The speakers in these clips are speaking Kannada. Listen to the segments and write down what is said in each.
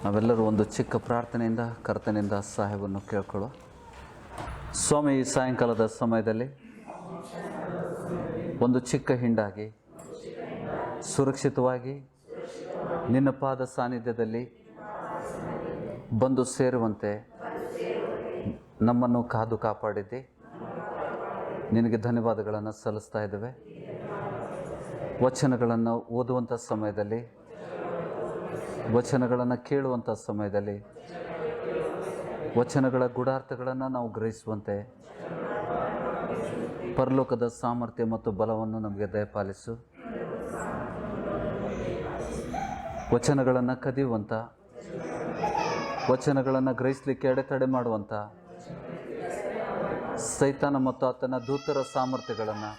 ನಾವೆಲ್ಲರೂ ಒಂದು ಚಿಕ್ಕ ಪ್ರಾರ್ಥನೆಯಿಂದ ಕರ್ತನಿಂದ ಸಹಾಯವನ್ನು ಕೇಳ್ಕೊಳ್ಳುವ. ಸ್ವಾಮಿ, ಈ ಸಾಯಂಕಾಲದ ಸಮಯದಲ್ಲಿ ಒಂದು ಚಿಕ್ಕ ಹಿಂಡಾಗಿ ಸುರಕ್ಷಿತವಾಗಿ ನಿನ್ನ ಪಾದ ಸಾನ್ನಿಧ್ಯದಲ್ಲಿ ಬಂದು ಸೇರುವಂತೆ ನಮ್ಮನ್ನು ಕಾದು ಕಾಪಾಡಿದ್ದೆ. ನಿನಗೆ ಧನ್ಯವಾದಗಳನ್ನು ಸಲ್ಲಿಸ್ತಾ ಇದ್ದೇವೆ. ವಚನಗಳನ್ನು ಓದುವಂಥ ಸಮಯದಲ್ಲಿ, ವಚನಗಳನ್ನು ಕೇಳುವಂಥ ಸಮಯದಲ್ಲಿ ವಚನಗಳ ಗೂಢಾರ್ಥಗಳನ್ನು ನಾವು ಗ್ರಹಿಸುವಂತೆ ಪರಲೋಕದ ಸಾಮರ್ಥ್ಯ ಮತ್ತು ಬಲವನ್ನು ನಮಗೆ ದಯಪಾಲಿಸು. ವಚನಗಳನ್ನು ಕದಿಯುವಂಥ, ವಚನಗಳನ್ನು ಗ್ರಹಿಸಲಿಕ್ಕೆ ಅಡೆತಡೆ ಮಾಡುವಂಥ ಸೈತಾನ ಮತ್ತು ಆತನ ದೂತರ ಸಾಮರ್ಥ್ಯಗಳನ್ನು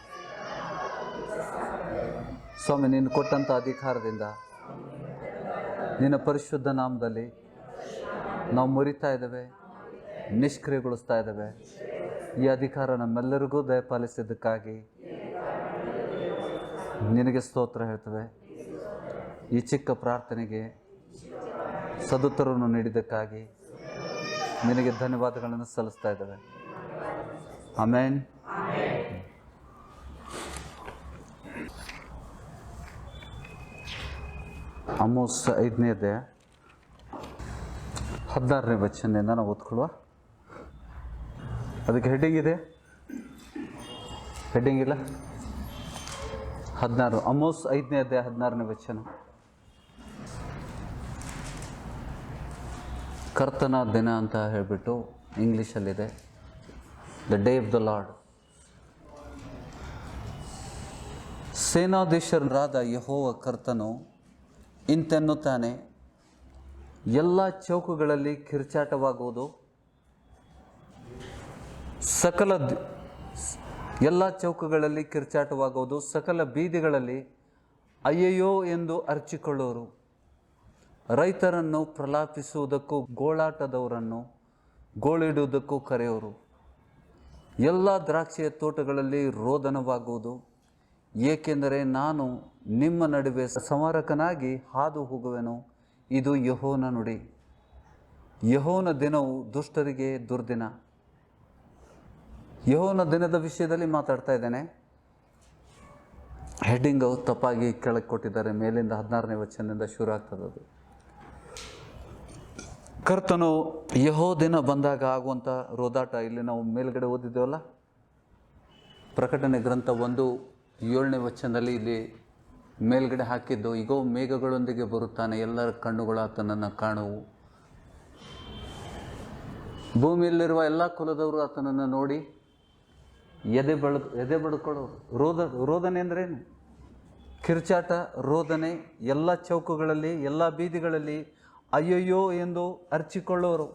ಸ್ವಾಮಿ ನೀನು ಕೊಟ್ಟಂಥ ಅಧಿಕಾರದಿಂದ ನಿನ್ನ ಪರಿಶುದ್ಧ ನಾಮದಲ್ಲಿ ನಾವು ಮುರಿತಾ ಇದ್ದೇವೆ, ನಿಷ್ಕ್ರಿಯಗೊಳಿಸ್ತಾ ಇದ್ದೇವೆ. ಈ ಅಧಿಕಾರ ನಮ್ಮೆಲ್ಲರಿಗೂ ದಯಪಾಲಿಸಿದ್ದಕ್ಕಾಗಿ ನಿನಗೆ ಸ್ತೋತ್ರ ಹೇಳ್ತೇವೆ. ಈ ಚಿಕ್ಕ ಪ್ರಾರ್ಥನೆಗೆ ಸದುತ್ತರವನ್ನು ನೀಡಿದ್ದಕ್ಕಾಗಿ ನಿನಗೆ ಧನ್ಯವಾದಗಳನ್ನು ಸಲ್ಲಿಸ್ತಾ ಇದ್ದೇವೆ. ಆಮೇನ್. ಆಮೋಸ್ 5ನೇ ಅಧ್ಯಾಯ 16ನೇ ವಚನದಿಂದ ನಾವು ಓದ್ಕೊಳ್ಳುವ. ಅದಕ್ಕೆ ಹೆಡ್ಡಿಂಗ್ ಇದೆ? ಹೆಡ್ಡಿಂಗ್ ಇಲ್ಲ? 16. ಆಮೋಸ್ 5ನೇ ಅಧ್ಯಾಯ 16ನೇ ವಚನ. ಕರ್ತನ ದಿನ ಅಂತ ಹೇಳಿಬಿಟ್ಟು ಇಂಗ್ಲೀಷಲ್ಲಿದೆ, the day of the lord. ಸೇನಾಧೀಶರಾದ ಯೆಹೋವ ಕರ್ತನು ಇಂತೆನ್ನುತ್ತಾನೆ, ಎಲ್ಲ ಚೌಕಗಳಲ್ಲಿ ಕಿರ್ಚಾಟವಾಗುವುದು, ಎಲ್ಲ ಚೌಕಗಳಲ್ಲಿ ಕಿರ್ಚಾಟವಾಗುವುದು, ಸಕಲ ಬೀದಿಗಳಲ್ಲಿ ಅಯ್ಯಯ್ಯೋ ಎಂದು ಅರ್ಚಿಕೊಳ್ಳುವರು. ರೈತರನ್ನು ಪ್ರಲಾಪಿಸುವುದಕ್ಕೂ ಗೋಳಾಟದವರನ್ನು ಗೋಳಿಡುವುದಕ್ಕೂ ಕರೆಯುವರು. ಎಲ್ಲ ದ್ರಾಕ್ಷಿಯ ತೋಟಗಳಲ್ಲಿ ರೋದನವಾಗುವುದು, ಏಕೆಂದರೆ ನಾನು ನಿಮ್ಮ ನಡುವೆ ಸಂಹಾರಕನಾಗಿ ಹಾದು ಹೋಗುವೆನು. ಇದು ಯೆಹೋವನ ನುಡಿ. ಯೆಹೋವನ ದಿನವು ದುಷ್ಟರಿಗೆ ದುರ್ದಿನ. ಯೆಹೋವನ ದಿನದ ವಿಷಯದಲ್ಲಿ ಮಾತಾಡ್ತಾ ಇದ್ದೇನೆ. ಹೆಡ್ಡಿಂಗು ತಪ್ಪಾಗಿ ಕೆಳಗೆ ಕೊಟ್ಟಿದ್ದಾರೆ. ಮೇಲಿಂದ 16ನೇ ವಚನದಿಂದ ಶುರು ಆಗ್ತದೆ. ಅದು ಕರ್ತನು ಯೆಹೋ ದಿನ ಬಂದಾಗ ಆಗುವಂಥ ರೋದಾಟ. ಇಲ್ಲಿ ನಾವು ಮೇಲ್ಗಡೆ ಓದಿದ್ದೇವಲ್ಲ, ಪ್ರಕಟಣೆ ಗ್ರಂಥ 1:7ನೇ ವಚನದಲ್ಲಿ ಇಲ್ಲಿ ಮೇಲ್ಗಡೆ ಹಾಕಿದ್ದು, ಈಗೋ ಮೇಘಗಳೊಂದಿಗೆ ಬರುತ್ತಾನೆ, ಎಲ್ಲರ ಕಣ್ಣುಗಳು ಆತನನ್ನು ಕಾಣುವು. ಭೂಮಿಯಲ್ಲಿರುವ ಎಲ್ಲ ಕುಲದವರು ಆತನನ್ನು ನೋಡಿ ಎದೆ ಬಡ್ಕೊಳ್ಳೋರು. ರೋದನೆ ಅಂದ್ರೇನು? ಕಿರ್ಚಾಟ, ರೋದನೆ. ಎಲ್ಲ ಚೌಕಗಳಲ್ಲಿ, ಎಲ್ಲ ಬೀದಿಗಳಲ್ಲಿ ಅಯ್ಯಯ್ಯೋ ಎಂದು ಅರ್ಚಿಕೊಳ್ಳೋರು.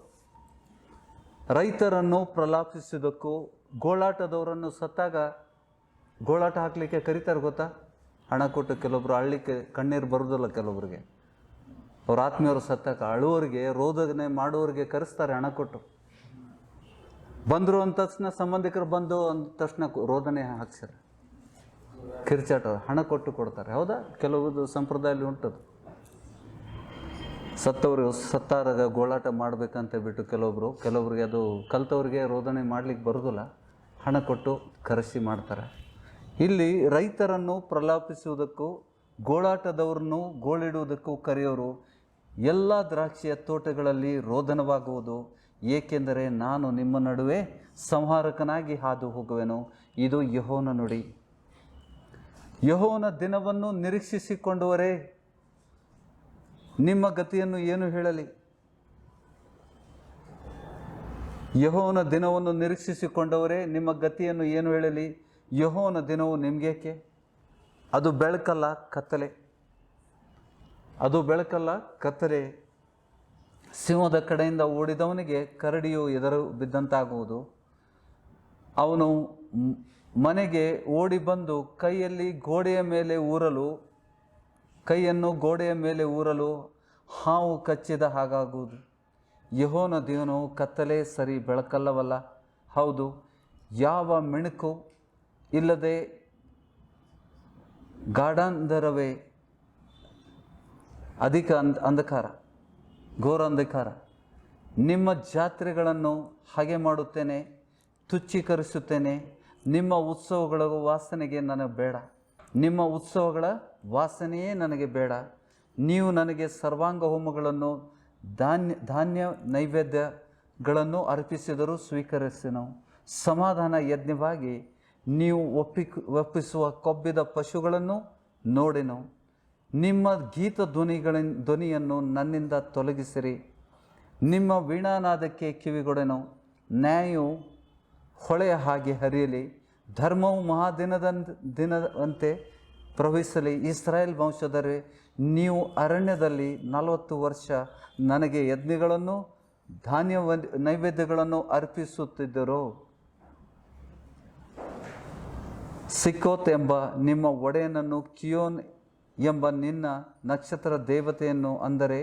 ರೈತರನ್ನು ಪ್ರಲಾಪಿಸುವುದಕ್ಕೂ, ಗೋಳಾಟದವರನ್ನು ಸತ್ತಾಗ ಗೋಳಾಟ ಹಾಕಲಿಕ್ಕೆ ಕರೀತಾರೆ ಗೊತ್ತಾ? ಹಣ ಕೊಟ್ಟು. ಕೆಲವೊಬ್ರು ಅಳ್ಲಿಕ್ಕೆ ಕಣ್ಣೀರು ಬರೋದಿಲ್ಲ ಕೆಲವೊಬ್ರಿಗೆ. ಅವ್ರ ಆತ್ಮೀಯವರು ಸತ್ತಾಗ ಅಳುವರಿಗೆ, ರೋದನೆ ಮಾಡುವವರಿಗೆ ಕರೆಸ್ತಾರೆ ಹಣ ಕೊಟ್ಟು. ಬಂದರು ಅಂದ ತಕ್ಷಣ, ಸಂಬಂಧಿಕರು ಬಂದು ಅಂದ ತಕ್ಷಣ ರೋದನೆ ಹಾಕ್ಸ್ಯಾರ, ಕಿರ್ಚಾಟ ಹಣ ಕೊಟ್ಟು ಕೊಡ್ತಾರೆ. ಹೌದಾ? ಕೆಲವೊಂದು ಸಂಪ್ರದಾಯದಲ್ಲಿ ಉಂಟದು. ಸತ್ತಾರಾಗ ಗೋಳಾಟ ಮಾಡ್ಬೇಕಂತ ಬಿಟ್ಟು ಕೆಲವೊಬ್ರಿಗೆ ಅದು ಕಲ್ತವ್ರಿಗೆ ರೋದನೆ ಮಾಡ್ಲಿಕ್ಕೆ ಬರೋದಿಲ್ಲ, ಹಣ ಕೊಟ್ಟು ಕರೆಸಿ ಮಾಡ್ತಾರೆ. ಇಲ್ಲಿ ರೈತರನ್ನು ಪ್ರಲಾಪಿಸುವುದಕ್ಕೂ, ಗೋಳಾಟದವ್ರನ್ನು ಗೋಳಿಡುವುದಕ್ಕೂ ಕರೆಯೋರು. ಎಲ್ಲ ದ್ರಾಕ್ಷಿಯ ತೋಟಗಳಲ್ಲಿ ರೋದನವಾಗುವುದು, ಏಕೆಂದರೆ ನಾನು ನಿಮ್ಮ ನಡುವೆ ಸಂಹಾರಕನಾಗಿ ಹಾದು ಹೋಗುವೆನು. ಇದು ಯೆಹೋವನ ನುಡಿ. ಯೆಹೋವನ ದಿನವನ್ನು ನಿರೀಕ್ಷಿಸಿಕೊಂಡವರೇ, ನಿಮ್ಮ ಗತಿಯನ್ನು ಏನು ಹೇಳಲಿ? ಯೆಹೋವನ ದಿನವನ್ನು ನಿರೀಕ್ಷಿಸಿಕೊಂಡವರೇ, ನಿಮ್ಮ ಗತಿಯನ್ನು ಏನು ಹೇಳಲಿ? ಯೆಹೋವನ ದಿನವು ನಿಮಗೇಕೆ? ಅದು ಬೆಳಕಲ್ಲ, ಕತ್ತಲೆ. ಅದು ಬೆಳಕಲ್ಲ, ಕತ್ತಲೆ. ಸಿಂಹದ ಕಡೆಯಿಂದ ಓಡಿದವನಿಗೆ ಕರಡಿಯು ಎದುರು ಬಿದ್ದಂತಾಗುವುದು. ಅವನು ಮನೆಗೆ ಓಡಿ ಬಂದು ಕೈಯನ್ನು ಗೋಡೆಯ ಮೇಲೆ ಊರಲು ಹಾವು ಕಚ್ಚಿದ ಹಾಗಾಗುವುದು. ಯೆಹೋವನ ದಿನವು ಕತ್ತಲೆ, ಸರಿ, ಬೆಳಕಲ್ಲವಲ್ಲ. ಹೌದು, ಯಾವ ಮಿಣುಕು ಇಲ್ಲದೆ ಗಾಢಾಂಧರವೇ, ಅಧಿಕ ಅಂಧಕಾರ, ಘೋರ ಅಂಧಕಾರ. ನಿಮ್ಮ ಜಾತ್ರೆಗಳನ್ನು ಹಾಗೆ ಮಾಡುತ್ತೇನೆ, ತುಚ್ಛೀಕರಿಸುತ್ತೇನೆ. ನಿಮ್ಮ ಉತ್ಸವಗಳ ವಾಸನೆಗೆ ನನಗೆ ಬೇಡ. ನಿಮ್ಮ ಉತ್ಸವಗಳ ವಾಸನೆಯೇ ನನಗೆ ಬೇಡ. ನೀವು ನನಗೆ ಸರ್ವಾಂಗ ಹೋಮಗಳನ್ನು ಧಾನ್ಯ ನೈವೇದ್ಯಗಳನ್ನು ಅರ್ಪಿಸಿದರೂ ಸ್ವೀಕರಿಸೆನು. ಸಮಾಧಾನ ಯಜ್ಞವಾಗಿ ನೀವು ಒಪ್ಪಿಸುವ ಕೊಬ್ಬಿದ ಪಶುಗಳನ್ನು ನೋಡೆನು. ನಿಮ್ಮ ಗೀತ ಧ್ವನಿಯನ್ನು ನನ್ನಿಂದ ತೊಲಗಿಸಿರಿ. ನಿಮ್ಮ ವೀಣಾನಾದಕ್ಕೆ ಕಿವಿಗೊಡೆನು. ನ್ಯಾಯವು ಹೊಳೆಯ ಹಾಗೆ ಹರಿಯಲಿ, ಧರ್ಮವು ದಿನದಂತೆ ಪ್ರವಹಿಸಲಿ. ಇಸ್ರಾಯೇಲ್ ವಂಶದವರೇ, ನೀವು ಅರಣ್ಯದಲ್ಲಿ 40 ವರ್ಷ ನನಗೆ ಯಜ್ಞಗಳನ್ನು ಧಾನ್ಯ ನೈವೇದ್ಯಗಳನ್ನು ಅರ್ಪಿಸುತ್ತಿದ್ದರು. ಸಿಕ್ಕೋತ್ ಎಂಬ ನಿಮ್ಮ ಒಡೆಯನನ್ನು, ಕಿಯೋನ್ ಎಂಬ ನಿನ್ನ ನಕ್ಷತ್ರ ದೇವತೆಯನ್ನು, ಅಂದರೆ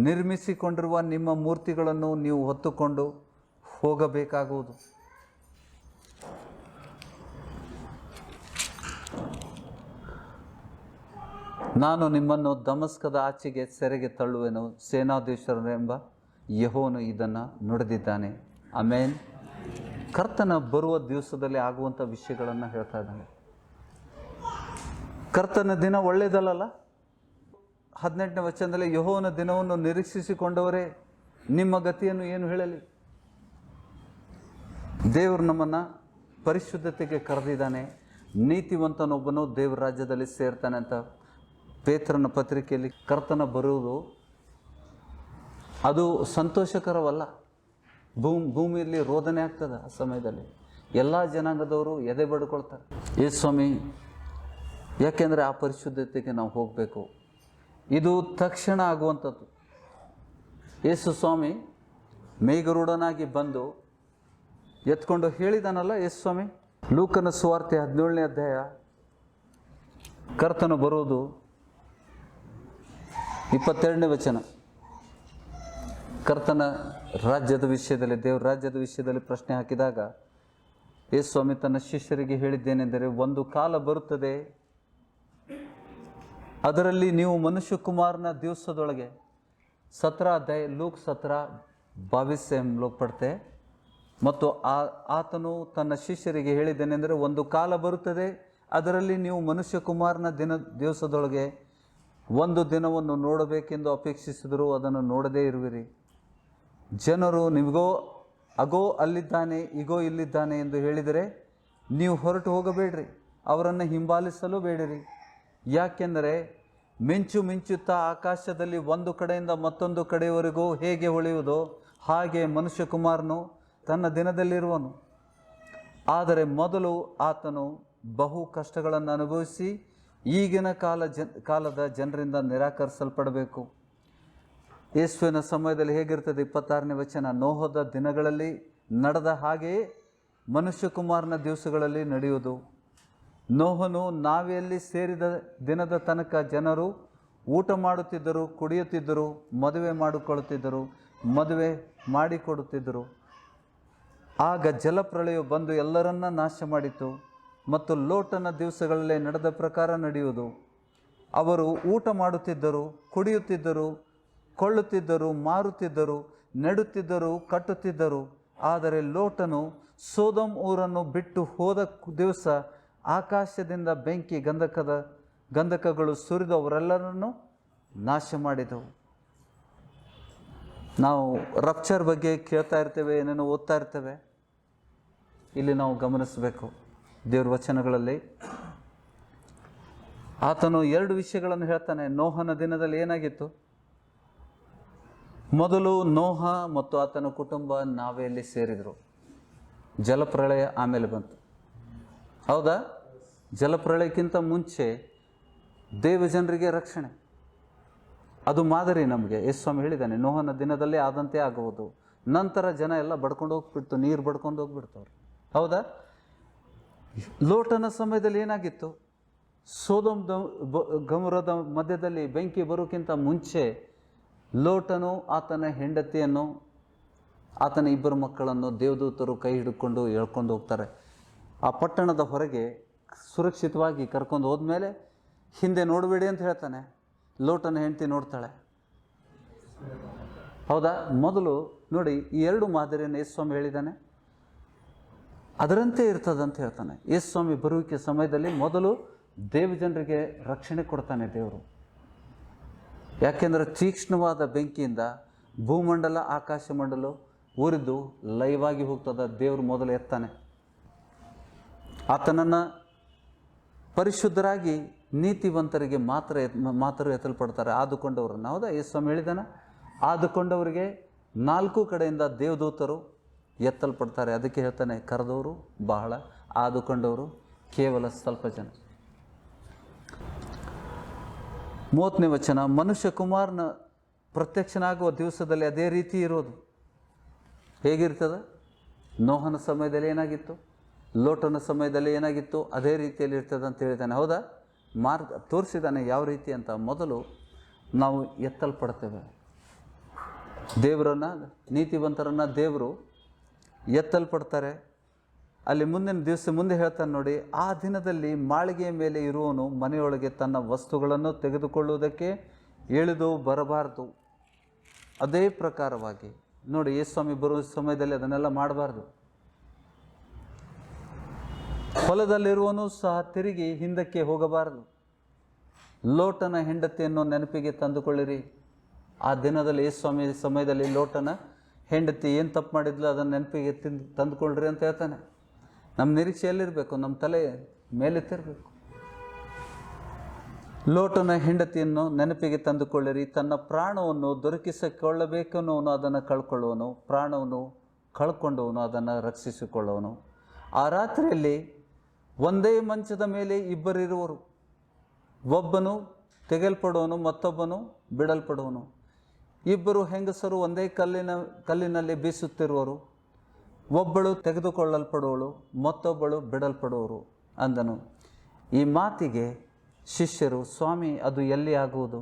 ನಿರ್ಮಿಸಿಕೊಂಡಿರುವ ನಿಮ್ಮ ಮೂರ್ತಿಗಳನ್ನು ನೀವು ಹೊತ್ತುಕೊಂಡು ಹೋಗಬೇಕಾಗುವುದು. ನಾನು ನಿಮ್ಮನ್ನು ದಮಸ್ಕದ ಆಚೆಗೆ ಸೆರೆಗೆ ತಳ್ಳುವೆನು. ಸೇನಾಧೀಶ್ವರನೆಂಬ ಯೆಹೋವನು ಇದನ್ನು ನುಡಿದಿದ್ದಾನೆ. ಆಮೇನ್. ಕರ್ತನ ಬರುವ ದಿವಸದಲ್ಲಿ ಆಗುವಂಥ ವಿಷಯಗಳನ್ನು ಹೇಳ್ತಾ ಇದ್ದಾನೆ. ಕರ್ತನ ದಿನ ಒಳ್ಳೆಯದಲ್ಲ. 18ನೇ ವಚನದಲ್ಲಿ ಯೆಹೋವನ ದಿನವನ್ನು ನಿರೀಕ್ಷಿಸಿಕೊಂಡವರೇ, ನಿಮ್ಮ ಗತಿಯನ್ನು ಏನು ಹೇಳಲಿ? ದೇವರು ನಮ್ಮನ್ನು ಪರಿಶುದ್ಧತೆಗೆ ಕರೆದಿದ್ದಾನೆ. ನೀತಿವಂತನೊಬ್ಬನು ದೇವರ ರಾಜ್ಯದಲ್ಲಿ ಸೇರ್ತಾನೆ ಅಂತ ಪೇತ್ರನ ಪತ್ರಿಕೆಯಲ್ಲಿ. ಕರ್ತನ ಬರುವುದು ಅದು ಸಂತೋಷಕರವಲ್ಲ. ಭೂಮಿಯಲ್ಲಿ ರೋದನೆ ಆಗ್ತದೆ. ಆ ಸಮಯದಲ್ಲಿ ಎಲ್ಲ ಜನಾಂಗದವರು ಎದೆ ಬಡ್ಕೊಳ್ತಾರೆ. ಯೇಸು ಸ್ವಾಮಿ, ಯಾಕೆಂದರೆ ಆ ಪರಿಶುದ್ಧತೆಗೆ ನಾವು ಹೋಗಬೇಕು. ಇದು ತಕ್ಷಣ ಆಗುವಂಥದ್ದು. ಯೇಸು ಸ್ವಾಮಿ ಮೇಘರೂಢನಾಗಿ ಬಂದು ಎತ್ಕೊಂಡು ಹೇಳಿದಾನಲ್ಲ ಯೇಸು ಸ್ವಾಮಿ. ಲೂಕನ ಸುವಾರ್ತೆ 17ನೇ ಅಧ್ಯಾಯ. ಕರ್ತನು ಬರುವುದು 22ನೇ ವಚನ. ಕರ್ತನ ರಾಜ್ಯದ ವಿಷಯದಲ್ಲಿ, ದೇವರ ರಾಜ್ಯದ ವಿಷಯದಲ್ಲಿ ಪ್ರಶ್ನೆ ಹಾಕಿದಾಗ ಯೇಸು ಸ್ವಾಮಿ ತನ್ನ ಶಿಷ್ಯರಿಗೆ ಹೇಳಿದ್ದೇನೆಂದರೆ, ಒಂದು ಕಾಲ ಬರುತ್ತದೆ, ಅದರಲ್ಲಿ ನೀವು ಮನುಷ್ಯಕುಮಾರನ ದಿವಸದೊಳಗೆ 17 ಅಧ್ಯಾಯ ಲೂಕ್ 17:22 हम लोग पढ़ते. ಮತ್ತು ಆತನು ತನ್ನ ಶಿಷ್ಯರಿಗೆ ಹೇಳಿದ್ದೇನೆಂದರೆ, ಒಂದು ಕಾಲ ಬರುತ್ತದೆ, ಅದರಲ್ಲಿ ನೀವು ಮನುಷ್ಯಕುಮಾರನ ದಿವಸದೊಳಗೆ ಒಂದು ದಿನವನ್ನು ನೋಡಬೇಕೆಂದು ಅಪೇಕ್ಷಿಸಿದರೂ ಅದನ್ನು ನೋಡದೇ ಇರುವಿರಿ. ಜನರು ನಿಮಗೋ ಅಗೋ ಅಲ್ಲಿದ್ದಾನೆ, ಇಗೋ ಇಲ್ಲಿದ್ದಾನೆ ಎಂದು ಹೇಳಿದರೆ ನೀವು ಹೊರಟು ಹೋಗಬೇಡ್ರಿ, ಅವರನ್ನು ಹಿಂಬಾಲಿಸಲು ಬೇಡಿರಿ. ಯಾಕೆಂದರೆ ಮಿಂಚುತ್ತಾ ಆಕಾಶದಲ್ಲಿ ಒಂದು ಕಡೆಯಿಂದ ಮತ್ತೊಂದು ಕಡೆಯವರೆಗೂ ಹೇಗೆ ಹೊಳೆಯುವುದೋ ಹಾಗೆ ಮನುಷ್ಯಕುಮಾರನು ತನ್ನ ದಿನದಲ್ಲಿರುವನು. ಆದರೆ ಮೊದಲು ಆತನು ಬಹು ಕಷ್ಟಗಳನ್ನು ಅನುಭವಿಸಿ ಈಗಿನ ಕಾಲದ ಜನರಿಂದ ನಿರಾಕರಿಸಲ್ಪಡಬೇಕು. ಯೇಸುವಿನ ಸಮಯದಲ್ಲಿ ಹೇಗಿರ್ತದೆ? 26ನೇ ವಚನ. ನೋಹದ ದಿನಗಳಲ್ಲಿ ನಡೆದ ಹಾಗೆಯೇ ಮನುಷ್ಯಕುಮಾರನ ದಿವಸಗಳಲ್ಲಿ ನಡೆಯುವುದು. ನೋಹನು ನಾವೆಯಲ್ಲಿ ಸೇರಿದ ದಿನದ ತನಕ ಜನರು ಊಟ ಮಾಡುತ್ತಿದ್ದರು, ಕುಡಿಯುತ್ತಿದ್ದರು, ಮದುವೆ ಮಾಡಿಕೊಳ್ಳುತ್ತಿದ್ದರು, ಮದುವೆ ಮಾಡಿಕೊಡುತ್ತಿದ್ದರು. ಆಗ ಜಲಪ್ರಳಯವು ಬಂದು ಎಲ್ಲರನ್ನ ನಾಶ ಮಾಡಿತು. ಮತ್ತು ಲೋಟನ ದಿವಸಗಳಲ್ಲೇ ನಡೆದ ಪ್ರಕಾರ ನಡೆಯುವುದು. ಅವರು ಊಟ ಮಾಡುತ್ತಿದ್ದರು, ಕುಡಿಯುತ್ತಿದ್ದರು, ಕೊಳ್ಳುತ್ತಿದ್ದರು, ಮಾರುತ್ತಿದ್ದರು, ನೆಡುತ್ತಿದ್ದರು, ಕಟ್ಟುತ್ತಿದ್ದರು. ಆದರೆ ಲೋಟನು ಸೋದೋಮ್ ಊರನ್ನು ಬಿಟ್ಟು ಹೋದ ದಿವಸ ಆಕಾಶದಿಂದ ಬೆಂಕಿ ಗಂಧಕಗಳು ಸುರಿದು ಅವರೆಲ್ಲರನ್ನು ನಾಶ ಮಾಡಿದವು. ನಾವು ರಪ್ಚರ್ ಬಗ್ಗೆ ಕೇಳ್ತಾ ಇರ್ತೇವೆ, ಏನೇನೋ ಓದ್ತಾ ಇರ್ತೇವೆ. ಇಲ್ಲಿ ನಾವು ಗಮನಿಸಬೇಕು. ದೇವ್ರ ವಚನಗಳಲ್ಲಿ ಆತನು 2 ವಿಷಯಗಳನ್ನು ಹೇಳ್ತಾನೆ. ನೋಹನ ದಿನದಲ್ಲಿ ಏನಾಗಿತ್ತು? ಮೊದಲು ನೋಹ ಮತ್ತು ಆತನ ಕುಟುಂಬ ನಾವೆಯಲ್ಲಿ ಸೇರಿದರು. ಜಲಪ್ರಳಯ ಆಮೇಲೆ ಬಂತು, ಹೌದಾ? ಜಲಪ್ರಳಯಕ್ಕಿಂತ ಮುಂಚೆ ದೇವಜನರಿಗೆ ರಕ್ಷಣೆ, ಅದು ಮಾದರಿ ನಮಗೆ. ಯೇಸು ಸ್ವಾಮಿ ಹೇಳಿದ್ದಾನೆ, ನೋಹನ ದಿನದಲ್ಲೇ ಆದಂತೆ ಆಗುವುದು. ನಂತರ ಜನ ಎಲ್ಲ ಬಡ್ಕೊಂಡು ಹೋಗ್ಬಿಡ್ತು, ನೀರು ಬಡ್ಕೊಂಡು ಹೋಗ್ಬಿಡ್ತವ್ರು, ಹೌದಾ? ಲೋಟನ ಸಮಯದಲ್ಲಿ ಏನಾಗಿತ್ತು? ಸೊದೋಮ್ ಗಮೋರದ ಮಧ್ಯದಲ್ಲಿ ಬೆಂಕಿ ಬರೋಕ್ಕಿಂತ ಮುಂಚೆ ಲೋಟನು ಆತನ ಹೆಂಡತಿಯನ್ನು, ಆತನ 2 ಮಕ್ಕಳನ್ನು ದೇವದೂತರು ಕೈ ಹಿಡ್ಕೊಂಡು ಎಳ್ಕೊಂಡು ಹೋಗ್ತಾರೆ. ಆ ಪಟ್ಟಣದ ಹೊರಗೆ ಸುರಕ್ಷಿತವಾಗಿ ಕರ್ಕೊಂಡು ಹೋದ್ಮೇಲೆ ಹಿಂದೆ ನೋಡಬೇಡಿ ಅಂತ ಹೇಳ್ತಾನೆ. ಲೋಟನ ಹೆಂಡತಿ ನೋಡ್ತಾಳೆ, ಹೌದಾ? ಮೊದಲು ನೋಡಿ, ಈ 2 ಮಾದರಿಯನ್ನು ಯೇಸು ಸ್ವಾಮಿ ಹೇಳಿದ್ದಾನೆ, ಅದರಂತೆ ಇರ್ತದಂತ ಹೇಳ್ತಾನೆ. ಯೇಸು ಸ್ವಾಮಿ ಬರುವಿಕೆ ಸಮಯದಲ್ಲಿ ಮೊದಲು ದೇವಜನರಿಗೆ ರಕ್ಷಣೆ ಕೊಡ್ತಾನೆ ದೇವರು. ಯಾಕೆಂದರೆ ತೀಕ್ಷ್ಣವಾದ ಬೆಂಕಿಯಿಂದ ಭೂಮಂಡಲ ಆಕಾಶ ಮಂಡಲ ಉರಿದು ಲೈವಾಗಿ ಹೋಗ್ತದ. ದೇವರು ಮೊದಲು ಎತ್ತಾನೆ. ಆತನನ್ನು ಪರಿಶುದ್ಧರಾಗಿ ನೀತಿವಂತರಿಗೆ ಮಾತ್ರ ಎತ್ತಲ್ಪಡ್ತಾರೆ, ಆದುಕೊಂಡವರನ್ನು. ಹೌದಾ? ಯೇಸು ಸ್ವಾಮಿ ಹೇಳಿದಾನೆ, ಆದುಕೊಂಡವರಿಗೆ 4 ಕಡೆಯಿಂದ ದೇವದೂತರು ಎತ್ತಲ್ಪಡ್ತಾರೆ. ಅದಕ್ಕೆ ಹೇಳ್ತಾನೆ, ಕರೆದವರು ಬಹಳ, ಆದುಕೊಂಡವರು ಕೇವಲ ಸ್ವಲ್ಪ ಜನ. 30ನೇ ವಚನ, ಮನುಷ್ಯ ಕುಮಾರನ ಪ್ರತ್ಯಕ್ಷನಾಗುವ ದಿವಸದಲ್ಲಿ ಅದೇ ರೀತಿ ಇರೋದು. ಹೇಗಿರ್ತದೆ? ನೋಹನ ಸಮಯದಲ್ಲಿ ಏನಾಗಿತ್ತು, ಲೋಟನ ಸಮಯದಲ್ಲಿ ಏನಾಗಿತ್ತು, ಅದೇ ರೀತಿಯಲ್ಲಿ ಇರ್ತದೆ ಅಂತ ಹೇಳಿದ್ದಾನೆ. ಹೌದಾ? ಮಾರ್ಗ ತೋರಿಸಿದ್ದಾನೆ ಯಾವ ರೀತಿ ಅಂತ. ಮೊದಲು ನಾವು ಎತ್ತಲ್ಪಡ್ತೇವೆ. ದೇವರನ್ನು, ನೀತಿವಂತರನ್ನು ದೇವರು ಎತ್ತಲ್ಪಡ್ತಾರೆ. ಅಲ್ಲಿ ಮುಂದಿನ ದಿವಸ ಮುಂದೆ ಹೇಳ್ತಾನೆ ನೋಡಿ, ಆ ದಿನದಲ್ಲಿ ಮಾಳಿಗೆಯ ಮೇಲೆ ಇರುವವನು ಮನೆಯೊಳಗೆ ತನ್ನ ವಸ್ತುಗಳನ್ನು ತೆಗೆದುಕೊಳ್ಳುವುದಕ್ಕೆ ಇಳಿದು ಬರಬಾರ್ದು. ಅದೇ ಪ್ರಕಾರವಾಗಿ ನೋಡಿ, ಯೇಸು ಸ್ವಾಮಿ ಬರುವ ಸಮಯದಲ್ಲಿ ಅದನ್ನೆಲ್ಲ ಮಾಡಬಾರ್ದು. ಹೊಲದಲ್ಲಿರುವನು ಸಹ ತಿರುಗಿ ಹಿಂದಕ್ಕೆ ಹೋಗಬಾರದು. ಲೋಟನ ಹೆಂಡತಿಯನ್ನು ನೆನಪಿಗೆ ತಂದುಕೊಳ್ಳಿರಿ. ಆ ದಿನದಲ್ಲಿ ಯೇಸು ಸ್ವಾಮಿ ಸಮಯದಲ್ಲಿ ಲೋಟನ ಹೆಂಡತಿ ಏನು ತಪ್ಪು ಮಾಡಿದ್ಲು ಅದನ್ನು ನೆನಪಿಗೆ ತಂದುಕೊಳ್ಳ್ರಿ ಅಂತ ಹೇಳ್ತಾನೆ. ನಮ್ಮ ನಿರೀಕ್ಷೆಯಲ್ಲಿರಬೇಕು, ನಮ್ಮ ತಲೆ ಮೇಲೆತ್ತಿರಬೇಕು. ಲೋಟನ ಹೆಂಡತಿಯನ್ನು ನೆನಪಿಗೆ ತಂದುಕೊಳ್ಳಿರಿ. ತನ್ನ ಪ್ರಾಣವನ್ನು ದೊರಕಿಸಿಕೊಳ್ಳಬೇಕನ್ನೋನು ಅದನ್ನು ಕಳ್ಕೊಳ್ಳುವನು, ಪ್ರಾಣವನ್ನು ಕಳ್ಕೊಂಡವನು ಅದನ್ನು ರಕ್ಷಿಸಿಕೊಳ್ಳುವನು. ಆ ರಾತ್ರಿಯಲ್ಲಿ ಒಂದೇ ಮಂಚದ ಮೇಲೆ 2 ಇರುವರು, ಒಬ್ಬನು ತೆಗೆಯಲ್ಪಡುವನು, ಮತ್ತೊಬ್ಬನು ಬಿಡಲ್ಪಡುವನು. 2 ಹೆಂಗಸರು ಒಂದೇ ಕಲ್ಲಿನಲ್ಲಿ ಬೀಸುತ್ತಿರುವರು, ಒಬ್ಬಳು ತೆಗೆದುಕೊಳ್ಳಲ್ಪಡುವಳು, ಮತ್ತೊಬ್ಬಳು ಬಿಡಲ್ಪಡುವರು ಅಂದನು. ಈ ಮಾತಿಗೆ ಶಿಷ್ಯರು, ಸ್ವಾಮಿ ಅದು ಎಲ್ಲಿ ಆಗುವುದು?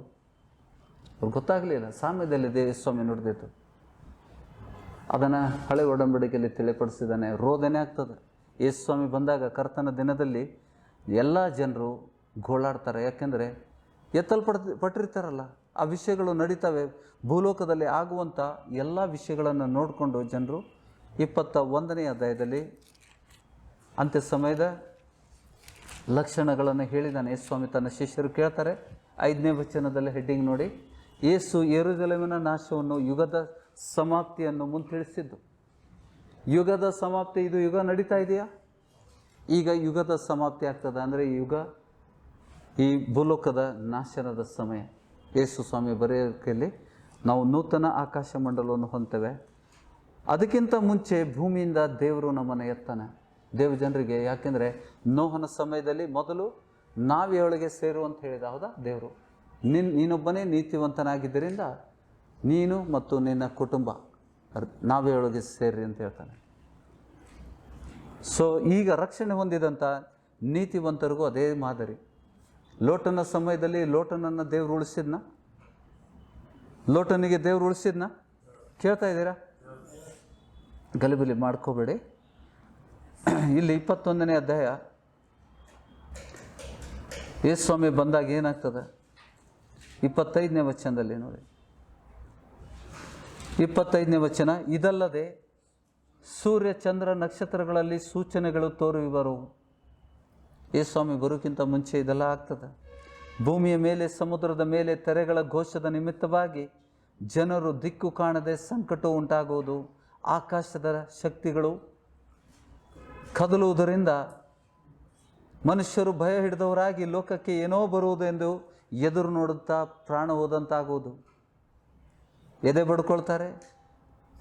ಅವ್ರು ಗೊತ್ತಾಗಲಿಲ್ಲ. ಸಾಮ್ಯದಲ್ಲಿ ಯೇಸು ಸ್ವಾಮಿ ನುಡಿದಿತ್ತು, ಅದನ್ನು ಹಳೆ ಒಡಂಬಡಿಕೆಯಲ್ಲಿ ತಿಳಿಪಡಿಸಿದ್ದಾನೆ. ರೋದನೆ ಆಗ್ತದೆ. ಯೇಸು ಸ್ವಾಮಿ ಬಂದಾಗ ಕರ್ತನ ದಿನದಲ್ಲಿ ಎಲ್ಲ ಜನರು ಗೋಳಾಡ್ತಾರೆ. ಯಾಕೆಂದರೆ ಪಟ್ಟಿರ್ತಾರಲ್ಲ, ಆ ವಿಷಯಗಳು ನಡೀತವೆ. ಭೂಲೋಕದಲ್ಲಿ ಆಗುವಂಥ ಎಲ್ಲ ವಿಷಯಗಳನ್ನು ನೋಡಿಕೊಂಡು ಜನರು 21ನೇ ಅಧ್ಯಾಯದಲ್ಲಿ ಅಂತ್ಯ ಸಮಯದ ಲಕ್ಷಣಗಳನ್ನು ಹೇಳಿದ್ದಾನೆ ಯೇಸು ಸ್ವಾಮಿ. ತನ್ನ ಶಿಷ್ಯರು ಕೇಳ್ತಾರೆ. 5ನೇ ವಚನದಲ್ಲಿ ಹೆಡ್ಡಿಂಗ್ ನೋಡಿ, ಯೇಸು ಯೆರೂಸಲೇಮಿನ ನಾಶವನ್ನು, ಯುಗದ ಸಮಾಪ್ತಿಯನ್ನು ಮುಂತಿಳಿಸಿದ್ದು. ಯುಗದ ಸಮಾಪ್ತಿ, ಇದು ಯುಗ ನಡೀತಾ ಇದೆಯಾ? ಈಗ ಯುಗದ ಸಮಾಪ್ತಿ ಆಗ್ತದೆ. ಅಂದರೆ ಈ ಭೂಲೋಕದ ನಾಶನದ ಸಮಯ. ಯೇಸು ಸ್ವಾಮಿ ಬರೆಯೋಕೆಯಲ್ಲಿ ನಾವು ನೂತನ ಆಕಾಶ ಮಂಡಲವನ್ನು ಹೊಂತೇವೆ. ಅದಕ್ಕಿಂತ ಮುಂಚೆ ಭೂಮಿಯಿಂದ ದೇವರು ನಮ್ಮನ್ನು ಎತ್ತಾನೆ, ದೇವ ಜನರಿಗೆ. ಯಾಕೆಂದರೆ ನೋಹನ ಸಮಯದಲ್ಲಿ ಮೊದಲು ನಾವೆಯೊಳಗೆ ಸೇರು ಅಂತ ಹೇಳಿದ. ಹೌದಾ? ದೇವರು ನೀನೊಬ್ಬನೇ ನೀತಿವಂತನಾಗಿದ್ದರಿಂದ ನೀನು ಮತ್ತು ನಿನ್ನ ಕುಟುಂಬ ನಾವೆಯೊಳಗೆ ಸೇರಿ ಅಂತ ಹೇಳ್ತಾನೆ. ಸೊ ಈಗ ರಕ್ಷಣೆ ಹೊಂದಿದಂಥ ನೀತಿವಂತರಿಗೂ ಅದೇ ಮಾದರಿ. ಲೋಟನ ಸಮಯದಲ್ಲಿ ಲೋಟನನ್ನು ದೇವರು ಉಳಿಸಿದ್ನ? ಲೋಟನಿಗೆ ದೇವರು ಉಳಿಸಿದ್ನ? ಕೇಳ್ತಾ ಇದ್ದೀರಾ? ಗಲಿಬಿಲಿ ಮಾಡ್ಕೋಬೇಡಿ. ಇಲ್ಲಿ 21ನೇ ಅಧ್ಯಾಯ ಯೇಸು ಸ್ವಾಮಿ ಬಂದಾಗ ಏನಾಗ್ತದೆ? 25ನೇ ವಚನದಲ್ಲಿ ನೋಡಿ. 25ನೇ ವಚನ, ಇದಲ್ಲದೆ ಸೂರ್ಯ ಚಂದ್ರ ನಕ್ಷತ್ರಗಳಲ್ಲಿ ಸೂಚನೆಗಳು ತೋರುವರು. ಯೇಸು ಸ್ವಾಮಿ ಬರೋಕ್ಕಿಂತ ಮುಂಚೆ ಇದೆಲ್ಲ ಆಗ್ತದೆ. ಭೂಮಿಯ ಮೇಲೆ, ಸಮುದ್ರದ ಮೇಲೆ ತೆರೆಗಳ ಘೋಷದ ನಿಮಿತ್ತವಾಗಿ ಜನರು ದಿಕ್ಕು ಕಾಣದೆ ಸಂಕಟ ಉಂಟಾಗುವುದು. ಆಕಾಶದ ಶಕ್ತಿಗಳು ಕದಲುವುದರಿಂದ ಮನುಷ್ಯರು ಭಯ ಹಿಡಿದವರಾಗಿ ಲೋಕಕ್ಕೆ ಏನೋ ಬರುವುದೆಂದು ಎದುರು ನೋಡುತ್ತಾ ಪ್ರಾಣ ಹೋದಂತಾಗುವುದು. ಎದೆ ಬಡ್ಕೊಳ್ತಾರೆ,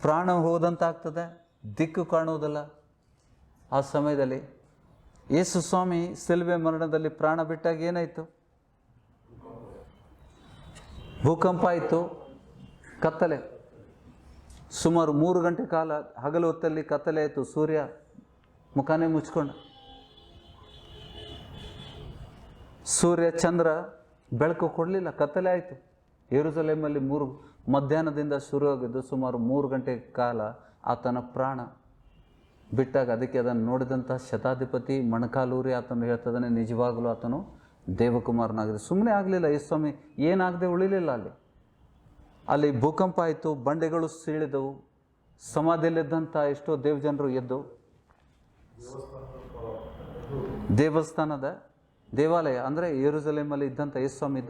ಪ್ರಾಣ ಹೋದಂತಾಗ್ತದೆ, ದಿಕ್ಕು ಕಾಣುವುದಿಲ್ಲ. ಆ ಸಮಯದಲ್ಲಿ ಯೇಸು ಸ್ವಾಮಿ ಸಿಲುಬೆ ಮರಣದಲ್ಲಿ ಪ್ರಾಣ ಬಿಟ್ಟಾಗ ಏನಾಯಿತು? ಭೂಕಂಪ ಆಯಿತು, ಕತ್ತಲೆ. ಸುಮಾರು 3 ಗಂಟೆ ಕಾಲ ಹಗಲು ಹೊತ್ತಲ್ಲಿ ಕತ್ತಲೆ ಆಯಿತು. ಸೂರ್ಯ ಮುಖಾನೇ ಮುಚ್ಕೊಂಡ. ಸೂರ್ಯ ಚಂದ್ರ ಬೆಳಕು ಕೊಡಲಿಲ್ಲ, ಕತ್ತಲೆ ಆಯಿತು. ಯೆರೂಸಲೇಮಲ್ಲಿ ಮಧ್ಯಾಹ್ನದಿಂದ ಶುರುವಾಗಿದ್ದು ಸುಮಾರು 3 ಗಂಟೆ ಕಾಲ ಆತನ ಪ್ರಾಣ ಬಿಟ್ಟಾಗ ಅದಕ್ಕೆ ಅದನ್ನು ನೋಡಿದಂಥ ಶತಾಧಿಪತಿ ಮೊಣಕಾಲೂರಿ ಆತನು ಹೇಳ್ತದಾನೆ, ನಿಜವಾಗಲೂ ಆತನು ದೇವಕುಮಾರನಾಗಿದೆ. ಸುಮ್ಮನೆ ಆಗಲಿಲ್ಲ. ಯೇಸು ಸ್ವಾಮಿ ಏನಾಗದೆ ಉಳಿಲಿಲ್ಲ. ಅಲ್ಲಿ ಭೂಕಂಪ ಆಯಿತು, ಬಂಡೆಗಳು ಸೀಳಿದವು, ಸಮಾಧಿಯಲ್ಲಿದ್ದಂಥ ಎಷ್ಟೋ ದೇವಜನರು ಎದ್ದು ದೇವಾಲಯ ಅಂದರೆ ಯೆರೂಸಲೇಮಲ್ಲಿ ಇದ್ದಂಥ ಯೇಸು ಸ್ವಾಮಿ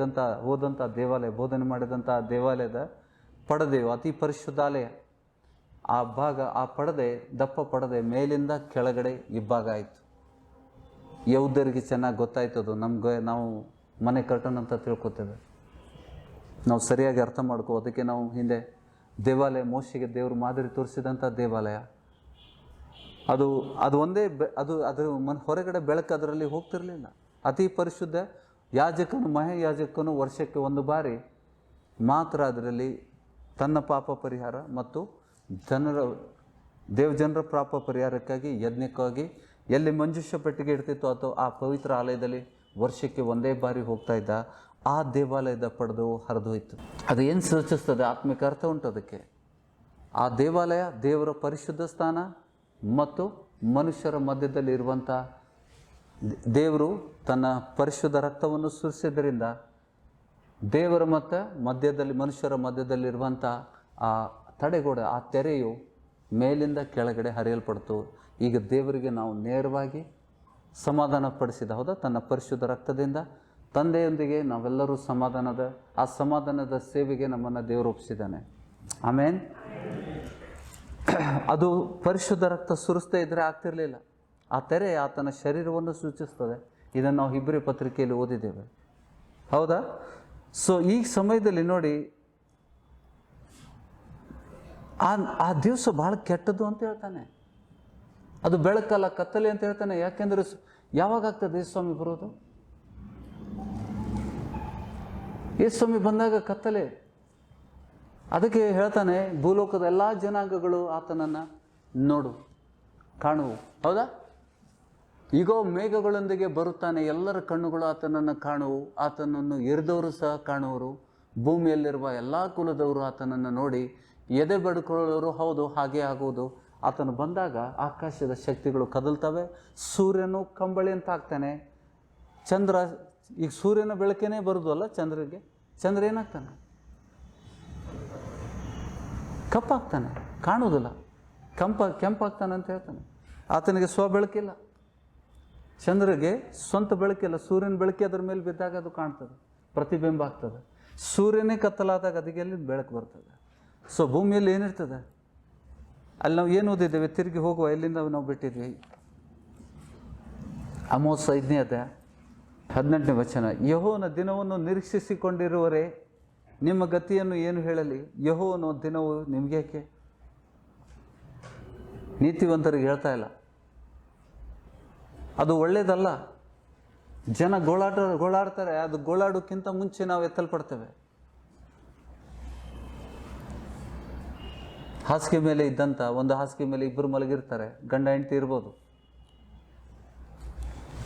ಹೋದಂಥ ದೇವಾಲಯ, ಬೋಧನೆ ಮಾಡಿದಂಥ ದೇವಾಲಯದ ಪಡದೆಯು ಅತಿ ಪರಿಶುದ್ಧಾಲಯ. ಆ ಪಡದೆ, ದಪ್ಪ ಪಡದೆ ಮೇಲಿಂದ ಕೆಳಗಡೆ ಇಬ್ಬಾಗ ಆಯಿತು. ಯಹೂದ್ಯರಿಗೆ ಚೆನ್ನಾಗಿ ಗೊತ್ತಾಯ್ತದು. ನಾವು ಮನೆ ಕಟ್ಟೋಣ ಅಂತ ತಿಳ್ಕೊತೇವೆ. ನಾವು ಸರಿಯಾಗಿ ಅರ್ಥ ಅದಕ್ಕೆ ನಾವು ಹಿಂದೆ ದೇವಾಲಯ, ಮೋಶೆಗೆ ದೇವರು ಮಾದರಿ ತೋರಿಸಿದಂಥ ದೇವಾಲಯ ಅದು ಒಂದೇ. ಅದ್ರ ಹೊರಗಡೆ ಬೆಳಕು ಅದರಲ್ಲಿ ಹೋಗ್ತಿರಲಿಲ್ಲ. ಅತಿ ಪರಿಶುದ್ಧ ಯಾಜಕನು, ಮಹಾಯಾಜಕನು ವರ್ಷಕ್ಕೆ 1 ಬಾರಿ ಮಾತ್ರ ಅದರಲ್ಲಿ ತನ್ನ ಪಾಪ ಪರಿಹಾರ ಮತ್ತು ದೇವಜನರ ಪಾಪ ಪರಿಹಾರಕ್ಕಾಗಿ, ಯಜ್ಞಕ್ಕಾಗಿ ಎಲ್ಲಿ ಮಂಜೂಷ ಪೆಟ್ಟಿಗೆ ಇಡ್ತಿತ್ತು ಅಥವಾ ಆ ಪವಿತ್ರ ಆಲಯದಲ್ಲಿ ವರ್ಷಕ್ಕೆ 1 ಬಾರಿ ಹೋಗ್ತಾ ಇದ್ದ. ಆ ದೇವಾಲಯದ ಪಡೆದು ಹರಿದೋಯ್ತು. ಅದು ಏನು ಸೂಚಿಸ್ತದೆ? ಆತ್ಮಿಕ ಅರ್ಥ ಉಂಟು ಅದಕ್ಕೆ. ಆ ದೇವಾಲಯ ದೇವರ ಪರಿಶುದ್ಧ ಸ್ಥಾನ ಮತ್ತು ಮನುಷ್ಯರ ಮಧ್ಯದಲ್ಲಿ ಇರುವಂಥ ದೇವರು ತನ್ನ ಪರಿಶುದ್ಧ ರಕ್ತವನ್ನು ಸುರಿಸಿದ್ದರಿಂದ ದೇವರ ಮತ್ತು ಮನುಷ್ಯರ ಮಧ್ಯದಲ್ಲಿರುವಂಥ ಆ ತಡೆಗೋಡೆ, ಆ ತೆರೆಯು ಮೇಲಿಂದ ಕೆಳಗಡೆ ಹರಿಯಲ್ಪಡ್ತು. ಈಗ ದೇವರಿಗೆ ನಾವು ನೇರವಾಗಿ ಸಮಾಧಾನ ಪಡಿಸಿದ, ಹೌದಾ? ತನ್ನ ಪರಿಶುದ್ಧ ರಕ್ತದಿಂದ ತಂದೆಯೊಂದಿಗೆ ನಾವೆಲ್ಲರೂ ಆ ಸಮಾಧಾನದ ಸೇವೆಗೆ ನಮ್ಮನ್ನು ದೇವರು ಒಪ್ಪಿಸಿದ್ದಾನೆ. ಆಮೇನ್. ಅದು ಪರಿಶುದ್ಧ ರಕ್ತ ಸುರಿಸ್ತಾ ಇದ್ದರೆ ಆಗ್ತಿರಲಿಲ್ಲ. ಆ ತೆರೆ ಆತನ ಶರೀರವನ್ನು ಸೂಚಿಸ್ತದೆ. ಇದನ್ನು ನಾವು ಇಬ್ರಿ ಪತ್ರಿಕೆಯಲ್ಲಿ ಓದಿದ್ದೇವೆ, ಹೌದಾ? ಸೊ ಈ ಸಮಯದಲ್ಲಿ ನೋಡಿ, ಆ ದಿವಸ ಭಾಳ ಕೆಟ್ಟದ್ದು ಅಂತ ಹೇಳ್ತಾನೆ. ಅದು ಬೆಳಕಲ್ಲ, ಕತ್ತಲೆ ಅಂತ ಹೇಳ್ತಾನೆ. ಯಾಕೆಂದರೆ ಯಾವಾಗ ಆಗ್ತದೆ ಯೇಸು ಸ್ವಾಮಿ ಬರೋದು? ಯೇಸು ಸ್ವಾಮಿ ಬಂದಾಗ ಕತ್ತಲೆ. ಅದಕ್ಕೆ ಹೇಳ್ತಾನೆ, ಭೂಲೋಕದ ಎಲ್ಲ ಜನಾಂಗಗಳು ಆತನನ್ನು ಕಾಣುವು, ಹೌದಾ? ಈಗೋ ಮೇಘಗಳೊಂದಿಗೆ ಬರುತ್ತಾನೆ, ಎಲ್ಲರ ಕಣ್ಣುಗಳು ಆತನನ್ನು ಕಾಣುವು, ಆತನನ್ನು ಎರಿದವರು ಸಹ ಕಾಣುವರು, ಭೂಮಿಯಲ್ಲಿರುವ ಎಲ್ಲ ಕುಲದವರು ಆತನನ್ನು ನೋಡಿ ಎದೆ ಬಡ್ಕೊಳ್ಳೋರು. ಹೌದು, ಹಾಗೆ ಆಗುವುದು. ಆತನು ಬಂದಾಗ ಆಕಾಶದ ಶಕ್ತಿಗಳು ಕದಲ್ತವೆ. ಸೂರ್ಯನು ಕಂಬಳಿ ಅಂತ ಆಗ್ತಾನೆ. ಚಂದ್ರ, ಈಗ ಸೂರ್ಯನ ಬೆಳಕೇನೆ ಬರುದಲ್ಲ ಚಂದ್ರಿಗೆ. ಚಂದ್ರ ಏನಾಗ್ತಾನೆ? ಕಪ್ಪಾಗ್ತಾನೆ, ಕಾಣುವುದಿಲ್ಲ. ಕೆಂಪಾಗ್ತಾನೆ ಅಂತ ಹೇಳ್ತಾನೆ. ಆತನಿಗೆ ಬೆಳಕಿಲ್ಲ, ಚಂದ್ರಿಗೆ ಸ್ವಂತ ಬೆಳಕಿಲ್ಲ. ಸೂರ್ಯನ ಬೆಳಕೆ ಅದರ ಮೇಲೆ ಬಿದ್ದಾಗ ಅದು ಕಾಣ್ತದೆ, ಪ್ರತಿಬಿಂಬ ಆಗ್ತದೆ. ಸೂರ್ಯನೇ ಕತ್ತಲಾದಾಗ ಅದಕ್ಕೆ ಎಲ್ಲಿ ಬೆಳಕು ಬರ್ತದೆ. ಸೊ ಭೂಮಿಯಲ್ಲಿ ಏನಿರ್ತದೆ? ಅಲ್ಲಿ ನಾವು ಏನು ಓದಿದ್ದೇವೆ? ತಿರುಗಿ ಹೋಗುವ, ಎಲ್ಲಿಂದ ನಾವು ಬಿಟ್ಟಿದ್ವಿ? ಆಮೋಸ್ 5ನೇ ಅಧ್ಯಾಯ 18ನೇ ವಚನ. ಯೆಹೋವನ ದಿನವನ್ನು ನಿರೀಕ್ಷಿಸಿಕೊಂಡಿರುವರೇ, ನಿಮ್ಮ ಗತಿಯನ್ನು ಏನು ಹೇಳಲಿ? ಯೆಹೋವನ ದಿನವು ನಿಮಗೇಕೆ? ನೀತಿವಂತರಿಗೆ ಹೇಳ್ತಾ ಇಲ್ಲ. ಅದು ಒಳ್ಳೇದಲ್ಲ. ಜನ ಗೋಳಾಡ್ತಾರೆ. ಅದು ಗೋಳಾಡೋಕ್ಕಿಂತ ಮುಂಚೆ ನಾವು ಎತ್ತಲ್ಪಡ್ತೇವೆ. ಹಾಸಿಗೆ ಮೇಲೆ ಇದ್ದಂಥ ಒಂದು ಹಾಸಿಗೆ ಮೇಲೆ 2 ಮಲಗಿರ್ತಾರೆ. ಗಂಡ ಹೆಂಡತಿ ಇರ್ಬೋದು.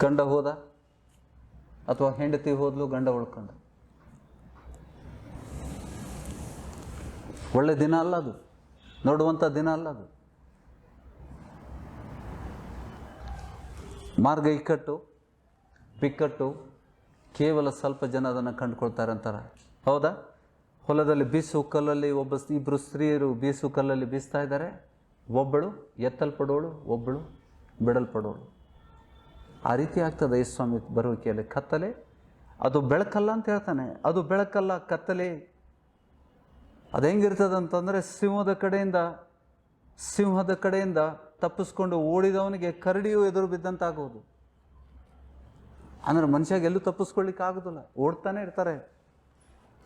ಗಂಡ ಹೋದ ಅಥವಾ ಹೆಂಡತಿ ಹೋದ್ಲು, ಗಂಡ ಉಳ್ಕೊಂಡ. ಒಳ್ಳೆ ದಿನ ಅಲ್ಲ ಅದು, ನೋಡುವಂಥ ದಿನ ಅಲ್ಲ ಅದು. ಮಾರ್ಗ ಇಕ್ಕಟ್ಟು, ಬಿಕ್ಕಟ್ಟು, ಕೇವಲ ಸ್ವಲ್ಪ ಜನ ಅದನ್ನು ಕಂಡುಕೊಳ್ತಾರೆ ಅಂತಾರೆ, ಹೌದಾ? ಹೊಲದಲ್ಲಿ ಬೀಸು ಕಲ್ಲಲ್ಲಿ ಇಬ್ಬರು ಸ್ತ್ರೀಯರು ಬೀಸು ಕಲ್ಲಲ್ಲಿ ಬೀಸ್ತಾ ಇದ್ದಾರೆ. ಒಬ್ಬಳು ಎತ್ತಲ್ಪಡೋಳು, ಒಬ್ಬಳು ಬಿಡಲ್ಪಡೋಳು. ಆ ರೀತಿ ಆಗ್ತದೆ ಯೇಸು ಸ್ವಾಮಿ ಬರುವಿಕೆಯಲ್ಲಿ. ಕತ್ತಲೆ ಅದು ಬೆಳಕಲ್ಲ ಅಂತ ಹೇಳ್ತಾನೆ. ಅದು ಬೆಳಕಲ್ಲ, ಕತ್ತಲೆ. ಅದು ಹೆಂಗಿರ್ತದೆ ಅಂತಂದರೆ, ಸಿಂಹದ ಕಡೆಯಿಂದ ತಪ್ಪಿಸ್ಕೊಂಡು ಓಡಿದವನಿಗೆ ಕರಡಿಯು ಎದುರು ಬಿದ್ದಂತಾಗುವುದು. ಅಂದ್ರೆ ಮನುಷ್ಯಾಗ ಎಲ್ಲೂ ತಪ್ಪಿಸ್ಕೊಳ್ಳಿಕ್ಕೆ ಆಗೋದಿಲ್ಲ, ಓಡ್ತಾನೆ ಇರ್ತಾರೆ.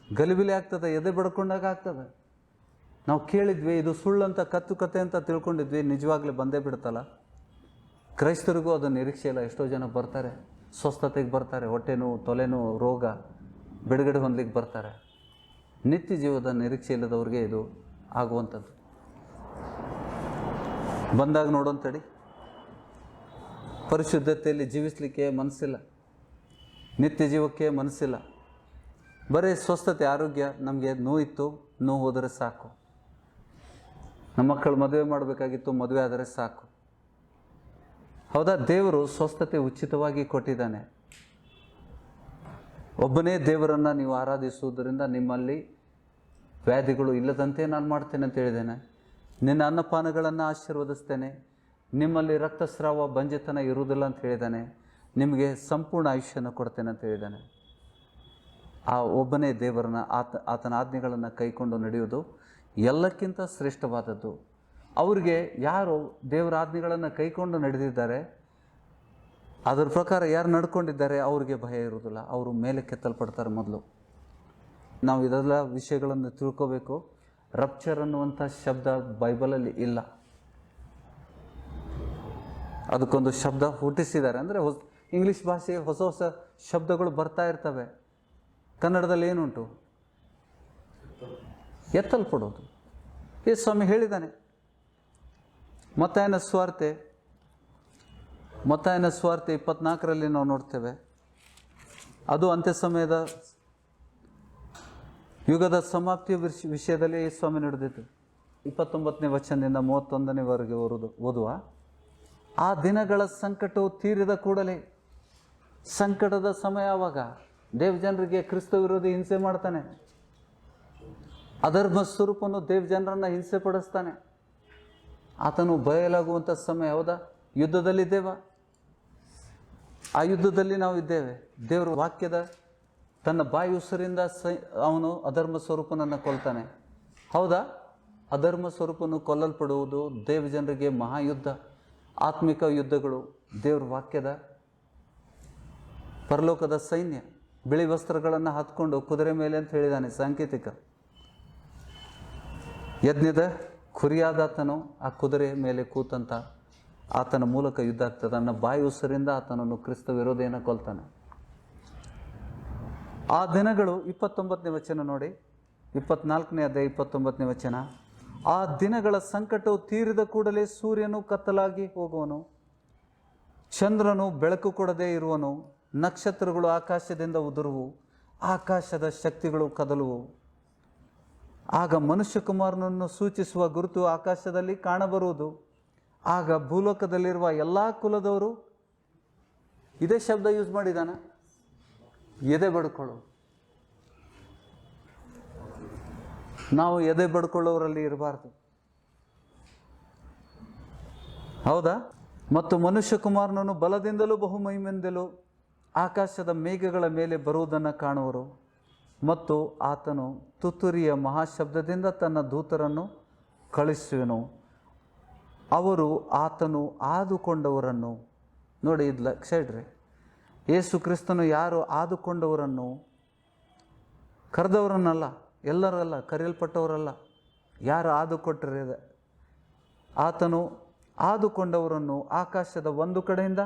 ಗಲಿಬಿಲಿ ಆಗ್ತದೆ, ಎದೆ ಬಡ್ಕೊಂಡಾಗ ಆಗ್ತದೆ. ನಾವು ಕೇಳಿದ್ವಿ ಇದು ಸುಳ್ಳಂತ, ಕತ್ತು ಕತೆ ಅಂತ ತಿಳ್ಕೊಂಡಿದ್ವಿ, ನಿಜವಾಗ್ಲೂ ಬಂದೇ ಬಿಡ್ತಲ್ಲ. ಕ್ರೈಸ್ತರಿಗೂ ಅದು ನಿರೀಕ್ಷೆ ಇಲ್ಲ. ಎಷ್ಟೋ ಜನ ಬರ್ತಾರೆ, ಸ್ವಸ್ಥತೆಗೆ ಬರ್ತಾರೆ, ಹೊಟ್ಟೆ ನೋವು, ತೊಲೆನೋವು, ರೋಗ ಬಿಡುಗಡೆ ಹೊಂದಲಿಕ್ಕೆ ಬರ್ತಾರೆ. ನಿತ್ಯ ಜೀವದ ನಿರೀಕ್ಷೆ ಇಲ್ಲದವ್ರಿಗೆ ಇದು ಆಗುವಂಥದ್ದು. ಬಂದಾಗ ನೋಡೋಂತಡಿ, ಪರಿಶುದ್ಧತೆಯಲ್ಲಿ ಜೀವಿಸಲಿಕ್ಕೆ ಮನಸ್ಸಿಲ್ಲ, ನಿತ್ಯ ಜೀವಕ್ಕೆ ಮನಸ್ಸಿಲ್ಲ. ಬರೀ ಸ್ವಸ್ಥತೆ, ಆರೋಗ್ಯ, ನಮಗೆ ನೋವಿತ್ತು, ನೋವು ಹೋದರೆ ಸಾಕು. ನಮ್ಮ ಮಕ್ಕಳು ಮದುವೆ ಮಾಡಬೇಕಾಗಿತ್ತು, ಮದುವೆ ಆದರೆ ಸಾಕು. ಹೌದಾ? ದೇವರು ಸ್ವಸ್ಥತೆ ಉಚಿತವಾಗಿ ಕೊಟ್ಟಿದ್ದಾನೆ. ಒಬ್ಬನೇ ದೇವರನ್ನು ನೀವು ಆರಾಧಿಸುವುದರಿಂದ ನಿಮ್ಮಲ್ಲಿ ವ್ಯಾಧಿಗಳು ಇಲ್ಲದಂತೆ ನಾನು ಮಾಡ್ತೇನೆ ಅಂತ ಹೇಳಿದ್ದೇನೆ. ನಿನ್ನ ಅನ್ನಪಾನಗಳನ್ನು ಆಶೀರ್ವದಿಸ್ತೇನೆ, ನಿಮ್ಮಲ್ಲಿ ರಕ್ತಸ್ರಾವ, ಬಂಜೆತನ ಇರುವುದಿಲ್ಲ ಅಂತ ಹೇಳಿದ್ದಾನೆ. ನಿಮಗೆ ಸಂಪೂರ್ಣ ಆಯುಷ್ಯನ ಕೊಡ್ತೇನೆ ಅಂತ ಹೇಳಿದ್ದಾನೆ. ಆ ಒಬ್ಬನೇ ದೇವರನ್ನ, ಆತನ ಆಜ್ಞೆಗಳನ್ನು ಕೈಕೊಂಡು ನಡೆಯುವುದು ಎಲ್ಲಕ್ಕಿಂತ ಶ್ರೇಷ್ಠವಾದದ್ದು. ಅವ್ರಿಗೆ ಯಾರು ದೇವರ ಆಜ್ಞೆಗಳನ್ನು ಕೈಕೊಂಡು ನಡೆದಿದ್ದಾರೆ, ಅದರ ಪ್ರಕಾರ ಯಾರು ನಡ್ಕೊಂಡಿದ್ದಾರೆ, ಅವ್ರಿಗೆ ಭಯ ಇರುವುದಿಲ್ಲ. ಅವರು ಮೇಲೆ ಕೆತ್ತಲ್ಪಡ್ತಾರೆ. ಮೊದಲು ನಾವು ಇದೆಲ್ಲ ವಿಷಯಗಳನ್ನು ತಿಳ್ಕೋಬೇಕು. ರಪ್ಚರ್ ಅನ್ನುವಂಥ ಶಬ್ದ ಬೈಬಲಲ್ಲಿ ಇಲ್ಲ. ಅದಕ್ಕೊಂದು ಶಬ್ದ ಹುಟ್ಟಿಸಿದ್ದಾರೆ. ಅಂದರೆ ಇಂಗ್ಲೀಷ್ ಭಾಷೆಗೆ ಹೊಸ ಹೊಸ ಶಬ್ದಗಳು ಬರ್ತಾ ಇರ್ತವೆ. ಕನ್ನಡದಲ್ಲಿ ಏನುಂಟು? ಎತ್ತಲ್ಪಡೋದು. ಈ ಸ್ವಾಮಿ ಹೇಳಿದ್ದಾನೆ. ಮತ್ತಾಯನ ಸ್ವಾರ್ತೆ 24 ನಾವು ನೋಡ್ತೇವೆ. ಅದು ಅಂತ್ಯ ಸಮಯದ ಯುಗದ ಸಮಾಪ್ತಿಯ ವಿಷಯದಲ್ಲಿ ಈ ಸ್ವಾಮಿ ನಡೆದಿತ್ತು. 29ನೇ ವಚನದಿಂದ 31ನೇವರೆಗೆ ಓದುವ. ಆ ದಿನಗಳ ಸಂಕಟವು ತೀರಿದ ಕೂಡಲೇ, ಸಂಕಟದ ಸಮಯ ಆವಾಗ ದೇವ ಜನರಿಗೆ ಕ್ರಿಸ್ತ ವಿರೋಧಿ ಹಿಂಸೆ ಮಾಡ್ತಾನೆ. ಅಧರ್ಮ ಸ್ವರೂಪನು ದೇವ ಜನರನ್ನು ಹಿಂಸೆ ಪಡಿಸ್ತಾನೆ. ಆತನು ಬಯಲಾಗುವಂಥ ಸಮಯ. ಹೌದಾ? ಯುದ್ಧದಲ್ಲಿದ್ದೇವ. ಆ ಯುದ್ಧದಲ್ಲಿ ನಾವು ಇದ್ದೇವೆ. ದೇವರ ವಾಕ್ಯದ ತನ್ನ ಬಾಯಿ ಉಸಿರಿಂದ ಅವನು ಅಧರ್ಮ ಸ್ವರೂಪನನ್ನು ಕೊಲ್ತಾನೆ. ಹೌದಾ? ಅಧರ್ಮ ಸ್ವರೂಪನು ಕೊಲ್ಲಲ್ಪಡುವುದು ದೇವ ಜನರಿಗೆ ಮಹಾಯುದ್ಧ, ಆತ್ಮಿಕ ಯುದ್ಧಗಳು. ದೇವ್ರ ವಾಕ್ಯದ ಪರಲೋಕದ ಸೈನ್ಯ ಬಿಳಿ ವಸ್ತ್ರಗಳನ್ನು ಹಾಕ್ಕೊಂಡು ಕುದುರೆ ಮೇಲೆ ಅಂತ ಹೇಳಿದ್ದಾನೆ. ಸಾಂಕೇತಿಕ ಯಜ್ಞದ ಕುರಿಯಾದಾತನು ಆ ಕುದುರೆ ಮೇಲೆ ಕೂತಂತ ಆತನ ಮೂಲಕ ಯುದ್ಧ ಆಗ್ತದೆ. ತನ್ನ ಬಾಯಿ ಉಸಿರಿಂದ ಆತನನ್ನು ಕ್ರಿಸ್ತ ವಿರೋಧಿಯನ್ನು ಕೊಲ್ತಾನೆ. ಆ ದಿನಗಳು 29ನೇ ವಚನ ನೋಡಿ, 24ನೇ ಅಧ್ಯಾಯ 29ನೇ ವಚನ. ಆ ದಿನಗಳ ಸಂಕಟವು ತೀರಿದ ಕೂಡಲೇ ಸೂರ್ಯನು ಕತ್ತಲಾಗಿ ಹೋಗುವನು, ಚಂದ್ರನು ಬೆಳಕು ಕೊಡದೇ ಇರುವನು, ನಕ್ಷತ್ರಗಳು ಆಕಾಶದಿಂದ ಉದುರುವು, ಆಕಾಶದ ಶಕ್ತಿಗಳು ಕದಲುವು. ಆಗ ಮನುಷ್ಯಕುಮಾರನನ್ನು ಸೂಚಿಸುವ ಗುರುತು ಆಕಾಶದಲ್ಲಿ ಕಾಣಬರುವುದು. ಆಗ ಭೂಲೋಕದಲ್ಲಿರುವ ಎಲ್ಲ ಕುಲದವರು, ಇದೇ ಶಬ್ದ ಯೂಸ್ ಮಾಡಿದಾನ, ಎದೆ ಬಡ್ಕೊಳ್ಳು. ನಾವು ಎದೆ ಬಡ್ಕೊಳ್ಳೋರಲ್ಲಿ ಇರಬಾರ್ದು. ಹೌದಾ? ಮತ್ತು ಮನುಷ್ಯಕುಮಾರನನ್ನು ಬಲದಿಂದಲೂ ಬಹುಮಹಿಮೆಯಿಂದಲೂ ಆಕಾಶದ ಮೇಘಗಳ ಮೇಲೆ ಬರುವುದನ್ನು ಕಾಣುವರು. ಮತ್ತು ಆತನು ತುತ್ತೂರಿಯ ಮಹಾಶಬ್ದದಿಂದ ತನ್ನ ದೂತರನ್ನು ಕಳಿಸುವನು. ಅವರು ಆತನು ಆದುಕೊಂಡವರನ್ನು ನೋಡಿ, ಇದು ಲಕ್ಷ್ಯ ಇಡ್ರಿ. ಯೇಸು ಕ್ರಿಸ್ತನು ಯಾರು ಆದುಕೊಂಡವರನ್ನು, ಕರೆದವರನ್ನಲ್ಲ, ಎಲ್ಲರಲ್ಲ, ಕರೆಯಲ್ಪಟ್ಟವರಲ್ಲ, ಯಾರು ಆದುಕೊಟ್ಟರೆ ಆತನು ಆದುಕೊಂಡವರನ್ನು ಆಕಾಶದ ಒಂದು ಕಡೆಯಿಂದ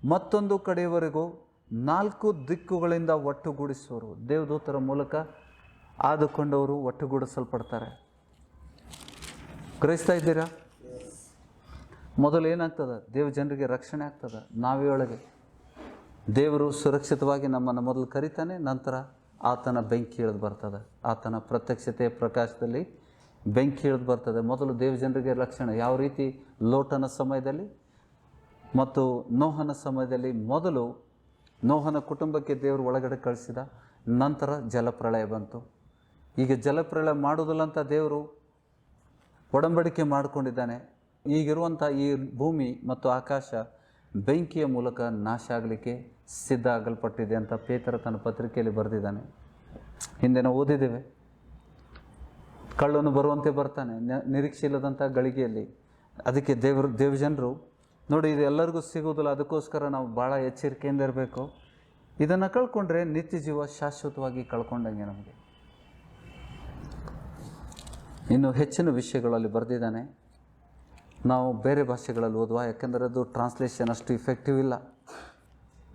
ಮತ್ತೊಂದು ಕಡೆಯವರೆಗೂ 4 ದಿಕ್ಕುಗಳಿಂದ ಒಟ್ಟುಗೂಡಿಸುವರು. ದೇವದೂತರ ಮೂಲಕ ಆದುಕೊಂಡವರು ಒಟ್ಟುಗೂಡಿಸಲ್ಪಡ್ತಾರೆ. ಗ್ರಹಿಸ್ತಾ ಇದ್ದೀರಾ? ಮೊದಲು ಏನಾಗ್ತದೆ? ದೇವ ಜನರಿಗೆ ರಕ್ಷಣೆ ಆಗ್ತದೆ. ನಾವೇ ಒಳಗೆ ದೇವರು ಸುರಕ್ಷಿತವಾಗಿ ನಮ್ಮನ್ನು ಮೊದಲು ಕರೀತಾನೆ, ನಂತರ ಆತನ ಬೆಂಕಿ ಇಳಿದು ಬರ್ತದೆ. ಆತನ ಪ್ರತ್ಯಕ್ಷತೆಯ ಪ್ರಕಾಶದಲ್ಲಿ ಬೆಂಕಿ ಇಳಿದು ಬರ್ತದೆ. ಮೊದಲು ದೇವ ಜನರಿಗೆ ರಕ್ಷಣೆ ಯಾವ ರೀತಿ? ಲೋಟನ ಸಮಯದಲ್ಲಿ ಮತ್ತು ನೋಹನ ಸಮಯದಲ್ಲಿ. ಮೊದಲು ನೋಹನ ಕುಟುಂಬಕ್ಕೆ ದೇವರು ಒಳಗಡೆ ಕಳಿಸಿದ, ನಂತರ ಜಲಪ್ರಳಯ ಬಂತು. ಈಗ ಜಲಪ್ರಳಯ ಮಾಡೋದಿಲ್ಲ ಅಂತ ದೇವರು ಒಡಂಬಡಿಕೆ ಮಾಡಿಕೊಂಡಿದ್ದಾನೆ. ಈಗಿರುವಂಥ ಈ ಭೂಮಿ ಮತ್ತು ಆಕಾಶ ಬೆಂಕಿಯ ಮೂಲಕ ನಾಶ ಆಗಲಿಕ್ಕೆ ಸಿದ್ಧ ಆಗಲ್ಪಟ್ಟಿದೆ ಅಂತ ಪೇತರ ತನ್ನ ಪತ್ರಿಕೆಯಲ್ಲಿ ಬರೆದಿದ್ದಾನೆ. ಹಿಂದೆ ನಾವು ಓದಿದ್ದೇವೆ. ಕಳ್ಳನು ಬರುವಂತೆ ಬರ್ತಾನೆ, ನಿರೀಕ್ಷೆ ಇಲ್ಲದಂಥ ಗಳಿಗೆಯಲ್ಲಿ ಅದಕ್ಕೆ ದೇವಜನರು ನೋಡಿ, ಇದು ಎಲ್ಲರಿಗೂ ಸಿಗೋದಿಲ್ಲ. ಅದಕ್ಕೋಸ್ಕರ ನಾವು ಭಾಳ ಎಚ್ಚರಿಕೆಯಿಂದ ಇರಬೇಕು. ಇದನ್ನು ಕಳ್ಕೊಂಡ್ರೆ ನಿತ್ಯ ಜೀವ ಶಾಶ್ವತವಾಗಿ ಕಳ್ಕೊಂಡಂಗೆ ನಮಗೆ. ಇನ್ನು ಹೆಚ್ಚಿನ ವಿಷಯಗಳಲ್ಲಿ ಬರೆದಿದ್ದಾನೆ. ನಾವು ಬೇರೆ ಭಾಷೆಗಳಲ್ಲಿ ಓದುವ, ಯಾಕೆಂದರೆ ಅದು ಟ್ರಾನ್ಸ್ಲೇಷನ್ ಅಷ್ಟು ಇಫೆಕ್ಟಿವ್ ಇಲ್ಲ.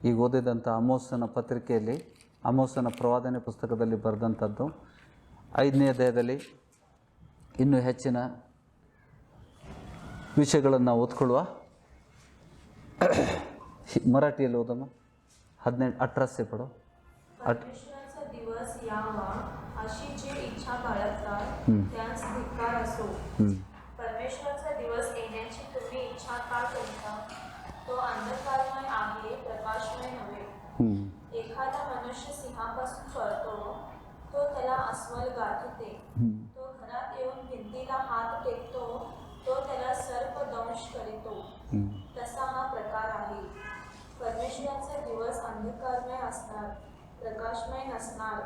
ಈಗ ಓದಿದಂಥ ಆಮೋಸನ ಪತ್ರಿಕೆಯಲ್ಲಿ, ಆಮೋಸನ ಪ್ರವಾದನೆ ಪುಸ್ತಕದಲ್ಲಿ ಬರೆದಂಥದ್ದು 5ನೇ ಅಧ್ಯಾಯದಲ್ಲಿ ಇನ್ನೂ ಹೆಚ್ಚಿನ ವಿಷಯಗಳನ್ನು ನಾವು ಓದ್ಕೊಳ್ಳುವ. मराठीಯಲ್ಲಿ ಓದಮ್ಮ. 18 से पढ़ो. परमेश्वराचा दिवस यावा अशी जे इच्छा बाळगतात त्यास धिक्कार असो. परमेश्वराचा दिवस येण्याची तुम्ही इच्छा का करता? तो अंधकारमय आहे, प्रकाशमय नव्हे. एखादा मनुष्य सिंहापासून पळतो, तो त्याला अस्वल गाठते. तो घरात येऊन भिंतीला हात टेकतो, तो त्याला सर्प दंश करीतो. तसा हा प्रकार आहे. परमेश्वराचा दिवस अंधकारमय असणार, प्रकाशमय नसणार.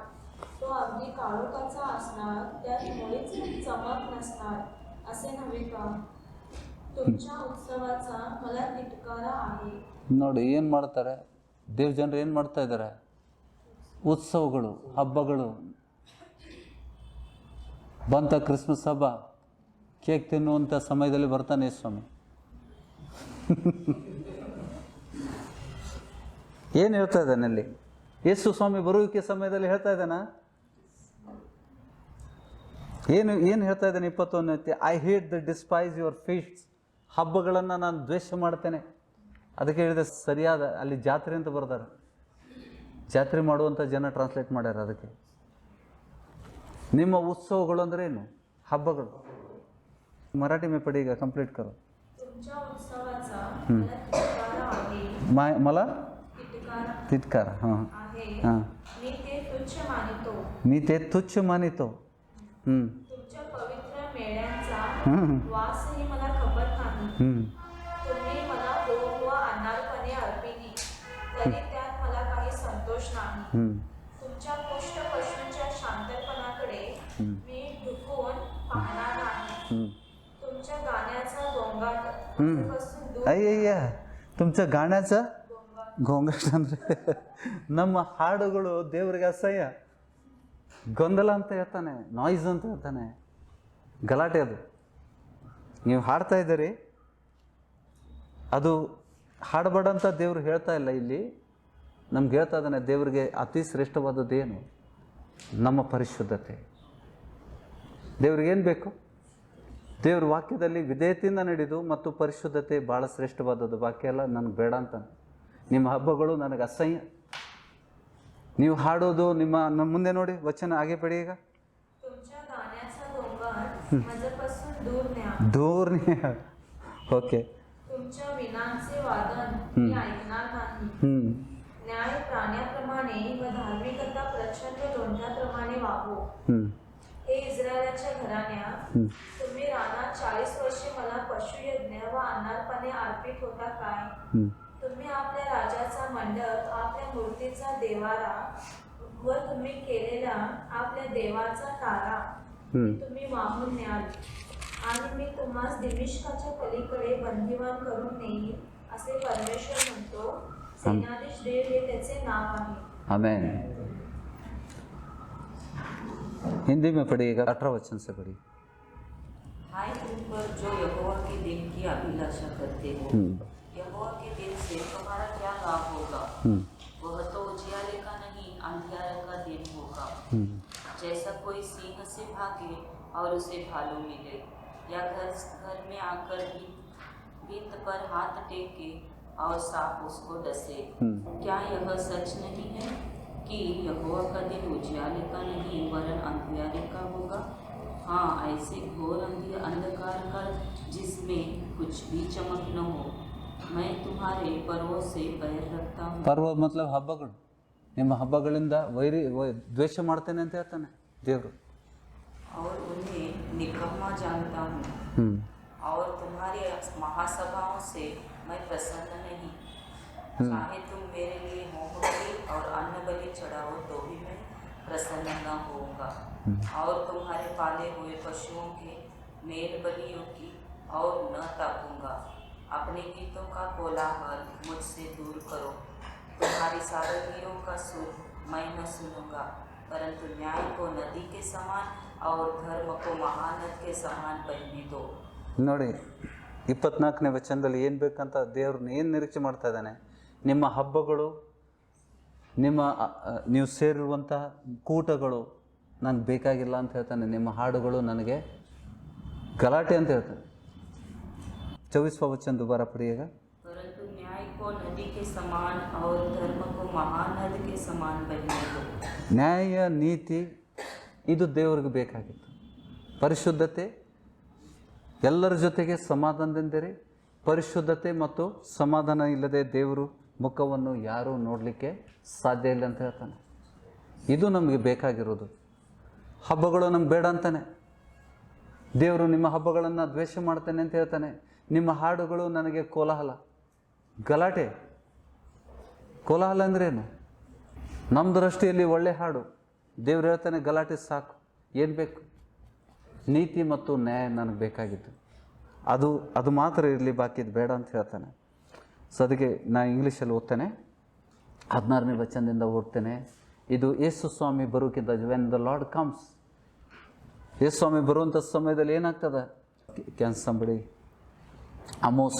तो अगदी काळोखाचा असणार, त्यात मुळीच चमक नसणार, असे नव्हे का? तुमच्या उत्सवाचा मला तिटकारा आहे. ನೋಡಿ ಏನು ಮಾಡ್ತಾರೆ ದೇವಜನರು, ಏನು ಮಾಡ್ತಾ ಇದ್ದಾರೆ? ಉತ್ಸವಗಳು, ಹಬ್ಬಗಳು ಬಂತ. ಕ್ರಿಸ್ಮಸ್ ಹಬ್ಬ, ಕೇಕ್ ತಿನ್ನುವಂಥ ಸಮಯದಲ್ಲಿ ಬರ್ತಾನೆ ಸ್ವಾಮಿ. ಏನು ಹೇಳ್ತಾ ಇದ್ದಾನೆ ಅಲ್ಲಿ? ಯೇಸು ಸ್ವಾಮಿ ಬರುವಿಕೆ ಸಮಯದಲ್ಲಿ ಹೇಳ್ತಾ ಇದ್ದಾನ? ಏನು ಹೇಳ್ತಾ ಇದ್ದಾನೆ? 21 I hate the despise your feasts. ಹಬ್ಬಗಳನ್ನು ನಾನು ದ್ವೇಷ ಮಾಡ್ತೇನೆ. ಅದಕ್ಕೆ ಹೇಳಿದೆ ಸರಿಯಾದ, ಅಲ್ಲಿ ಜಾತ್ರೆ ಅಂತ ಬರ್ತಾರೆ. ಜಾತ್ರೆ ಮಾಡುವಂಥ ಜನ ಟ್ರಾನ್ಸ್ಲೇಟ್ ಮಾಡ್ಯಾರ. ಅದಕ್ಕೆ ನಿಮ್ಮ ಉತ್ಸವಗಳು ಅಂದರೆ ಏನು? ಹಬ್ಬಗಳು. मराठी में पढ़ेगा, कंप्लीट करो. तुमच्या उत्सवाचा मला तिटकारा आहे. मला तिटकार. हां आहे. हां. मी ते तुच्छ मानितो. मी ते तुच्छ मानितो. तुमच्या पवित्र मेळ्यांचा वासही मला खपत नाही. तुम्ही मला होम व अनारपणे अर्पिली, तरी त्यात मला काही संतोष नाही. तुमच्या पुष्ट पशूंच्या शांतपणाकडे मी ढुकून पाहणार नाही. तुमच्या गाण्याचा गोंगाट माझ्यापासून दूर. ಅಯ್ಯಯ್ಯ, तुमच्या गाण्याचा ಗೋಂಗಾಟ ಅಂದರೆ ನಮ್ಮ ಹಾಡುಗಳು ದೇವರಿಗೆ ಅಸಹ್ಯ. ಗೊಂದಲ ಅಂತ ಹೇಳ್ತಾನೆ, ನಾಯ್ಸ್ ಅಂತ ಹೇಳ್ತಾನೆ, ಗಲಾಟೆ. ಅದು ನೀವು ಹಾಡ್ತಾ ಇದ್ದೀರಿ, ಅದು ಹಾಡಬೇಡ ಅಂತ ದೇವ್ರು ಹೇಳ್ತಾ ಇಲ್ಲ. ಇಲ್ಲಿ ನಮ್ಗೆ ಹೇಳ್ತಾ ಇದ್ದಾನೆ, ದೇವರಿಗೆ ಅತಿ ಶ್ರೇಷ್ಠವಾದದ್ದೇನು? ನಮ್ಮ ಪರಿಶುದ್ಧತೆ. ದೇವ್ರಿಗೇನು ಬೇಕು? ದೇವ್ರ ವಾಕ್ಯದಲ್ಲಿ ವಿಧೇಯತೆಯಿಂದ ನಡೆದು ಮತ್ತು ಪರಿಶುದ್ಧತೆ ಭಾಳ ಶ್ರೇಷ್ಠವಾದದ್ದು. ವಾಕ್ಯ ಎಲ್ಲ ನನಗೆ ಬೇಡ ಅಂತ. ನಿಮ್ಮ ಹಬ್ಬಗಳು ನನಗೆ ಅಸಹ್ಯ. ನೀವು ಹಾಡೋದು ನಮ್ಮ ಮುಂದೆ ನೋಡಿ, ವಚನ ಹಾಗೆ ಪಡಿ. ಈಗ तुमच्या गाण्याचा गोंगाट माझ्यापासून दूर न्या. दूर न्या. ओके. तुमच्या विनांचे वादन मी ऐकणार नाही. न्याय प्राण्याप्रमाणे व धार्मिकता प्रचंड दोंडाप्रमाणे वाहो. हे इस्रायलाच्या घराण्या, तुम्ही रानात 40 वर्षे मला पशुयज्ञ व अनारपणे अर्पित होता काय? तुम्ही आपल्या राजाचा मंडप, आपल्या मूर्तीचा देवारा व तुम्ही केलेला आपल्या देवाचा तारा तुम्ही वाहून न्याल, आणि मी तुम्हास दिमिश्काच्या पलीकडे बंदिवान करून नेईल, असे परमेश्वर म्हणतो. सेनाधीश देव हे त्याचे नाव आहे. आमेन. हिंदी में पढ़िएगा, 18 वचन से पढ़िए. हाय तुम पर जो यहोवा के दिन की अभिलाषा करते हो, यहोवा के दिन से तुम्हारा क्या लाभ होगा? वह तो उजियाले का नहीं, अंधियारे का दिन होगा. जैसा कोई सिंह से भागे और उसे भालू मिले, या घर में आकर भिंत पर हाथ टेके और सांप उसको डसे. क्या यह सच नहीं है कि यहोवा का दिन उजियाले का नहीं वरन अंधियारे का होगा? हाँ, ऐसे घोर अंधकार का जिसमें कुछ भी चमक न हो. मैं तुम्हारे पर्वों से बैर रखता हूँ. पर्व मतलब ಹಬ್ಬಗಳು. ನಿಮ್ಮ ಹಬ್ಬಗಳಿಂದ ದ್ವೇಷ ಮಾಡ್ತೇನೆ ಅಂತ ಹೇಳ್ತಾನೆ ದೇವರು. और उन्हें निकम्मा जानता हूँ. और तुम्हारी महासभाओं से मैं प्रसन्न नहीं. चाहे तुम मेरे लिए होम बलि और अन्न बलि चढ़ाओ तो भी मैं प्रसन्न न होऊंगा. और तुम्हारे पाले हुए पशुओं के मेल बलियों की और न तापूंगा। अपने गीतों का कोलाहल मुझसे दूर करो। तुम्हारी सारंगियों का सुर मैं न सुनूंगा, परंतु न्याय को नदी के समान और धर्म को महानद के समान बहने दो। ನೋಡಿ 24ನೇ ವಚನದಲ್ಲಿ ಏನು ಬೇಕಂತ ದೇವ್ರನ್ನ ಏನು ನಿರೀಕ್ಷೆ ಮಾಡ್ತಾ ಇದ್ದಾನೆ? ನಿಮ್ಮ ಹಬ್ಬಗಳು, ನಿಮ್ಮ ನೀವು ಸೇರಿರುವಂಥ ಕೂಟಗಳು ನನಗೆ ಬೇಕಾಗಿಲ್ಲ ಅಂತ ಹೇಳ್ತಾನೆ. ನಿಮ್ಮ ಹಾಡುಗಳು ನನಗೆ ಗಲಾಟೆ ಅಂತ ಹೇಳ್ತಾನೆ. 24वां वचन दोबारा पढ़िएगा। परंतु न्याय को नदी के समान और धर्म को महानद के समान बहने दो। ನ್ಯಾಯ ನೀತಿ ಇದು ದೇವರಿಗೆ ಬೇಕಾಗಿತ್ತು. ಪರಿಶುದ್ಧತೆ, ಎಲ್ಲರ ಜೊತೆಗೆ ಸಮಾಧಾನದಿಂದಿರಿ. ಪರಿಶುದ್ಧತೆ ಮತ್ತು ಸಮಾಧಾನ ಇಲ್ಲದೆ ದೇವರು ಮುಖವನ್ನು ಯಾರೂ ನೋಡಲಿಕ್ಕೆ ಸಾಧ್ಯ ಇಲ್ಲ ಅಂತ ಹೇಳ್ತಾನೆ. ಇದು ನಮಗೆ ಬೇಕಾಗಿರೋದು. ಹಬ್ಬಗಳು ನಮ್ಗೆ ಬೇಡ ಅಂತಾನೆ. ದೇವರು ನಿಮ್ಮ ಹಬ್ಬಗಳನ್ನು ದ್ವೇಷ ಮಾಡ್ತಾನೆ ಅಂತ ಹೇಳ್ತಾನೆ. ನಿಮ್ಮ ಹಾಡುಗಳು ನನಗೆ ಕೋಲಾಹಲ, ಗಲಾಟೆ. ಕೋಲಾಹಲ ಅಂದ್ರೇನು? ನಮ್ಮ ದೃಷ್ಟಿಯಲ್ಲಿ ಒಳ್ಳೆ ಹಾಡು. ದೇವ್ರು ಹೇಳ್ತಾನೆ ಗಲಾಟೆ ಸಾಕು, ಏನು ಬೇಕು? ನೀತಿ ಮತ್ತು ನ್ಯಾಯ ನನಗೆ ಬೇಕಾಗಿತ್ತು. ಅದು ಮಾತ್ರ ಇರಲಿ, ಬಾಕಿದು ಬೇಡ ಅಂತ ಹೇಳ್ತಾನೆ. ಸೊ ಅದಕ್ಕೆ ನಾನು ಇಂಗ್ಲೀಷಲ್ಲಿ ಓದ್ತೇನೆ. 16ನೇ ವಚನದಿಂದ ಓದ್ತೇನೆ. ಇದು ಯೇಸು ಸ್ವಾಮಿ ಬರೋಕ್ಕಿಂತ, ವೆನ್ ದ ಲಾರ್ಡ್ ಕಮ್ಸ್, ಯೇಸು ಸ್ವಾಮಿ ಬರುವಂಥ ಸಮಯದಲ್ಲಿ ಏನಾಗ್ತದೆ? Can somebody Amos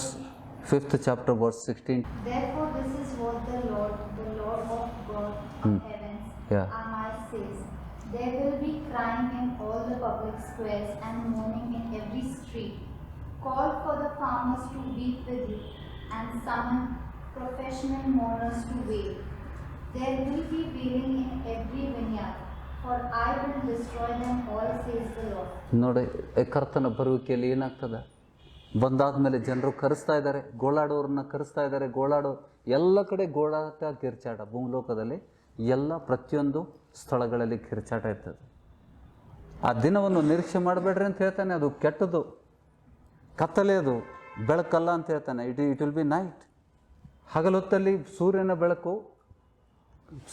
5th chapter verse 16. Therefore this is what the Lord of God of heavens, Yeah. Amai says, there will be crying in all the public squares and mourning in every street. Call for the farmers to weep with you and summon professional mourners to wail. There will be wailing in every vineyard, for I will destroy them all, says the Lord. ನೋಡಿ, ಕರ್ತನ ಬರುವಿಕೆಯಲ್ಲಿ ಏನಾಗ್ತದೆ? ಬಂದಾದ ಮೇಲೆ ಜನರು ಕರೆಸ್ತಾ ಇದ್ದಾರೆ, ಗೋಳಾಡೋರನ್ನ ಕರೆಸ್ತಾ ಇದ್ದಾರೆ. ಎಲ್ಲ ಕಡೆ ಗೋಳಾಟ, ಕಿರ್ಚಾಟ. ಭೂಲೋಕದಲ್ಲಿ ಎಲ್ಲ ಪ್ರತಿಯೊಂದು ಸ್ಥಳಗಳಲ್ಲಿ ಕಿರ್ಚಾಟ ಇರ್ತದೆ. ಆ ದಿನವನ್ನು ನಿರೀಕ್ಷೆ ಮಾಡಬೇಡ್ರಿ ಅಂತ ಹೇಳ್ತಾನೆ. ಅದು ಕೆಟ್ಟದು, ಕತ್ತಲೆ, ಅದು ಬೆಳಕಲ್ಲ ಅಂತ ಹೇಳ್ತಾನೆ. It will be night. ಹಗಲೊತ್ತಲ್ಲಿ ಸೂರ್ಯನ ಬೆಳಕು,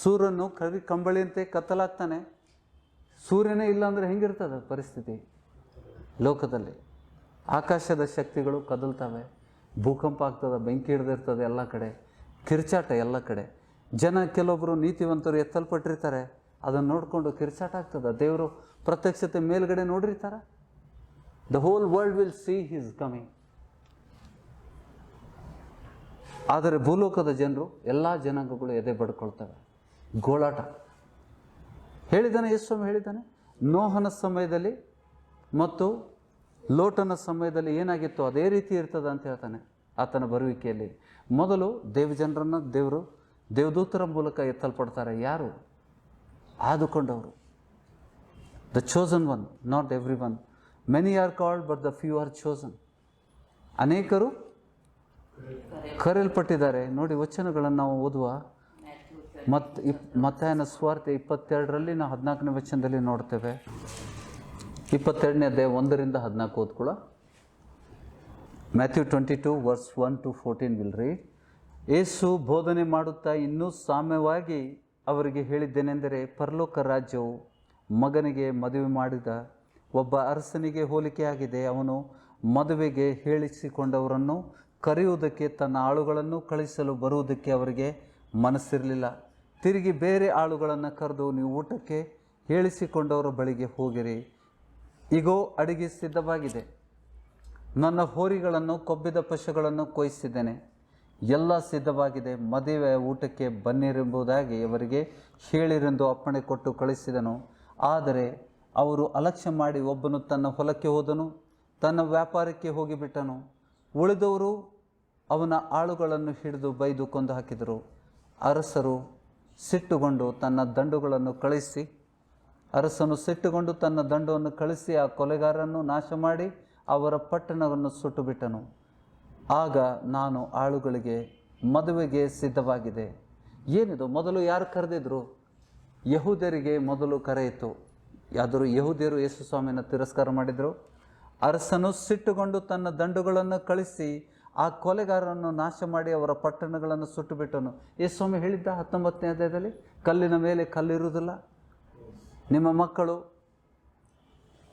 ಸೂರ್ಯನು ಕರಿ ಕಂಬಳಿಯಂತೆ ಕತ್ತಲಾಗ್ತಾನೆ. ಸೂರ್ಯನೇ ಇಲ್ಲ ಅಂದರೆ ಹೆಂಗಿರ್ತದೆ ಪರಿಸ್ಥಿತಿ ಲೋಕದಲ್ಲಿ? ಆಕಾಶದ ಶಕ್ತಿಗಳು ಕದಲ್ತವೆ, ಭೂಕಂಪ ಆಗ್ತದೆ, ಬೆಂಕಿ ಹಿಡಿದಿರ್ತದೆ, ಎಲ್ಲ ಕಡೆ ಕಿರ್ಚಾಟ, ಎಲ್ಲ ಕಡೆ ಜನ. ಕೆಲವೊಬ್ಬರು ನೀತಿವಂತರು ಎತ್ತಲ್ಪಟ್ಟಿರ್ತಾರೆ, ಅದನ್ನು ನೋಡಿಕೊಂಡು ಕಿರ್ಚಾಟ ಆಗ್ತದೆ. ದೇವರು ಪ್ರತ್ಯಕ್ಷತೆ ಮೇಲ್ಗಡೆ ನೋಡಿರ್ತಾರೆ. The whole world will see his coming. ಆದರೆ ಭೂಲೋಕದ ಜನರು, ಎಲ್ಲ ಜನಾಂಗಗಳು ಎದೆ ಬಡ್ಕೊಳ್ತವೆ, ಗೋಳಾಟ. ಹೇಳಿದ್ದಾನೆ, ಯೇಸು ಹೇಳಿದ್ದಾನೆ, ನೋಹನ ಸಮಯದಲ್ಲಿ ಮತ್ತು ಲೋಟನ ಸಮಯದಲ್ಲಿ ಏನಾಗಿತ್ತು ಅದೇ ರೀತಿ ಇರ್ತದೆ ಅಂತ ಹೇಳ್ತಾನೆ. ಆತನ ಬರುವಿಕೆಯಲ್ಲಿ ಮೊದಲು ದೇವಜನರನ್ನು ದೇವದೂತರ ಮೂಲಕ ಎತ್ತಲ್ಪಡ್ತಾರೆ. ಯಾರು? ಆದುಕೊಂಡವರು. The chosen one, not every one. Many are called but the few are chosen. ಅನೇಕರು ಕರೆಯಲ್ಪಟ್ಟಿದ್ದಾರೆ. ನೋಡಿ, ವಚನಗಳನ್ನು ನಾವು ಓದುವ. ಮತ್ತಾಯನ ಸುವಾರ್ತೆ 22ರಲ್ಲಿ ನಾವು 14ನೇ ವಚನದಲ್ಲಿ ನೋಡ್ತೇವೆ. 22ನೇ ಅಧ್ಯಾಯ 1ರಿಂದ 14 ಓದ್ಕೊಳ್ಳ. Matthew 22 verse 1 to 14 will read. ಯೇಸು ಬೋಧನೆ ಮಾಡುತ್ತಾ ಇನ್ನೂ ಸಾಮ್ಯವಾಗಿ ಅವರಿಗೆ ಹೇಳಿದ್ದೇನೆಂದರೆ, ಪರಲೋಕ ರಾಜ್ಯವು ಮಗನಿಗೆ ಮದುವೆ ಮಾಡಿದ ಒಬ್ಬ ಅರಸನಿಗೆ ಹೋಲಿಕೆಯಾಗಿದೆ. ಅವನು ಮದುವೆಗೆ ಹೇಳಿಸಿಕೊಂಡವರನ್ನು ಕರೆಯುವುದಕ್ಕೆ ತನ್ನ ಆಳುಗಳನ್ನು ಕಳಿಸಲು ಬರುವುದಕ್ಕೆ ಅವರಿಗೆ ಮನಸ್ಸಿರಲಿಲ್ಲ. ತಿರುಗಿ ಬೇರೆ ಆಳುಗಳನ್ನು ಕರೆದು, ನೀವು ಊಟಕ್ಕೆ ಹೇಳಿಸಿಕೊಂಡವರ ಬಳಿಗೆ ಹೋಗಿರಿ, ಈಗೋ ಅಡಿಗೆ ಸಿದ್ಧವಾಗಿದೆ, ನನ್ನ ಹೋರಿಗಳನ್ನು ಕೊಬ್ಬಿದ ಪಶುಗಳನ್ನು ಕೊಯ್ಸಿದ್ದೇನೆ, ಎಲ್ಲ ಸಿದ್ಧವಾಗಿದೆ, ಮದುವೆಯ ಊಟಕ್ಕೆ ಬನ್ನಿರೆಂಬುದಾಗಿ ಅವರಿಗೆ ಹೇಳಿರೆಂದು ಅಪ್ಪಣೆ ಕೊಟ್ಟು ಕಳಿಸಿದನು. ಆದರೆ ಅವರು ಅಲಕ್ಷ್ಯ ಮಾಡಿ ಒಬ್ಬನು ತನ್ನ ಹೊಲಕ್ಕೆ ಹೋದನು, ತನ್ನ ವ್ಯಾಪಾರಕ್ಕೆ ಹೋಗಿಬಿಟ್ಟನು. ಉಳಿದವರು ಅವನ ಆಳುಗಳನ್ನು ಹಿಡಿದು ಬೈದು ಕೊಂದು ಹಾಕಿದರು. ಅರಸನು ಸಿಟ್ಟುಗೊಂಡು ತನ್ನ ದಂಡವನ್ನು ಕಳಿಸಿ ಆ ಕೊಲೆಗಾರರನ್ನು ನಾಶ ಮಾಡಿ ಅವರ ಪಟ್ಟಣವನ್ನು ಸುಟ್ಟು ಬಿಟ್ಟನು. ಆಗ ನಾನು ಆಳುಗಳಿಗೆ, ಮದುವೆಗೆ ಸಿದ್ಧವಾಗಿದೆ. ಏನಿದು? ಮೊದಲು ಯಾರು ಕರೆದಿದ್ರು? ಯಹೂದ್ಯರಿಗೆ ಮೊದಲು ಕರೆಯಿತು. ಯಾದರೂ ಯಹೂದ್ಯರು ಯೇಸು ಸ್ವಾಮಿಯನ್ನು ತಿರಸ್ಕಾರ ಮಾಡಿದರು. ಅರಸನು ಸಿಟ್ಟುಗೊಂಡು ತನ್ನ ದಂಡುಗಳನ್ನು ಕಳಿಸಿ ಆ ಕೊಲೆಗಾರರನ್ನು ನಾಶ ಮಾಡಿ ಅವರ ಪಟ್ಟಣಗಳನ್ನು ಸುಟ್ಟು ಬಿಟ್ಟನು. ಯೇಸು ಸ್ವಾಮಿ ಹೇಳಿದ್ದ 19ನೇ ಅಧ್ಯಾಯದಲ್ಲಿ, ಕಲ್ಲಿನ ಮೇಲೆ ಕಲ್ಲಿರುವುದಿಲ್ಲ. ನಿಮ್ಮ ಮಕ್ಕಳು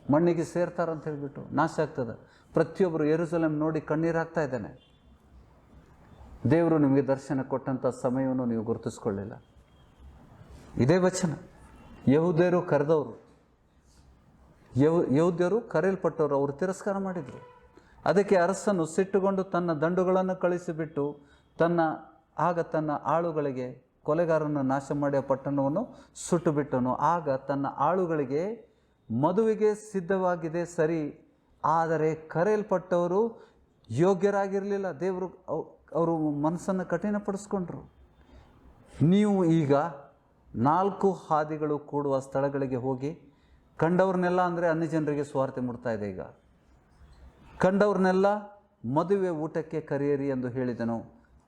ಮಣ್ಣಿಗೆ ಸೇರ್ತಾರಂತ ಹೇಳಿಬಿಟ್ಟು ನಾಶ ಆಗ್ತದೆ. ಪ್ರತಿಯೊಬ್ಬರು ಯೆರೂಸಲೇಮ್ ನೋಡಿ ಕಣ್ಣೀರು ಹಾಕ್ತಾ ಇದ್ದಾನೆ. ದೇವರು ನಿಮಗೆ ದರ್ಶನ ಕೊಟ್ಟಂಥ ಸಮಯವನ್ನು ನೀವು ಗುರುತಿಸ್ಕೊಳ್ಳಿಲ್ಲ. ಇದೇ ವಚನ. ಯಹೂದ್ಯರು ಕರೆದವರು, ಯಹೂದ್ಯರು ಕರೆಯಲ್ಪಟ್ಟವರು, ಅವರು ತಿರಸ್ಕಾರ ಮಾಡಿದರು. ಅದಕ್ಕೆ ಅರಸನು ಸಿಟ್ಟುಗೊಂಡು ತನ್ನ ದಂಡುಗಳನ್ನು ಕಳಿಸಿಬಿಟ್ಟು ತನ್ನ ಆಳುಗಳಿಗೆ ಕೊಲೆಗಾರನ್ನು ನಾಶ ಮಾಡಿ ಆ ಪಟ್ಟಣವನ್ನು ಸುಟ್ಟು ಬಿಟ್ಟನು. ಆಗ ತನ್ನ ಆಳುಗಳಿಗೆ ಮದುವೆಗೆ ಸಿದ್ಧವಾಗಿದೆ ಸರಿ, ಆದರೆ ಕರೆಯಲ್ಪಟ್ಟವರು ಯೋಗ್ಯರಾಗಿರಲಿಲ್ಲ. ದೇವರು ಅವರು ಮನಸ್ಸನ್ನು ಕಠಿಣಪಡಿಸ್ಕೊಂಡ್ರು. ನೀವು ಈಗ 4 ಹಾದಿಗಳು ಕೂಡುವ ಸ್ಥಳಗಳಿಗೆ ಹೋಗಿ ಕಂಡವ್ರನ್ನೆಲ್ಲ, ಅಂದರೆ ಅನ್ಯಜನರಿಗೆ ಸ್ವಾರ್ಥ ಮುಡ್ತಾ ಇದೆ, ಈಗ ಕಂಡವ್ರನ್ನೆಲ್ಲ ಮದುವೆ ಊಟಕ್ಕೆ ಕರೆಯಿರಿ ಎಂದು ಹೇಳಿದನು.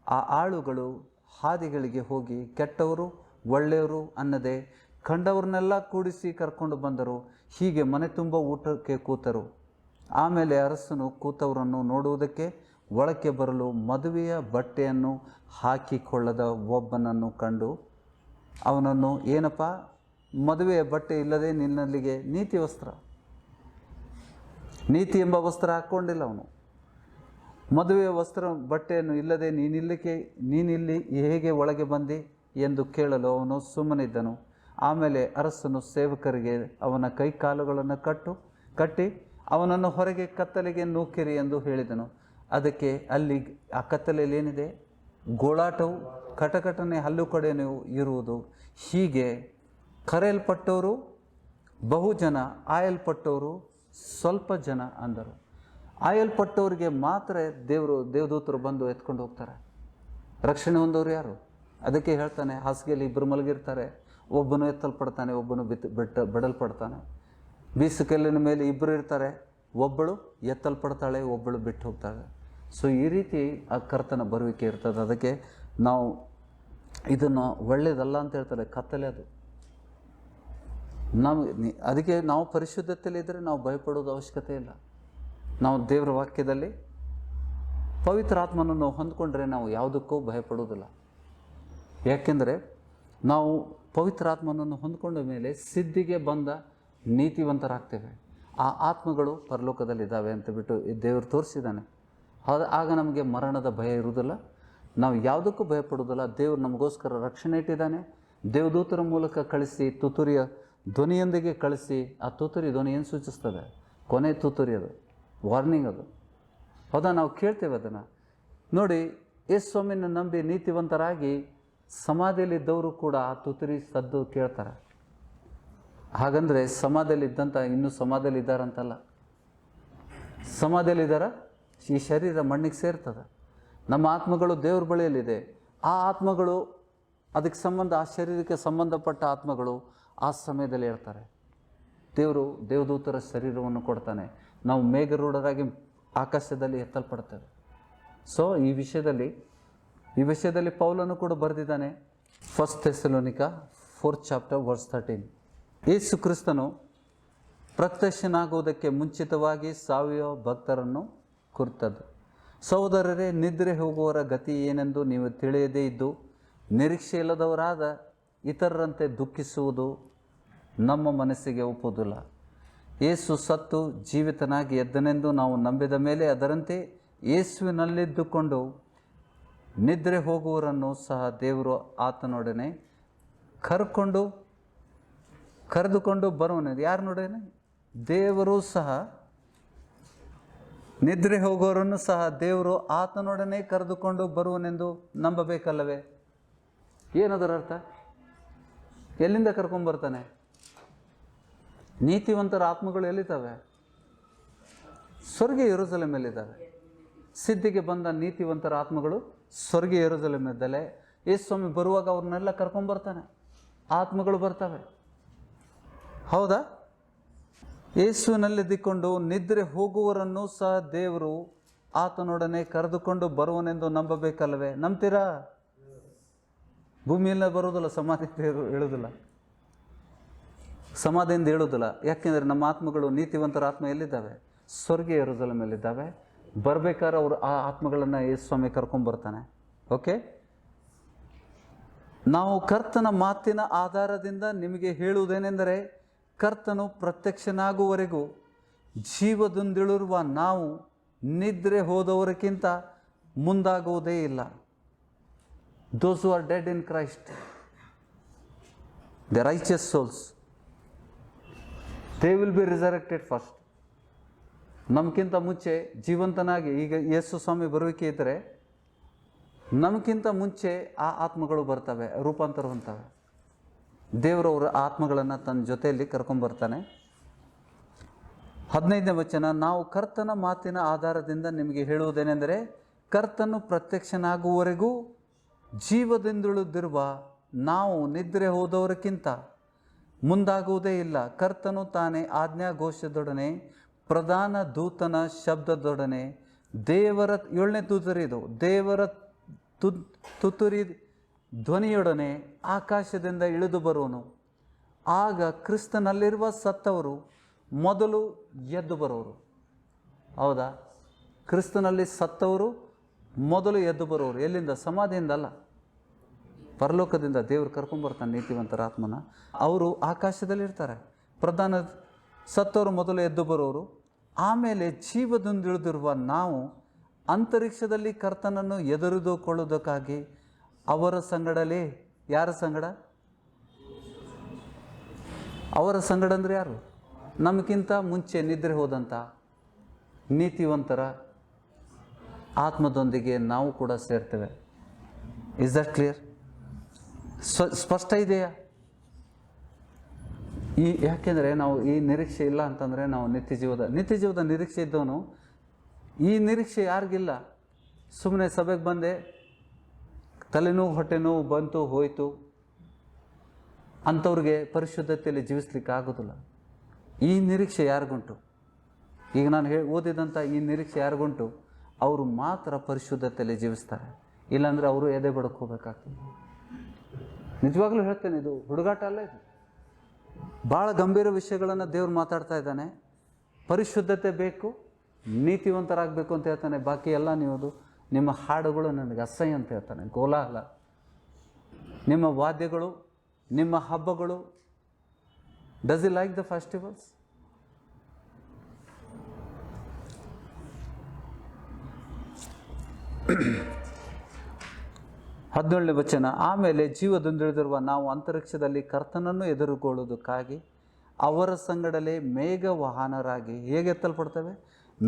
ಆ ಆಳುಗಳು ಹಾದಿಗಳಿಗೆ ಹೋಗಿ ಕೆಟ್ಟವರು ಒಳ್ಳೆಯವರು ಅನ್ನದೆ ಕಂಡವ್ರನ್ನೆಲ್ಲ ಕೂಡಿಸಿ ಕರ್ಕೊಂಡು ಬಂದರು. ಹೀಗೆ ಮನೆ ತುಂಬ ಊಟಕ್ಕೆ ಕೂತರು. ಆಮೇಲೆ ಅರಸನು ಕೂತವರನ್ನು ನೋಡುವುದಕ್ಕೆ ಒಳಕ್ಕೆ ಬರಲು ಮದುವೆಯ ಬಟ್ಟೆಯನ್ನು ಹಾಕಿಕೊಳ್ಳದ ಒಬ್ಬನನ್ನು ಕಂಡು ಅವನನ್ನು, ಏನಪ್ಪ, ಮದುವೆಯ ಬಟ್ಟೆ ಇಲ್ಲದೆ ನಿನ್ನಲ್ಲಿಗೆ ನೀತಿ ವಸ್ತ್ರ, ನೀತಿ ಎಂಬ ವಸ್ತ್ರ ಹಾಕ್ಕೊಂಡಿಲ್ಲ ಅವನು, ಮದುವೆಯ ವಸ್ತ್ರ ಬಟ್ಟೆಯನ್ನು ಇಲ್ಲದೆ ನೀನಿಲ್ಲಿ ಹೇಗೆ ಒಳಗೆ ಬಂದಿ ಎಂದು ಕೇಳಲು ಅವನು ಸುಮ್ಮನಿದ್ದನು. ಆಮೇಲೆ ಅರಸನು ಸೇವಕರಿಗೆ ಅವನ ಕೈಕಾಲುಗಳನ್ನು ಕಟ್ಟಿ ಅವನನ್ನು ಹೊರಗೆ ಕತ್ತಲೆಗೆ ನೂಕಿರಿ ಎಂದು ಹೇಳಿದನು. ಅದಕ್ಕೆ ಅಲ್ಲಿ ಆ ಕತ್ತಲೆಯಲ್ಲಿ ಏನಿದೆ? ಗೋಳಾಟವು, ಕಟಕಟನೆ, ಹಲ್ಲು ಕಡೆಯೂ ಇರುವುದು. ಹೀಗೆ ಕರೆಯಲ್ಪಟ್ಟವರು ಬಹು ಜನ, ಆಯಲ್ಪಟ್ಟವರು ಸ್ವಲ್ಪ ಜನ ಅಂದರು. ಆಯಲ್ಪಟ್ಟವರಿಗೆ ಮಾತ್ರ ದೇವದೂತರು ಬಂದು ಎತ್ಕೊಂಡು ಹೋಗ್ತಾರೆ. ರಕ್ಷಣೆ ಹೊಂದವರು ಯಾರು? ಅದಕ್ಕೆ ಹೇಳ್ತಾನೆ, ಹಾಸಿಗೆಯಲ್ಲಿ 2 ಮಲಗಿರ್ತಾರೆ, ಒಬ್ಬನು ಎತ್ತಲ್ಪಡ್ತಾನೆ, ಒಬ್ಬನು ಬಿಡಲ್ಪಡ್ತಾನೆ. ಬೀಸುಕಲ್ಲಿನ ಮೇಲೆ 2 ಇರ್ತಾರೆ, ಒಬ್ಬಳು ಎತ್ತಲ್ಪಡ್ತಾಳೆ, ಒಬ್ಬಳು ಬಿಟ್ಟು ಹೋಗ್ತಾಳೆ. ಸೊ ಈ ರೀತಿ ಆ ಕರ್ತನ ಬರುವಿಕೆ ಇರ್ತದೆ. ಅದಕ್ಕೆ ನಾವು ಇದನ್ನು ಒಳ್ಳೆಯದಲ್ಲ ಅಂತ ಹೇಳ್ತಾರೆ, ಕತ್ತಲೆ ಅದು. ಅದಕ್ಕೆ ನಾವು ಪರಿಶುದ್ಧತೆಯಲ್ಲಿದ್ದರೆ ನಾವು ಭಯಪಡೋದು ಅವಶ್ಯಕತೆ ಇಲ್ಲ. ನಾವು ದೇವರ ವಾಕ್ಯದಲ್ಲಿ ಪವಿತ್ರ ಆತ್ಮನನ್ನು ಹೊಂದ್ಕೊಂಡ್ರೆ ನಾವು ಯಾವುದಕ್ಕೂ ಭಯಪಡೋದಿಲ್ಲ. ಯಾಕೆಂದರೆ ನಾವು ಪವಿತ್ರ ಆತ್ಮನನ್ನು ಹೊಂದ್ಕೊಂಡ ಮೇಲೆ ಸಿದ್ಧಿಗೆ ಬಂದ ನೀತಿವಂತರಾಗ್ತೇವೆ. ಆ ಆತ್ಮಗಳು ಪರಲೋಕದಲ್ಲಿದ್ದಾವೆ ಅಂತ ಬಿಟ್ಟು ದೇವರು ತೋರಿಸಿದ್ದಾನೆ. ಆಗ ನಮಗೆ ಮರಣದ ಭಯ ಇರುವುದಿಲ್ಲ, ನಾವು ಯಾವುದಕ್ಕೂ ಭಯಪಡೋದಿಲ್ಲ. ದೇವರು ನಮಗೋಸ್ಕರ ರಕ್ಷಣೆ ಇಟ್ಟಿದ್ದಾನೆ. ದೇವದೂತರ ಮೂಲಕ ಕಳಿಸಿ, ತುತ್ತೂರಿಯ ಧ್ವನಿಯೊಂದಿಗೆ ಕಳಿಸಿ. ಆ ತುತ್ತೂರಿ ಧ್ವನಿ ಏನು ಸೂಚಿಸ್ತದೆ? ಕೊನೆ ತುತ್ತೂರಿ, ಅದು ವಾರ್ನಿಂಗ್, ಅದು ಹೌದಾ? ನಾವು ಕೇಳ್ತೇವೆ ಅದನ್ನು. ನೋಡಿ, ಯೇಸು ಸ್ವಾಮಿನ ನಂಬಿ ನೀತಿವಂತರಾಗಿ ಸಮಾಧಿಯಲ್ಲಿದ್ದವರು ಕೂಡ ಆ ತುತ್ತೂರಿ ಸದ್ದು ಕೇಳ್ತಾರೆ. ಹಾಗಂದರೆ ಸಮಾಧಿಯಲ್ಲಿದ್ದಂಥ ಇನ್ನೂ ಸಮಾಧಿಯಲ್ಲಿದ್ದಾರಂತಲ್ಲ. ಸಮಾಧಿಯಲ್ಲಿದ್ದಾರ, ಈ ಶರೀರ ಮಣ್ಣಿಗೆ ಸೇರ್ತದೆ. ನಮ್ಮ ಆತ್ಮಗಳು ದೇವ್ರ ಬಳಿಯಲ್ಲಿದೆ. ಆ ಆತ್ಮಗಳು, ಅದಕ್ಕೆ ಆ ಶರೀರಕ್ಕೆ ಸಂಬಂಧಪಟ್ಟ ಆತ್ಮಗಳು ಆ ಸಮಯದಲ್ಲಿ ಹೇಳ್ತಾರೆ. ದೇವದೂತರ ಶರೀರವನ್ನು ಕೊಡ್ತಾನೆ. ನಾವು ಮೇಘರೂಢರಾಗಿ ಆಕಾಶದಲ್ಲಿ ಎತ್ತಲ್ಪಡ್ತೇವೆ. ಸೊ ಈ ವಿಷಯದಲ್ಲಿ ಪೌಲನು ಕೂಡ ಬರೆದಿದ್ದಾನೆ. 1 ಥೆಸಲೋನಿಕ 4th chapter verse 13. ಯೇಸು ಕ್ರಿಸ್ತನು ಪ್ರತ್ಯಕ್ಷನಾಗುವುದಕ್ಕೆ ಮುಂಚಿತವಾಗಿ ಸಾಯುವ ಭಕ್ತರನ್ನು ಕುರಿತದ್ದು. ಸಹೋದರರೇ, ನಿದ್ರೆ ಹೋಗುವವರ ಗತಿ ಏನೆಂದು ನೀವು ತಿಳಿಯದೇ ಇದ್ದು ನಿರೀಕ್ಷೆ ಇಲ್ಲದವರಾದ ಇತರರಂತೆ ದುಃಖಿಸುವುದು ನಮ್ಮ ಮನಸ್ಸಿಗೆ ಒಪ್ಪುವುದಿಲ್ಲ. ಯೇಸು ಸತ್ತು ಜೀವಿತನಾಗಿ ಎದ್ದನೆಂದು ನಾವು ನಂಬಿದ ಮೇಲೆ ಅದರಂತೆ ಯೇಸುವಿನಲ್ಲಿದ್ದುಕೊಂಡು ನಿದ್ರೆ ಹೋಗುವವರನ್ನು ಸಹ ದೇವರು ಆತನೊಡನೆ ಕರೆದುಕೊಂಡು ಬರುವನು. ಯಾರನೊಡನೆ? ದೇವರು ಸಹ ನಿದ್ರೆ ಹೋಗೋರನ್ನು ಸಹ ದೇವರು ಆತನೊಡನೆ ಕರೆದುಕೊಂಡು ಬರುವನೆಂದು ನಂಬಬೇಕಲ್ಲವೇ? ಏನದರ ಅರ್ಥ? ಎಲ್ಲಿಂದ ಕರ್ಕೊಂಡ್ಬರ್ತಾನೆ? ನೀತಿವಂತರ ಆತ್ಮಗಳು ಎಲ್ಲಿದ್ದಾವೆ? ಸ್ವರ್ಗೀಯ ಯೆರೂಸಲೇಮಲ್ಲಿದ್ದಾವೆ. ಸಿದ್ಧಿಗೆ ಬಂದ ನೀತಿವಂತರ ಆತ್ಮಗಳು ಸ್ವರ್ಗೀಯ ಯೆರೂಸಲೇಮಿದ್ದಲೆ. ಯೇಸು ಸ್ವಾಮಿ ಬರುವಾಗ ಅವ್ರನ್ನೆಲ್ಲ ಕರ್ಕೊಂಡ್ಬರ್ತಾನೆ, ಆತ್ಮಗಳು ಬರ್ತವೆ. ಹೌದಾ? ಯೇಸುವಿನಲ್ಲಿದ್ದುಕೊಂಡು ನಿದ್ರೆ ಹೋಗುವವರನ್ನು ಸಹ ದೇವರು ಆತನೊಡನೆ ಕರೆದುಕೊಂಡು ಬರುವನೆಂದು ನಂಬಬೇಕಲ್ಲವೇ? ನಂಬ್ತೀರಾ? ಭೂಮಿಯಲ್ಲೇ ಬರೋದಿಲ್ಲ, ಸಮಾಧಿಯಿಂದ ಹೇಳೋದಿಲ್ಲ, ಸಮಾಧಿಯಿಂದ ಹೇಳೋದಿಲ್ಲ. ಯಾಕೆಂದರೆ ನಮ್ಮ ಆತ್ಮಗಳು, ನೀತಿವಂತರ ಆತ್ಮ ಎಲ್ಲಿದ್ದಾವೆ? ಸ್ವರ್ಗೀಯ ಯೆರೂಸಲೇಮಲ್ಲಿದ್ದಾವೆ. ಬರಬೇಕಾದ್ರೆ ಅವರು ಆ ಆತ್ಮಗಳನ್ನು ಯೇಸು ಸ್ವಾಮಿ ಕರ್ಕೊಂಡ್ಬರ್ತಾನೆ. ಓಕೆ, ನಾವು ಕರ್ತನ ಮಾತಿನ ಆಧಾರದಿಂದ ನಿಮಗೆ ಹೇಳುವುದೇನೆಂದರೆ, ಕರ್ತನು ಪ್ರತ್ಯಕ್ಷನಾಗುವವರೆಗೂ ಜೀವದಿಂದಿಳಿರುವ ನಾವು ನಿದ್ರೆ ಹೋದವರಕ್ಕಿಂತ ಮುಂದಾಗುವುದೇ ಇಲ್ಲ. Those who are dead in Christ, the righteous souls, they will be resurrected first. ನಮಗಿಂತ ಮುಂಚೆ ಜೀವಂತನಾಗಿ, ಈಗ ಯೇಸು ಸ್ವಾಮಿ ಬರುವಿಕೆ ಇದ್ದರೆ ನಮಗಿಂತ ಮುಂಚೆ ಆ ಆತ್ಮಗಳು ಬರ್ತವೆ, ರೂಪಾಂತರ ಹೊಂತವೆ. ದೇವರವರ ಆತ್ಮಗಳನ್ನು ತನ್ನ ಜೊತೆಯಲ್ಲಿ ಕರ್ಕೊಂಬರ್ತಾನೆ. 15ನೇ ವಚನ, ನಾವು ಕರ್ತನ ಮಾತಿನ ಆಧಾರದಿಂದ ನಿಮಗೆ ಹೇಳುವುದೇನೆಂದರೆ, ಕರ್ತನು ಪ್ರತ್ಯಕ್ಷನಾಗುವವರೆಗೂ ಜೀವದಿಂದುಳಿದಿರುವ ನಾವು ನಿದ್ರೆ ಹೋದವರಕ್ಕಿಂತ ಮುಂದಾಗುವುದೇ ಇಲ್ಲ. ಕರ್ತನು ತಾನೇ ಆಜ್ಞಾಘೋಷದೊಡನೆ, ಪ್ರಧಾನ ದೂತನ ಶಬ್ದದೊಡನೆ, ದೇವರ 7ನೇ ತುತ್ತೂರಿದು, ದೇವರ ತುತ್ತೂರಿ ಧ್ವನಿಯೊಡನೆ ಆಕಾಶದಿಂದ ಇಳಿದು ಬರುವನು. ಆಗ ಕ್ರಿಸ್ತನಲ್ಲಿರುವ ಸತ್ತವರು ಮೊದಲು ಎದ್ದು ಬರೋರು. ಹೌದಾ? ಕ್ರಿಸ್ತನಲ್ಲಿ ಸತ್ತವರು ಮೊದಲು ಎದ್ದು ಬರೋರು. ಎಲ್ಲಿಂದ? ಸಮಾಧಿಯಿಂದ ಅಲ್ಲ, ಪರಲೋಕದಿಂದ ದೇವರು ಕರ್ಕೊಂಬರ್ತಾನೆ ನೀತಿವಂತರ ಆತ್ಮನ. ಅವರು ಆಕಾಶದಲ್ಲಿರ್ತಾರೆ. ಪ್ರಧಾನ ಸತ್ತವರು ಮೊದಲು ಎದ್ದು ಬರೋರು. ಆಮೇಲೆ ಜೀವದಿಂದಿಳಿದಿರುವ ನಾವು ಅಂತರಿಕ್ಷದಲ್ಲಿ ಕರ್ತನನ್ನು ಎದುರಿದುಕೊಳ್ಳುವುದಕ್ಕಾಗಿ ಅವರ ಸಂಗಡಲೇ. ಯಾರ ಸಂಗಡ? ಅವರ ಸಂಗಡ ಅಂದರೆ ಯಾರು? ನಮಗಿಂತ ಮುಂಚೆ ನಿದ್ರೆ ಹೋದಂಥ ನೀತಿವಂತರ ಆತ್ಮದೊಂದಿಗೆ ನಾವು ಕೂಡ ಸೇರ್ತೇವೆ. Is that clear? ಸ್ಪಷ್ಟ ಇದೆಯಾ? ಯಾಕೆಂದರೆ ನಾವು ಈ ನಿರೀಕ್ಷೆ ಇಲ್ಲ ಅಂತಂದರೆ ನಾವು ನಿತ್ಯ ಜೀವದ ನಿರೀಕ್ಷೆ ಇದ್ದವನು. ಈ ನಿರೀಕ್ಷೆ ಯಾರಿಗಿಲ್ಲ? ಸುಮ್ಮನೆ ಸಭೆಗೆ ಬಂದೆ, ತಲೆನೋವು ಹೊಟ್ಟೆ ನೋವು ಬಂತು ಹೋಯಿತು ಅಂಥವ್ರಿಗೆ ಪರಿಶುದ್ಧತೆಯಲ್ಲಿ ಜೀವಿಸ್ಲಿಕ್ಕೆ ಆಗೋದಿಲ್ಲ. ಈ ನಿರೀಕ್ಷೆ ಯಾರಿಗುಂಟು? ಈಗ ನಾನು ಓದಿದಂಥ ಈ ನಿರೀಕ್ಷೆ ಯಾರಿಗುಂಟು? ಅವರು ಮಾತ್ರ ಪರಿಶುದ್ಧತೆಯಲ್ಲಿ ಜೀವಿಸ್ತಾರೆ. ಇಲ್ಲಾಂದರೆ ಅವರು ಎದೆ ಬಡ್ಕೋಬೇಕಾಗ್ತದೆ. ನಿಜವಾಗ್ಲೂ ಹೇಳ್ತೇನೆ, ಇದು ಹುಡುಗಾಟ ಅಲ್ಲ, ಇದು ಭಾಳ ಗಂಭೀರ ವಿಷಯಗಳನ್ನು ದೇವ್ರು ಮಾತಾಡ್ತಾ ಇದ್ದಾನೆ. ಪರಿಶುದ್ಧತೆ ಬೇಕು, ನೀತಿವಂತರಾಗಬೇಕು ಅಂತ ಹೇಳ್ತಾನೆ. ಬಾಕಿ ಎಲ್ಲ ನೀವು ನಿಮ್ಮ ಹಾಡುಗಳು ನನಗೆ ಅಸಹ್ಯ ಅಂತ ಹೇಳ್ತಾನೆ. ಕೋಲಾಹಲ, ನಿಮ್ಮ ವಾದ್ಯಗಳು, ನಿಮ್ಮ ಹಬ್ಬಗಳು. Does you like the festivals? ಹದಿನೇಳನೇ ವಚನ, ಆಮೇಲೆ ಜೀವದಿಂದಿಳಿದಿರುವ ನಾವು ಅಂತರಿಕ್ಷದಲ್ಲಿ ಕರ್ತನನ್ನು ಎದುರುಗೊಳ್ಳುವುದಕ್ಕಾಗಿ ಅವರ ಸಂಗಡಲೇ ಮೇಘವಾಹನರಾಗಿ. ಹೇಗೆ ಎತ್ತಲ್ಪಡ್ತೇವೆ?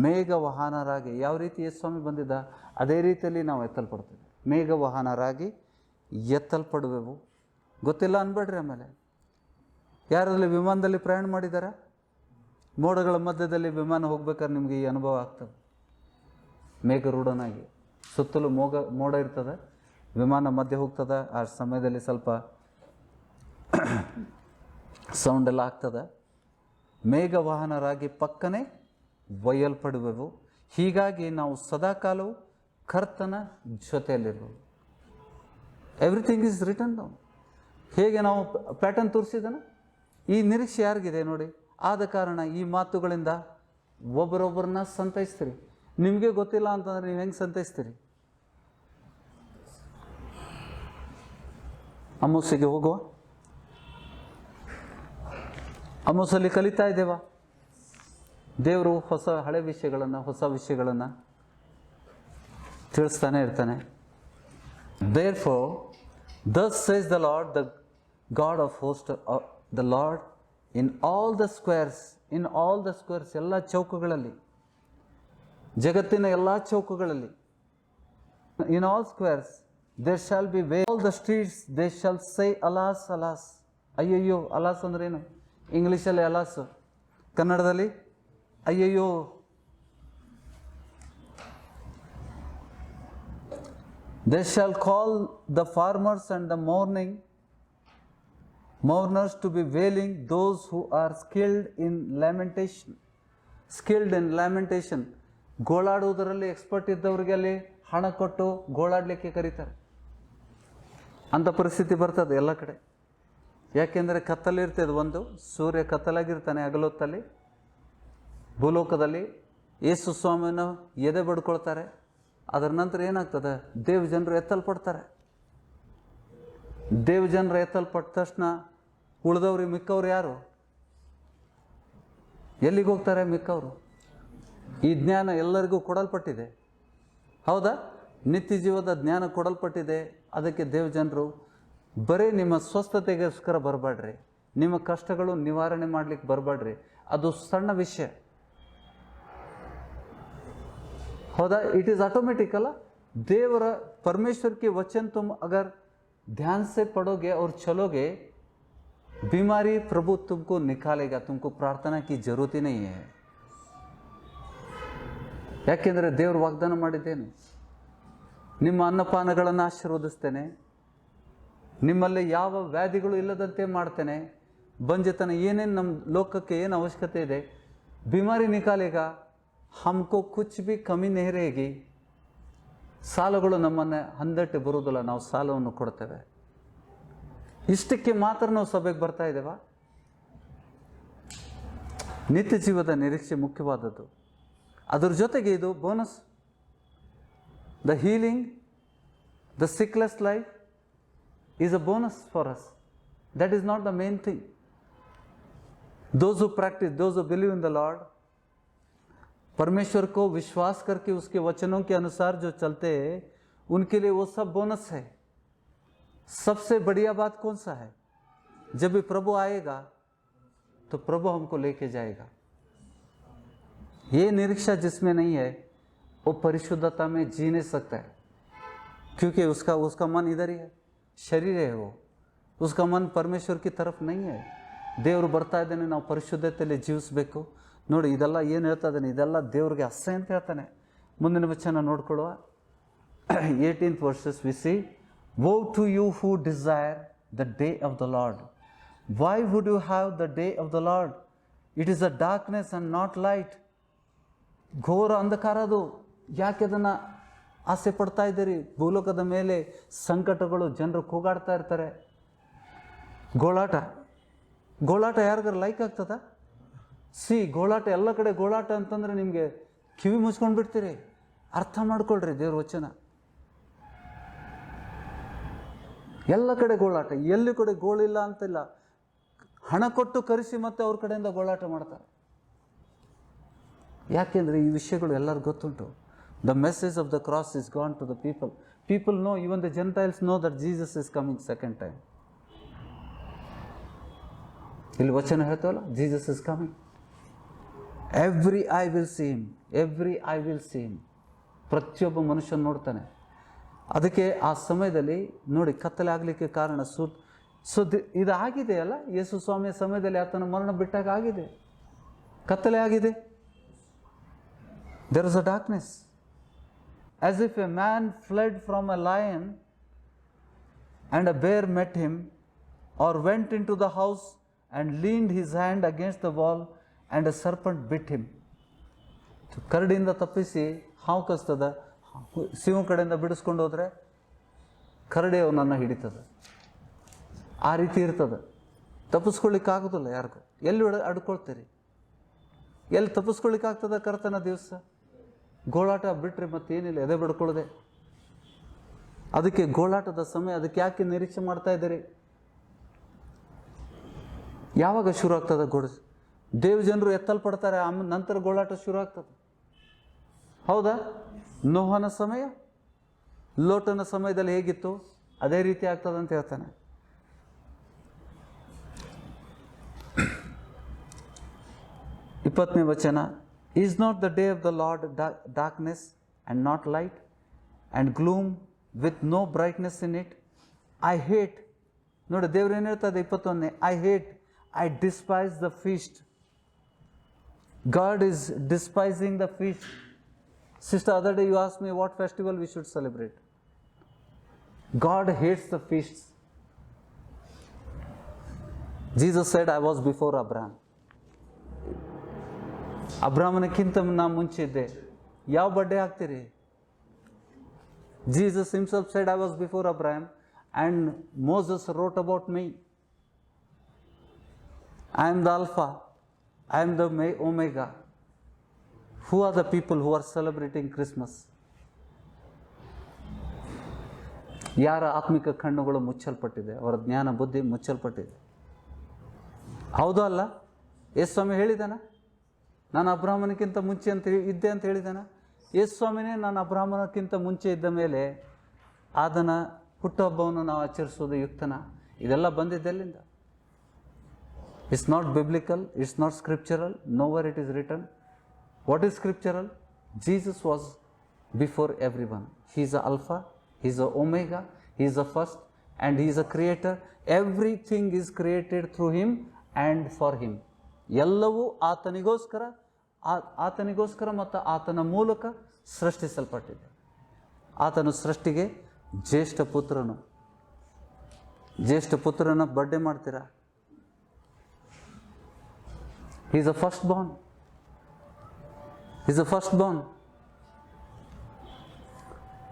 ಮೇಘವಾಹನರಾಗಿ. ಯಾವ ರೀತಿ ಯೇಸು ಸ್ವಾಮಿ ಬಂದಿದ್ದ ಅದೇ ರೀತಿಯಲ್ಲಿ ನಾವು ಎತ್ತಲ್ಪಡ್ತೇವೆ. ಮೇಘವಾಹನರಾಗಿ ಎತ್ತಲ್ಪಡುವೆವು. ಗೊತ್ತಿಲ್ಲ ಅನ್ಬೇಡ್ರಿ. ಆಮೇಲೆ ಯಾರಲ್ಲಿ ವಿಮಾನದಲ್ಲಿ ಪ್ರಯಾಣ ಮಾಡಿದ್ದಾರೆ? ಮೋಡಗಳ ಮಧ್ಯದಲ್ಲಿ ವಿಮಾನ ಹೋಗ್ಬೇಕಾದ್ರೆ ನಿಮಗೆ ಈ ಅನುಭವ ಆಗ್ತದೆ. ಮೇಘರೂಢನಾಗಿ ಸುತ್ತಲೂ ಮೋಡ ಇರ್ತದೆ, ವಿಮಾನ ಮಧ್ಯೆ ಹೋಗ್ತದೆ. ಆ ಸಮಯದಲ್ಲಿ ಸ್ವಲ್ಪ ಸೌಂಡ್ ಎಲ್ಲ ಆಗ್ತದೆ. ಮೇಘವಾಹನರಾಗಿ ಪಕ್ಕನೆ ಒಯ್ಯಲ್ಪಡುವೆವು. ಹೀಗಾಗಿ ನಾವು ಸದಾಕಾಲವು ಕರ್ತನ ಜೊತೆಯಲ್ಲಿರುವೆವು. Everything is return down. ಹೇಗೆ ನಾವು ಪ್ಯಾಟರ್ನ್ ತೋರಿಸಿದಾನೆ. ಈ ನಿರೀಕ್ಷೆ ಯಾರಿಗಿದೆ ನೋಡಿ. ಆದ ಕಾರಣ ಈ ಮಾತುಗಳಿಂದ ಒಬ್ಬರೊಬ್ಬರನ್ನ ಸಂತೈಸ್ತೀರಿ. ನಿಮಗೆ ಗೊತ್ತಿಲ್ಲ ಅಂತಂದರೆ ನೀವು ಹೆಂಗೆ ಸಂತೈಸ್ತೀರಿ? ಅಮೋಸೆಗೆ ಹೋಗುವ. ಅಮೋಸಲ್ಲಿ ಕಲಿತಾ ಇದ್ದೇವಾ? ದೇವರು ಹಳೆ ವಿಷಯಗಳನ್ನು, ಹೊಸ ವಿಷಯಗಳನ್ನು ತಿಳಿಸ್ತಾನೆ ಇರ್ತಾನೆ. Therefore, thus says the Lord, the God of hosts, the Lord, in all the squares, ಎಲ್ಲ ಚೌಕಗಳಲ್ಲಿ, ಜಗತ್ತಿನ ಎಲ್ಲ ಚೌಕಗಳಲ್ಲಿ, in all squares, there shall be wail. All the streets, they shall say, alas, alas. ಅಯ್ಯಯ್ಯೋ. ಅಲಾಸ್ ಅಂದ್ರೆ ಏನು? ಇಂಗ್ಲೀಷಲ್ಲಿ ಅಲಾಸ್, ಕನ್ನಡದಲ್ಲಿ ಅಯ್ಯಯ್ಯೋ. They shall call the farmers and the mourners to be wailing, those who are skilled in lamentation. ಗೋಳಾಡುವುದರಲ್ಲಿ ಎಕ್ಸ್ಪರ್ಟ್ ಇದ್ದವ್ರಿಗೆ ಅಲ್ಲಿ ಹಣ ಕೊಟ್ಟು ಗೋಳಾಡಲಿಕ್ಕೆ ಕರೀತಾರೆ. ಅಂಥ ಪರಿಸ್ಥಿತಿ ಬರ್ತದೆ ಎಲ್ಲ ಕಡೆ. ಯಾಕೆಂದರೆ ಕತ್ತಲಿರ್ತದೆ. ಒಂದು ಸೂರ್ಯ ಕತ್ತಲಾಗಿರ್ತಾನೆ ಹಗಲೊತ್ತಲ್ಲಿ. ಭೂಲೋಕದಲ್ಲಿ ಯೇಸು ಸ್ವಾಮಿನ ಎದೆ ಬಡ್ಕೊಳ್ತಾರೆ. ಅದರ ನಂತರ ಏನಾಗ್ತದೆ? ದೇವ ಜನರು ಎತ್ತಲ್ಪಡ್ತಾರೆ. ದೇವ ಜನರು ಎತ್ತಲ್ಪಟ್ಟ ತಕ್ಷಣ ಉಳಿದವ್ರಿಗೆ ಮಿಕ್ಕವ್ರು ಯಾರು? ಎಲ್ಲಿಗೆ ಹೋಗ್ತಾರೆ ಮಿಕ್ಕವರು? ಈ ಜ್ಞಾನ ಎಲ್ಲರಿಗೂ ಕೊಡಲ್ಪಟ್ಟಿದೆ, ಹೌದಾ? ನಿತ್ಯ ಜೀವದ ಜ್ಞಾನ ಕೊಡಲ್ಪಟ್ಟಿದೆ. ಅದಕ್ಕೆ ದೇವಜನರು ಬರೀ ನಿಮ್ಮ ಸ್ವಸ್ಥತೆಗೋಸ್ಕರ ಬರಬೇಡ್ರಿ, ನಿಮ್ಮ ಕಷ್ಟಗಳು ನಿವಾರಣೆ ಮಾಡ್ಲಿಕ್ಕೆ ಬರಬೇಡ್ರಿ, ಅದು ಸಣ್ಣ ವಿಷಯ, ಹೌदा? इट इज़ ऑटोमेटिक अला. देवर परमेश्वर के वचन तुम अगर ध्यान से पढ़ोगे और चलोगे, बीमारी प्रभु तुमको निकालेगा. तुमको प्रार्थना की जरूरत ही नहीं है. ಯಾಕೆಂದರೆ ದೇವರು ವಾಗ್ದಾನ ಮಾಡಿದ್ದೇನೆ, ನಿಮ್ಮ ಅನ್ನಪಾನಗಳನ್ನು ಆಶೀರ್ವದಿಸ್ತೇನೆ, ನಿಮ್ಮಲ್ಲಿ ಯಾವ ವ್ಯಾಧಿಗಳು ಇಲ್ಲದಂತೆ ಮಾಡ್ತೇನೆ, ಬಂಜತನ ಏನೇನು ನಮ್ಮ ಲೋಕಕ್ಕೆ ಏನು ಅವಶ್ಯಕತೆ ಇದೆ, बीमारी निकालेगा. हमको कुछ भी कमी नहीं रहेगी. ಸಾಲಗಳು ನಮ್ಮನ್ನು ಹಂದಟ್ಟು ಬರುವುದಿಲ್ಲ, ನಾವು ಸಾಲವನ್ನು ಕೊಡ್ತೇವೆ. ಇಷ್ಟಕ್ಕೆ ಮಾತ್ರ ನಾವು ಸಭೆಗೆ ಬರ್ತಾ ಇದ್ದೇವಾ? ನಿತ್ಯ ಜೀವದ ನಿರೀಕ್ಷೆ ಮುಖ್ಯವಾದದ್ದು. ಅದರ ಜೊತೆಗೆ ಇದು bonus. The healing, the sickless life is a bonus for us. That is not the main thing. Those who practice, those who believe in the lord, परमेश्वर को विश्वास करके उसके वचनों के अनुसार जो चलते हैं, उनके लिए वो सब बोनस है. सबसे बढ़िया बात कौन सा है? जब भी प्रभु आएगा तो प्रभु हमको लेके जाएगा. ये निरीक्षा जिसमें नहीं है वो परिशुद्धता में जी नहीं सकता है, क्योंकि उसका मन इधर ही है, शरीर है वो, उसका मन परमेश्वर की तरफ नहीं है. ದೇವರು ಬರ್ತಾ ಇದ್ದಾನೆ, ನಾವು ಪರಿಶುದ್ಧತೆಯಲ್ಲಿ ಜೀವಿಸಬೇಕು. ನೋಡಿ, ಇದೆಲ್ಲ ಏನು ಹೇಳ್ತಾ ಇದ್ದಾನೆ, ಇದೆಲ್ಲ ದೇವ್ರಿಗೆ ಅಸಹ್ಯ ಅಂತ ಹೇಳ್ತಾನೆ. ಮುಂದಿನ ವಚನ ನೋಡ್ಕೊಳ್ಳುವ. 18th verses we see, woe to you who desire the day of the Lord. Why would you have the day of the Lord? It is a darkness and not light. ಘೋರ ಅಂಧಕಾರ ಅದು. ಯಾಕೆ ಅದನ್ನು ಆಸೆ ಪಡ್ತಾ ಇದ್ದೀರಿ? ಭೂಲೋಕದ ಮೇಲೆ ಸಂಕಟಗಳು, ಜನರು ಕೂಗಾಡ್ತಾ ಇರ್ತಾರೆ. ಗೋಳಾಟ ಯಾರಿಗಾರ ಲೈಕ್ ಆಗ್ತದ? ಗೋಳಾಟ ಎಲ್ಲ ಕಡೆ ಗೋಳಾಟ ಅಂತಂದರೆ ನಿಮಗೆ ಕಿವಿ ಮುಚ್ಕೊಂಡು ಬಿಡ್ತೀರಿ. ಅರ್ಥ ಮಾಡ್ಕೊಳ್ರಿ ದೇವ್ರ ವಚನ. ಎಲ್ಲ ಕಡೆ ಗೋಳಾಟ, ಎಲ್ಲಿ ಕಡೆ ಗೋಳಿಲ್ಲ ಅಂತಿಲ್ಲ. ಹಣ ಕೊಟ್ಟು ಕರೆಸಿ ಮತ್ತೆ ಅವ್ರ ಕಡೆಯಿಂದ ಗೋಳಾಟ ಮಾಡ್ತಾರೆ. ಯಾಕೆಂದರೆ ಈ ವಿಷಯಗಳು ಎಲ್ಲರಿಗೂ ಗೊತ್ತುಂಟು. The message of the cross is gone to the people. People know, even the Gentiles know that Jesus is coming second time. ಇಲ್ಲಿ ವಚನ ಹೇಳ್ತೇವಲ್ಲ, Jesus is coming. Every eye will see him, every eye will see him. ಪ್ರತಿಯೊಬ್ಬ ಮನುಷ್ಯನ ನೋಡ್ತಾನೆ. ಅದಕ್ಕೆ ಆ ಸಮಯದಲ್ಲಿ ನೋಡಿ, ಕತ್ತಲೆ ಆಗಲಿಕ್ಕೆ ಕಾರಣ ಇದು ಆಗಿದೆಯಲ್ಲ, ಯೇಸು ಸ್ವಾಮಿಯ ಸಮಯದಲ್ಲಿ ಆತನ ಮರಣ ಬಿಟ್ಟಾಗ ಆಗಿದೆ, ಕತ್ತಲೆ ಆಗಿದೆ. There is a darkness, as if a man fled from a lion and a bear met him, or went into the house and leaned his hand against the wall and a serpent bit him. ಕರಡಿಯಿಂದ ತಪ್ಪಿಸಿ ಹಾವು ಕಸ್ತದ, ಸಿಂಹ ಕಡೆಯಿಂದ ಬಿಡಿಸ್ಕೊಂಡು ಹೋದರೆ ಕರಡಿ ಅವನನ್ನು ಹಿಡಿತದೆ. ಆ ರೀತಿ ಇರ್ತದೆ. ತಪ್ಪಿಸ್ಕೊಳ್ಳಿಕ್ಕಾಗೋದಿಲ್ಲ ಯಾರಿಗೂ. ಎಲ್ಲಿ ಅಡ್ಕೊಳ್ತೀರಿ? ಎಲ್ಲಿ ತಪ್ಪಿಸ್ಕೊಳ್ಳಿಕ್ಕಾಗ್ತದೆ? ಕರ್ತನ ದಿವಸ ಗೋಳಾಟ ಬಿಟ್ಟರೆ ಮತ್ತೇನಿಲ್ಲ, ಎದೆ ಬಿಡ್ಕೊಳ್ಳದೆ. ಅದಕ್ಕೆ ಗೋಳಾಟದ ಸಮಯ. ಅದಕ್ಕೆ ಯಾಕೆ ನಿರೀಕ್ಷೆ ಮಾಡ್ತಾ ಇದ್ದೀರಿ? ಯಾವಾಗ ಶುರು ಆಗ್ತದೆ ದೇವ ಜನರು ಎತ್ತಲ್ಪಡ್ತಾರೆ, ನಂತರ ಗೋಳಾಟ ಶುರು ಆಗ್ತದೆ, ಹೌದಾ? ನೋಹನ ಸಮಯ, ಲೋಟನ ಸಮಯದಲ್ಲಿ ಹೇಗಿತ್ತು ಅದೇ ರೀತಿ ಆಗ್ತದೆ ಅಂತ ಹೇಳ್ತಾನೆ. ಇಪ್ಪತ್ತನೇ ವಚನ, is not the day of the lord darkness and not light and gloom with no brightness in it. I hate. ನೋಡಿ, ದೇವ್ರು ಏನು ಹೇಳ್ತದೆ 21ನೇ, I hate, I despise the feast. God is despising the feast. Sister, other day you asked me what festival we should celebrate. God hates the feasts. Jesus said, I was before Abraham. ಅಬ್ರಾಹ್ಮನಕ್ಕಿಂತ ನಾ ಮುಂಚೆ ಇದ್ದೆ. ಯಾವ ಬರ್ಡೇ ಹಾಕ್ತೀರಿ? Jesus himself said, I was before Abraham and Moses wrote about me. I am the Alpha, I am the Omega. Who are the people who are celebrating Christmas? ಯಾರ ಆತ್ಮಿಕ ಕಣ್ಣುಗಳು ಮುಚ್ಚಲ್ಪಟ್ಟಿದೆ, ಅವರ ಜ್ಞಾನ ಬುದ್ಧಿ ಮುಚ್ಚಲ್ಪಟ್ಟಿದೆ, ಹೌದು ಅಲ್ಲ? ಯೇಸು ಸ್ವಾಮಿ ಹೇಳಿದಾನ, ನಾನು ಅಬ್ರಾಹ್ಮನಕ್ಕಿಂತ ಮುಂಚೆ ಅಂತ ಇದ್ದೆ ಅಂತ ಹೇಳಿದಾನ? ಯೇಸು ಸ್ವಾಮಿನೇ ನಾನು ಅಬ್ರಾಹ್ಮನಕ್ಕಿಂತ ಮುಂಚೆ ಇದ್ದ ಮೇಲೆ ಆದನ ಹುಟ್ಟುಹಬ್ಬವನ್ನು ನಾವು ಆಚರಿಸೋದು ಯುಕ್ತನ? ಇದೆಲ್ಲ ಬಂದಿದ್ದೆಲ್ಲಿಂದ? It's not biblical, it's not scriptural, nowhere it is return. What is scriptural? Jesus was before every one. He is a alpha, he is a omega, he is a first and he is a creator. Everything is created through him and for him. ಎಲ್ಲವೂ ಆತನಿಗೋಸ್ಕರ ಮತ್ತು ಆತನ ಮೂಲಕ ಸೃಷ್ಟಿಸಲ್ಪಟ್ಟಿದೆ. ಆತನು ಸೃಷ್ಟಿಗೆ ಜ್ಯೇಷ್ಠ ಪುತ್ರನ ಬರ್ಡೇ ಮಾಡ್ತೀರಾ? Is a first Born.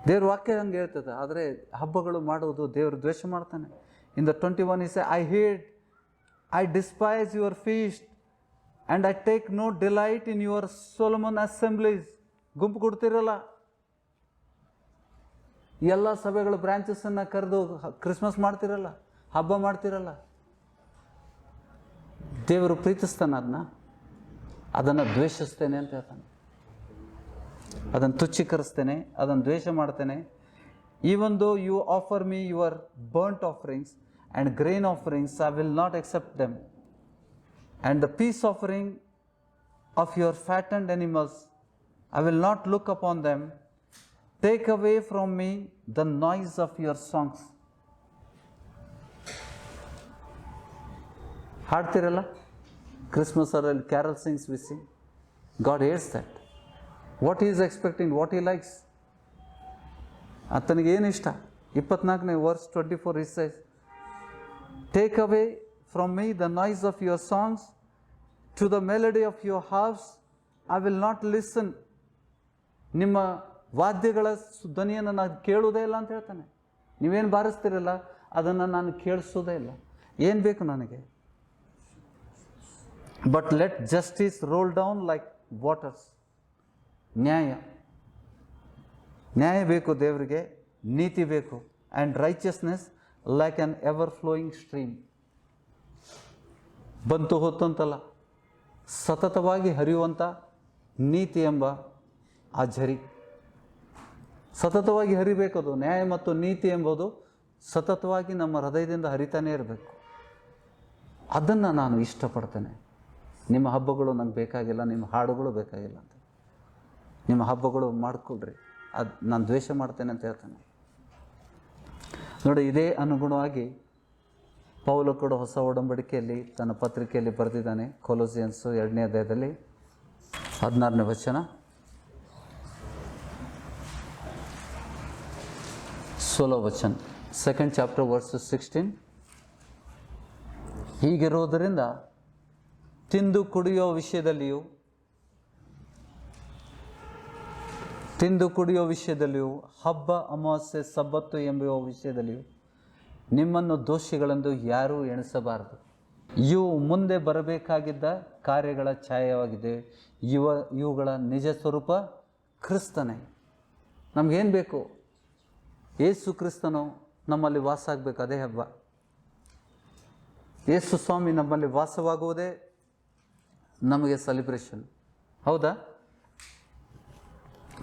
ದೇವ್ರ ವಾಕ್ಯ ಹಂಗೆ ಹೇಳ್ತದೆ. ಆದರೆ ಹಬ್ಬಗಳು ಮಾಡುವುದು ದೇವರು ದ್ವೇಷ ಮಾಡ್ತಾನೆ. In the 21 he said, I despise your feast and I take no delight in your Solomon assemblies. ಗುಂಪು ಕೊಡ್ತಿರಲ್ಲ, ಎಲ್ಲ ಸಭೆಗಳು ಬ್ರಾಂಚಸ್ಸನ್ನು ಕರೆದು ಕ್ರಿಸ್ಮಸ್ ಮಾಡ್ತಿರಲ್ಲ, ಹಬ್ಬ ಮಾಡ್ತಿರಲ್ಲ. ದೇವರು ಪ್ರೀತಿಸ್ತಾನೆ ಅದನ್ನು ದ್ವೇಷಿಸ್ತೇನೆ ಅಂತ ಹೇಳ್ತಾನೆ. ಅದನ್ನು ತುಚ್ಛೀಕರಿಸ್ತೇನೆ, ಅದನ್ನು ದ್ವೇಷ ಮಾಡ್ತೇನೆ. Even though you offer me your burnt offerings and grain offerings, I will not accept them. And the peace offering of your fattened animals, I will not look upon them. Take away from me the noise of your songs. ಹಾಡ್ತಿರಲ್ಲ ಕ್ರಿಸ್ಮಸ್ ಅವರಲ್ಲಿ carol sings we sing. God hates that. What is expecting, what he likes. ಆತನಿಗೆ ಏನು ಇಷ್ಟ? 24ನೇ verse 24 he says, Take away from me the noise of your songs, to the melody of your harps I will not listen. ನಿಮ್ಮ ವಾದ್ಯಗಳ ಧ್ವನಿಯನ್ನು ನಾನು ಕೇಳುವುದೇ ಇಲ್ಲ ಅಂತ ಹೇಳ್ತಾನೆ. ನೀವೇನು ಬಾರಿಸ್ತಿರಲ್ಲ ಅದನ್ನು ನಾನು ಕೇಳಿಸೋದೇ ಇಲ್ಲ. ಏನು ಬೇಕು ನನಗೆ? But let justice roll down like waters. ನ್ಯಾಯ ಬೇಕು ದೇವರಿಗೆ, ನೀತಿ ಬೇಕು. And righteousness like an ever flowing stream. ಬಂತು ಹೊತ್ತಂತಲ್ಲ, ಸತತವಾಗಿ ಹರಿಯುವಂಥ ನೀತಿ ಎಂಬ ಆ ಝರಿ ಸತತವಾಗಿ ಹರಿಬೇಕದು. ನ್ಯಾಯ ಮತ್ತು ನೀತಿ ಎಂಬುದು ಸತತವಾಗಿ ನಮ್ಮ ಹೃದಯದಿಂದ ಹರಿತಾನೇ ಇರಬೇಕು. ಅದನ್ನು ನಾನು ಇಷ್ಟಪಡ್ತೇನೆ. ನಿಮ್ಮ ಹಬ್ಬಗಳು ನಂಗೆ ಬೇಕಾಗಿಲ್ಲ, ನಿಮ್ಮ ಹಾಡುಗಳು ಬೇಕಾಗಿಲ್ಲ ಅಂತ. ನಿಮ್ಮ ಹಬ್ಬಗಳು ಮಾಡಿಕೊಡ್ರಿ, ಅದು ನಾನು ದ್ವೇಷ ಮಾಡ್ತೇನೆ ಅಂತ ಹೇಳ್ತಾನೆ. ನೋಡಿ, ಇದೇ ಅನುಗುಣವಾಗಿ ಪೌಲ ಕೂಡ ಹೊಸ ಒಡಂಬಡಿಕೆಯಲ್ಲಿ ತನ್ನ ಪತ್ರಿಕೆಯಲ್ಲಿ ಬರೆದಿದ್ದಾನೆ. ಕೊಲೊಸಿಯನ್ಸ್ 2ನೇ ಅಧ್ಯಾಯದಲ್ಲಿ 16ನೇ ವಚನ, ಸೋಲೋ ವಚನ, 2nd chapter verses 16. ಹೀಗಿರುವುದರಿಂದ ತಿಂದು ಕುಡಿಯೋ ವಿಷಯದಲ್ಲಿಯೂ ಹಬ್ಬ, ಅಮಾವಾಸ್ಯೆ, ಸಬ್ಬತ್ತು ಎಂಬುವ ವಿಷಯದಲ್ಲಿಯೂ ನಿಮ್ಮನ್ನು ದೋಷಿಗಳೆಂದು ಯಾರೂ ಎಣಿಸಬಾರದು. ಇವು ಮುಂದೆ ಬರಬೇಕಾಗಿದ್ದ ಕಾರ್ಯಗಳ ಛಾಯವಾಗಿದೆ. ಇವುಗಳ ನಿಜ ಸ್ವರೂಪ ಕ್ರಿಸ್ತನೇ. ನಮಗೇನು ಬೇಕು? ಯೇಸು ಕ್ರಿಸ್ತನು ನಮ್ಮಲ್ಲಿ ವಾಸ ಆಗಬೇಕು. ಅದೇ ಹಬ್ಬ. ಯೇಸು ಸ್ವಾಮಿ ನಮ್ಮಲ್ಲಿ ವಾಸವಾಗುವುದೇ ನಮಗೆ ಸೆಲಿಬ್ರೇಷನ್. ಹೌದಾ?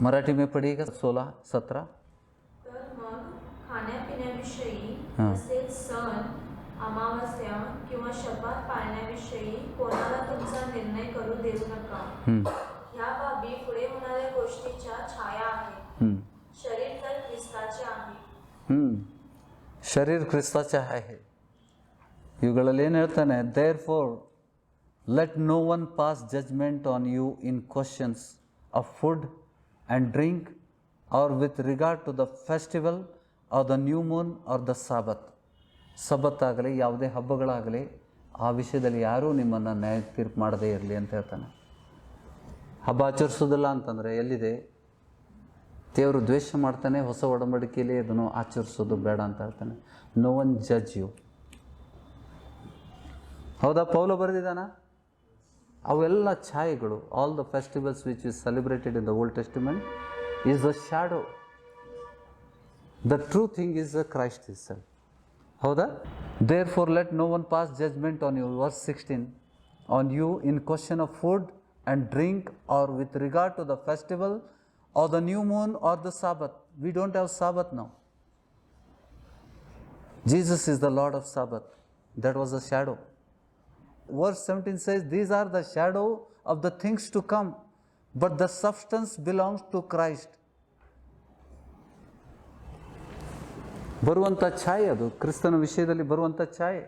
मराठी में पढ़िएगा 16-17. तर मग खाण्यापिण्याविषयी हां. तसेच सण, अमावस्या किंवा शब्दात पाळण्याविषयी कोणाला तुमचा निर्णय करू देऊ नका. ह्या बाबी पुढे होणाऱ्या गोष्टीच्या छाया आहेत. शरीर तर ख्रिस्ताचे आहे. ಶರೀರ ಕ್ರಿಸ್ತಾಚ आहे. ಇವುಗಳಲ್ಲಿ ಏನು ಹೇಳ್ತಾನೆ? Therefore let no one pass judgment on you in questions of food and drink, or with regard to the festival or the new moon or the Sabbath. ಸಬ್ಬತ್ ಆಗಲಿ, ಯಾವುದೇ ಹಬ್ಬಗಳಾಗಲಿ, ಆ ವಿಷಯದಲ್ಲಿ ಯಾರೂ ನಿಮ್ಮನ್ನು ನ್ಯಾಯ ತೀರ್ಪು ಮಾಡದೇ ಇರಲಿ ಅಂತ ಹೇಳ್ತಾನೆ. ಹಬ್ಬ ಆಚರಿಸೋದಿಲ್ಲ ಅಂತಂದರೆ ಎಲ್ಲಿದೆ? ದೇವರು ದ್ವೇಷ ಮಾಡ್ತಾನೆ. ಹೊಸ ಒಡಂಬಡಿಕೆಯಲ್ಲಿ ಅದನ್ನು ಆಚರಿಸೋದು ಬೇಡ ಅಂತ ಹೇಳ್ತಾನೆ. No one judge you. ಹೌದಾ? ಪೌಲ ಬರೆದಿದ್ದಾನ? ಅವೆಲ್ಲ ಛಾಯೆಗಳು. All the festivals which is celebrated in the old testament is the shadow. The true thing is the Christ himself. ಹೌದಾ? Therefore let no one pass judgment on you, verse 16, on you in question of food and drink, or with regard to the festival or the new moon or the Sabbath. We don't have Sabbath now. Jesus is the Lord of Sabbath. That was a shadow. Verse 17 says, these are the shadow of the things to come, but the substance belongs to Christ. ಬರುವಂಥ ಛಾಯೆ ಅದು, ಕ್ರಿಸ್ತನ ವಿಷಯದಲ್ಲಿ ಬರುವಂಥ ಛಾಯೆ.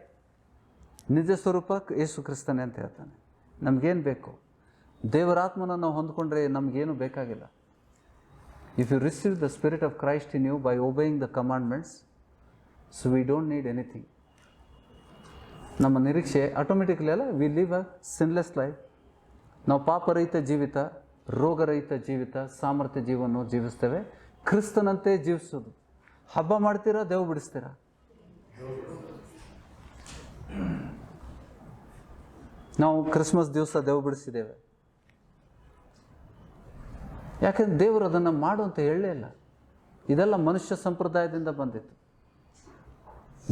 ನಿಜ ಸ್ವರೂಪ ಯೇಸು ಕ್ರಿಸ್ತನೇ ಅಂತ ಹೇಳ್ತಾನೆ. ನಮಗೇನು ಬೇಕು? ದೇವರಾತ್ಮನ ನಾವು ಹೊಂದ್ಕೊಂಡ್ರೆ ನಮಗೇನು ಬೇಕಾಗಿಲ್ಲ. If you receive the spirit of Christ in you by obeying the commandments, so we don't need anything. ನಮ್ಮ ನಿರೀಕ್ಷೆ ಆಟೋಮೆಟಿಕ್ಲಿ ಅಲ್ಲ, we live a sinless life. ನಾವು ಪಾಪರಹಿತ ಜೀವಿತ, ರೋಗರಹಿತ ಜೀವಿತ, ಸಾಮರ್ಥ್ಯ ಜೀವನವನ್ನು ಜೀವಿಸ್ತೇವೆ. ಕ್ರಿಸ್ತನಂತೆ ಜೀವಿಸೋದು. ಹಬ್ಬ ಮಾಡ್ತೀರಾ, ದೇವ್ ಬಿಡಿಸ್ತೀರಾ? ನಾವು ಕ್ರಿಸ್ಮಸ್ ದಿವಸ ದೇವ್ ಬಿಡಿಸಿದ್ದೇವೆ. ಯಾಕೆಂದ್ರೆ ದೇವರು ಅದನ್ನು ಮಾಡು ಅಂತ ಹೇಳಲೇ ಇಲ್ಲ. ಇದೆಲ್ಲ ಮನುಷ್ಯ ಸಂಪ್ರದಾಯದಿಂದ ಬಂದಿತ್ತು.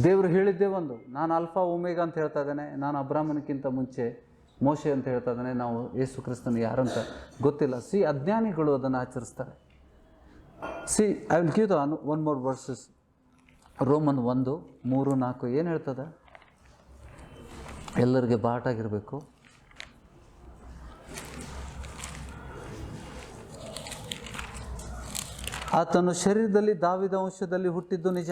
ದೇವರು ಹೇಳಿದ್ದೇ ಒಂದು, ನಾನು ಆಲ್ಫಾ ಒಮೇಗಾ ಅಂತ ಹೇಳ್ತಾ ಇದ್ದಾನೆ, ನಾನು ಅಬ್ರಾಹ್ಮನಕ್ಕಿಂತ ಮುಂಚೆ ಮೋಶೆ ಅಂತ ಹೇಳ್ತಾ ಇದ್ದಾನೆ. ನಾವು ಯೇಸು ಕ್ರಿಸ್ತನ ಯಾರಂತ ಗೊತ್ತಿಲ್ಲ. ಅಜ್ಞಾನಿಗಳು ಅದನ್ನು ಆಚರಿಸ್ತಾರೆ. I will give the one more versus. Roman 1:3-4 ಏನು ಹೇಳ್ತದೆ? ಎಲ್ಲರಿಗೆ ಬಾಟಾಗಿರಬೇಕು. ಆತನು ಶರೀರದಲ್ಲಿ ದಾವಿದ ವಂಶದಲ್ಲಿ ಹುಟ್ಟಿದ್ದು ನಿಜ.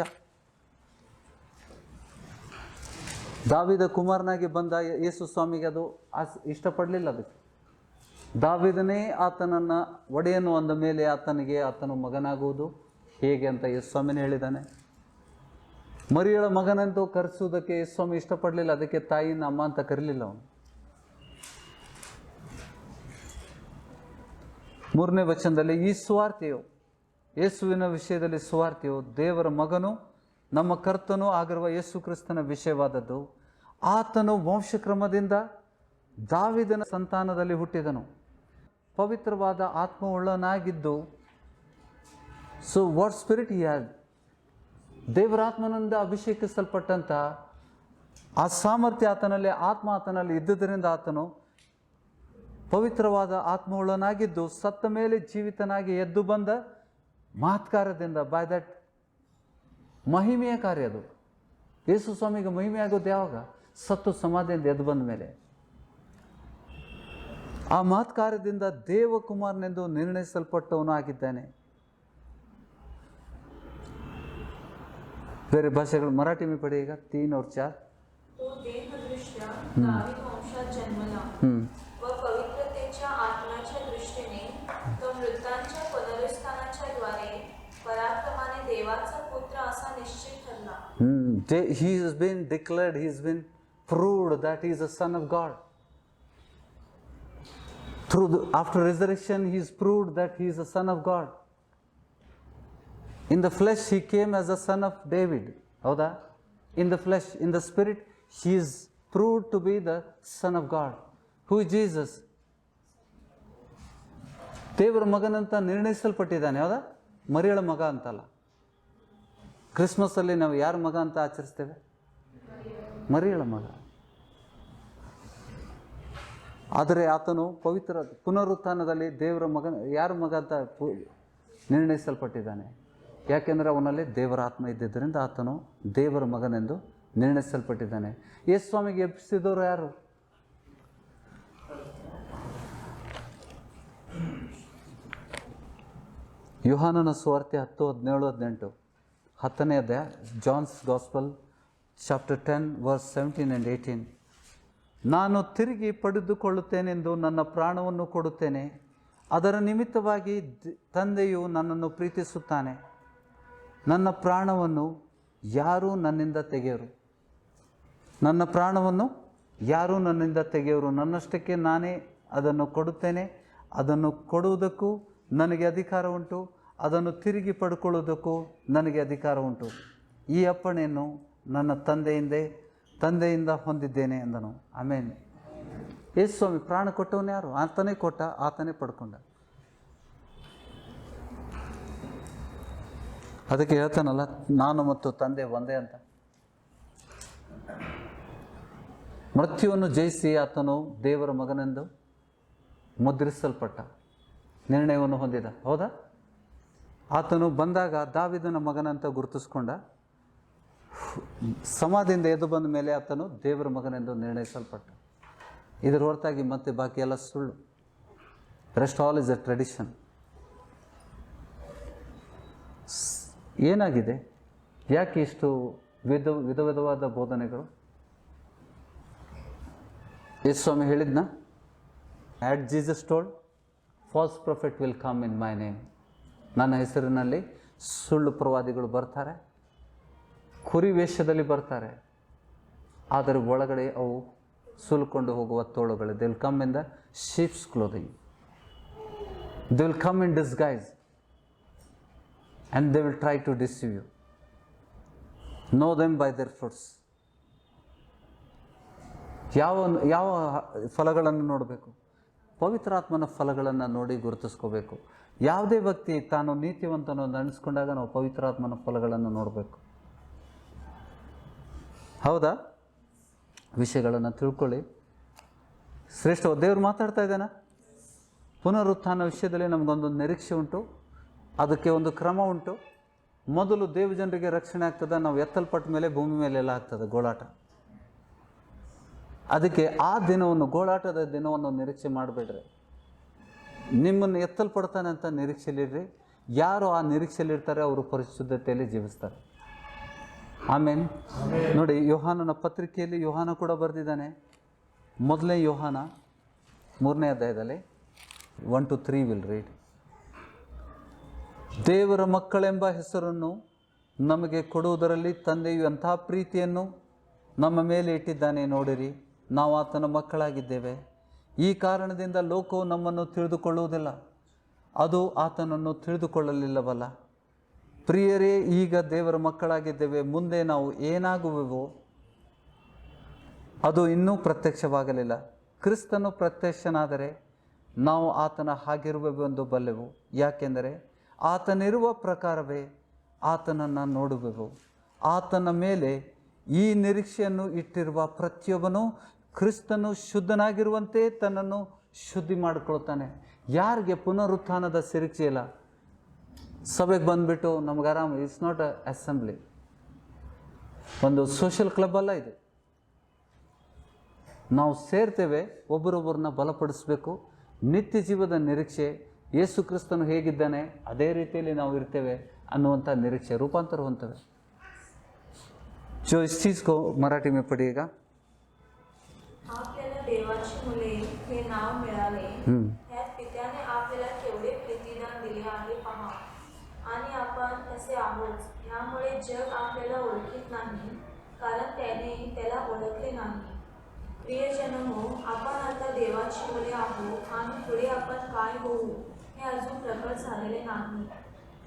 ದಾವಿದ ಕುಮಾರನಾಗಿ ಬಂದ ಯೇಸು ಸ್ವಾಮಿಗೆ ಅದು ಇಷ್ಟಪಡಲಿಲ್ಲ. ಅದಕ್ಕೆ ದಾವಿದನೇ ಆತನನ್ನು ಒಡೆಯನು ಅಂದ ಮೇಲೆ ಆತನು ಮಗನಾಗುವುದು ಹೇಗೆ ಅಂತ ಯೇಸು ಸ್ವಾಮಿನೇ ಹೇಳಿದ್ದಾನೆ. ಮರಿಯಳ ಮಗನಂತೂ ಕರೆಸುವುದಕ್ಕೆ ಯೇಸು ಸ್ವಾಮಿ ಇಷ್ಟಪಡಲಿಲ್ಲ. ಅದಕ್ಕೆ ತಾಯಿನ ಅಮ್ಮ ಅಂತ ಕರೀಲಿಲ್ಲ ಅವನು. 3ನೇ ವಚನದಲ್ಲಿ ಈ ಸುವಾರ್ತೆಯು, ಯೇಸುವಿನ ವಿಷಯದಲ್ಲಿ ಸುವಾರ್ತೆಯು ದೇವರ ಮಗನು ನಮ್ಮ ಕರ್ತನೂ ಆಗಿರುವ ಯೇಸು ಕ್ರಿಸ್ತನ ವಿಷಯವಾದದ್ದು. ಆತನು ವಂಶಕ್ರಮದಿಂದ ದಾವಿದನ ಸಂತಾನದಲ್ಲಿ ಹುಟ್ಟಿದನು, ಪವಿತ್ರವಾದ ಆತ್ಮವುಳ್ಳನಾಗಿದ್ದು. So what spirit he had? ದೇವರಾತ್ಮನಿಂದ ಅಭಿಷೇಕಿಸಲ್ಪಟ್ಟಂಥ ಆ ಸಾಮರ್ಥ್ಯ ಆತನಲ್ಲಿ, ಆತ್ಮ ಆತನಲ್ಲಿ ಇದ್ದುದರಿಂದ ಆತನು ಪವಿತ್ರವಾದ ಆತ್ಮವುಳ್ಳನಾಗಿದ್ದು ಸತ್ತ ಮೇಲೆ ಜೀವಿತನಾಗಿ ಎದ್ದು ಬಂದ ಮಹತ್ಕಾರ್ಯದಿಂದ, ಬೈ ದಟ್ ಮಹಿಮೆಯ ಕಾರ್ಯ ಅದು. ಯೇಸು ಸ್ವಾಮಿಗೆ ಮಹಿಮೆ ಆಗೋದು ಯಾವಾಗ? ಸತ್ತು ಸಮಾಧಿಯಿಂದ ಎದ್ದು ಬಂದ ಮೇಲೆ. ಆ ಮಹತ್ಕಾರ್ಯದಿಂದ ದೇವಕುಮಾರನೆಂದು ನಿರ್ಣಯಿಸಲ್ಪಟ್ಟವನು ಆಗಿದ್ದಾನೆ. ಬೇರೆ ಭಾಷೆಗಳು, मराठी में पढ़िएगा 3 और 4. तो देहदृष्ट्या दावीद वंशात जन्मला व पवित्रतेच्या आत्म्याच्या दृष्टीने तो मृतांच्या पुनरुत्थानाच्या द्वारे पराक्रमाने देवाचा पुत्र असा निश्चित ठरला. He has been declared, he has been proved that he is a son of God. After resurrection, he is proved that he is a son of God. In the flesh, he came as a son of David. Howda? In the flesh, in the spirit, he is proved to be the son of God. Who is Jesus? ದೇವರ ಮಗನಂತ ನಿರ್ಣಯಿಸಲ್ಪಟ್ಟಿದ್ದಾನೆ. ಹೌದಾ? ಮರಿಯಳ ಮಗ ಅಂತಲ್ಲ. ಕ್ರಿಸ್ಮಸ್ಸಲ್ಲಿ ನಾವು ಯಾರ ಮಗ ಅಂತ ಆಚರಿಸ್ತೇವೆ? ಮರಿಯಳ ಮಗ. ಆದರೆ ಆತನು ಪವಿತ್ರ ಪುನರುತ್ಥಾನದಲ್ಲಿ ದೇವರ ಮಗನ, ಯಾರ ಮಗ ಅಂತ ನಿರ್ಣಯಿಸಲ್ಪಟ್ಟಿದ್ದಾನೆ. ಯಾಕೆಂದರೆ ಅವನಲ್ಲಿ ದೇವರ ಆತ್ಮ ಇದ್ದಿದ್ದರಿಂದ ಆತನು ದೇವರ ಮಗನೆಂದು ನಿರ್ಣಯಿಸಲ್ಪಟ್ಟಿದ್ದಾನೆ. ಯೇಸು ಸ್ವಾಮಿಗೆ ಎಬ್ಬಿಸಿದವರು ಯಾರು? ಯೋಹಾನನ ಸುವಾರ್ತೆ 10:17-18. 10ನೇ ಅಧ್ಯಾಯ, John's gospel chapter 10 verse 17 and 18. ನಾನು ತಿರುಗಿ ಪಡೆದುಕೊಳ್ಳುತ್ತೇನೆಂದು ನನ್ನ ಪ್ರಾಣವನ್ನು ಕೊಡುತ್ತೇನೆ. ಅದರ ನಿಮಿತ್ತವಾಗಿ ತಂದೆಯು ನನ್ನನ್ನು ಪ್ರೀತಿಸುತ್ತಾನೆ. ನನ್ನ ಪ್ರಾಣವನ್ನು ಯಾರೂ ನನ್ನಿಂದ ತೆಗೆಯರು. ನನ್ನ ಪ್ರಾಣವನ್ನು ಯಾರೂ ನನ್ನಿಂದ ತೆಗೆಯರು. ನನ್ನಷ್ಟಕ್ಕೆ ನಾನೇ ಅದನ್ನು ಕೊಡುತ್ತೇನೆ. ಅದನ್ನು ಕೊಡುವುದಕ್ಕೂ ನನಗೆ ಅಧಿಕಾರ ಉಂಟು. ಅದನ್ನು ತಿರುಗಿ ಪಡ್ಕೊಳ್ಳುವುದಕ್ಕೂ ನನಗೆ ಅಧಿಕಾರ ಉಂಟು. ಈ ಅಪ್ಪಣೆಯನ್ನು ನನ್ನ ತಂದೆಯಿಂದ ಹೊಂದಿದ್ದೇನೆ ಎಂದನು. ಆಮೇನ್. ಯೇಸು ಸ್ವಾಮಿ ಪ್ರಾಣ ಕೊಟ್ಟವನು ಯಾರು? ಆತನೇ ಕೊಟ್ಟ, ಆತನೇ ಪಡ್ಕೊಂಡ. ಅದಕ್ಕೆ ಹೇಳ್ತಾನಲ್ಲ, ನಾನು ಮತ್ತು ತಂದೆ ಒಂದೇ ಅಂತ. ಮೃತ್ಯುವನ್ನು ಜಯಿಸಿ ಆತನು ದೇವರ ಮಗನೆಂದು ಮುದ್ರಿಸಲ್ಪಟ್ಟ, ನಿರ್ಣಯವನ್ನು ಹೊಂದಿದ. ಹೌದಾ? ಆತನು ಬಂದಾಗ ದಾವೀದನ ಮಗನಂತ ಗುರುತಿಸ್ಕೊಂಡ. ಸಮಾಧಿಯಿಂದ ಎದ್ದು ಬಂದ ಮೇಲೆ ಆತನು ದೇವರ ಮಗನೆಂದು ನಿರ್ಣಯಿಸಲ್ಪಟ್ಟ. ಇದರ ಹೊರತಾಗಿ ಮತ್ತೆ ಬಾಕಿ ಎಲ್ಲ ಸುಳ್ಳು. Rest all is a tradition. ಏನಾಗಿದೆ? ಯಾಕೆ ಇಷ್ಟು ವಿಧವಾದ ಬೋಧನೆಗಳು? ಯೇಸು ಸ್ವಾಮಿ ಹೇಳಿದ್ನ, at Jesus told, false prophet will come in my name. ನನ್ನ ಹೆಸರಿನಲ್ಲಿ ಸುಳ್ಳು ಪ್ರವಾದಿಗಳು ಬರ್ತಾರೆ, ಕುರಿ ವೇಷದಲ್ಲಿ ಬರ್ತಾರೆ, ಆದರೆ ಒಳಗಡೆ ಅವು ಸುಲ್ಕೊಂಡು ಹೋಗುವ ತೋಳುಗಳು. They will come in the sheep's clothing, they will come in disguise and they will try to deceive you. Know them by their fruits. ಯಾವ ಫಲಗಳನ್ನು ನೋಡಬೇಕು? ಪವಿತ್ರಾತ್ಮನ ಫಲಗಳನ್ನು ನೋಡಿ ಗುರುತಿಸ್ಕೋಬೇಕು. ಯಾವುದೇ ವ್ಯಕ್ತಿ ತಾನು ನೀತಿವಂತನೋ ನೆನೆಸ್ಕೊಂಡಾಗ ನಾವು ಪವಿತ್ರಾತ್ಮನ ಫಲಗಳನ್ನು ನೋಡಬೇಕು. ಹೌದಾ? ವಿಷಯಗಳನ್ನು ತಿಳ್ಕೊಳ್ಳಿ. ಶ್ರೇಷ್ಠ ದೇವರು ಮಾತಾಡ್ತಾ ಇದ್ದಾನ. ಪುನರುತ್ಥಾನ ವಿಷಯದಲ್ಲಿ ನಮಗೊಂದು ನಿರೀಕ್ಷೆ ಉಂಟು, ಅದಕ್ಕೆ ಒಂದು ಕ್ರಮ ಉಂಟು. ಮೊದಲು ದೇವ ಜನರಿಗೆ ರಕ್ಷಣೆ ಆಗ್ತದೆ, ನಾವು ಎತ್ತಲ್ಪಟ್ಟ ಮೇಲೆ ಭೂಮಿ ಮೇಲೆಲ್ಲ ಆಗ್ತದೆ ಗೋಳಾಟ. ಅದಕ್ಕೆ ಆ ದಿನವನ್ನು, ಗೋಳಾಟದ ದಿನವನ್ನು ನಿರೀಕ್ಷೆ ಮಾಡಬೇಡ್ರಿ. ನಿಮ್ಮನ್ನು ಎತ್ತಲ್ಪಡ್ತಾನೆ ಅಂತ ನಿರೀಕ್ಷೆಯಲ್ಲಿರ್ರಿ. ಯಾರು ಆ ನಿರೀಕ್ಷೆಯಲ್ಲಿರ್ತಾರೆ ಅವರು ಪರಿಶುದ್ಧತೆಯಲ್ಲಿ ಜೀವಿಸ್ತಾರೆ. ಆಮೇಲೆ ನೋಡಿ, ಯೋಹಾನನ ಪತ್ರಿಕೆಯಲ್ಲಿ ಯೋಹಾನ ಕೂಡ ಬರೆದಿದ್ದಾನೆ. ಮೊದಲನೇ ಯೋಹಾನ 3ನೇ ಅಧ್ಯಾಯದಲ್ಲಿ 1 to 3 ವಿಲ್ ರೀಡ್. ದೇವರ ಮಕ್ಕಳೆಂಬ ಹೆಸರನ್ನು ನಮಗೆ ಕೊಡುವುದರಲ್ಲಿ ತಂದೆಯು ಅಂತಹ ಪ್ರೀತಿಯನ್ನು ನಮ್ಮ ಮೇಲೆ ಇಟ್ಟಿದ್ದಾನೆ ನೋಡಿರಿ. ನಾವು ಆತನ ಮಕ್ಕಳಾಗಿದ್ದೇವೆ. ಈ ಕಾರಣದಿಂದ ಲೋಕವು ನಮ್ಮನ್ನು ತಿಳಿದುಕೊಳ್ಳುವುದಿಲ್ಲ, ಅದು ಆತನನ್ನು ತಿಳಿದುಕೊಳ್ಳಲಿಲ್ಲವಲ್ಲ. ಪ್ರಿಯರೇ, ಈಗ ದೇವರ ಮಕ್ಕಳಾಗಿದ್ದೇವೆ, ಮುಂದೆ ನಾವು ಏನಾಗುವೆವೋ ಅದು ಇನ್ನೂ ಪ್ರತ್ಯಕ್ಷವಾಗಲಿಲ್ಲ. ಕ್ರಿಸ್ತನು ಪ್ರತ್ಯಕ್ಷನಾದರೆ ನಾವು ಆತನ ಹಾಗಿರುವೆವೆಂದು ಬಲ್ಲೆವು. ಯಾಕೆಂದರೆ ಆತನಿರುವ ಪ್ರಕಾರವೇ ಆತನನ್ನು ನೋಡುವೆವು. ಆತನ ಮೇಲೆ ಈ ನಿರೀಕ್ಷೆಯನ್ನು ಇಟ್ಟಿರುವ ಪ್ರತಿಯೊಬ್ಬನು ಕ್ರಿಸ್ತನು ಶುದ್ಧನಾಗಿರುವಂತೆ ತನ್ನನ್ನು ಶುದ್ಧಿ ಮಾಡಿಕೊಳ್ತಾನೆ. ಯಾರಿಗೆ ಪುನರುತ್ಥಾನದ ನಿರೀಕ್ಷೆ ಇಲ್ಲ, ಸಭೆಗೆ ಬಂದುಬಿಟ್ಟು ನಮ್ಗೆ ಆರಾಮ. ಇಟ್ಸ್ ನಾಟ್ ಅ ಅಸೆಂಬ್ಲಿ, ಒಂದು ಸೋಷಿಯಲ್ ಕ್ಲಬ್ ಅಲ್ಲ ಇದು. ನಾವು ಸೇರ್ತೇವೆ, ಒಬ್ಬರೊಬ್ಬರನ್ನ ಬಲಪಡಿಸಬೇಕು. ನಿತ್ಯ ಜೀವದ ನಿರೀಕ್ಷೆ, ಯೇಸು ಕ್ರಿಸ್ತನು ಹೇಗಿದ್ದಾನೆ ಅದೇ ರೀತಿಯಲ್ಲಿ ನಾವು ಇರ್ತೇವೆ ಅನ್ನುವಂಥ ನಿರೀಕ್ಷೆ रूपांतर ಹೊಂದ್ತವೆ. जो इस चीज़ को मराठी में पढ़िएगा. आपल्याला देवाची मुले हे नाव मिळाले, ह्यात पित्याने आपल्याला केवढे प्रीतिदान दिले आहे पहा. आणि आपण तसे आहोत. यामुळे जग आपल्याला ओळखीत नाही, कारण त्याने त्याला ओळखले नाही. प्रियजन हो, आपण आता देवाची मुले आहोत आणि पुढे आपण काय होऊ हे अजून प्रकट झालेले नाही.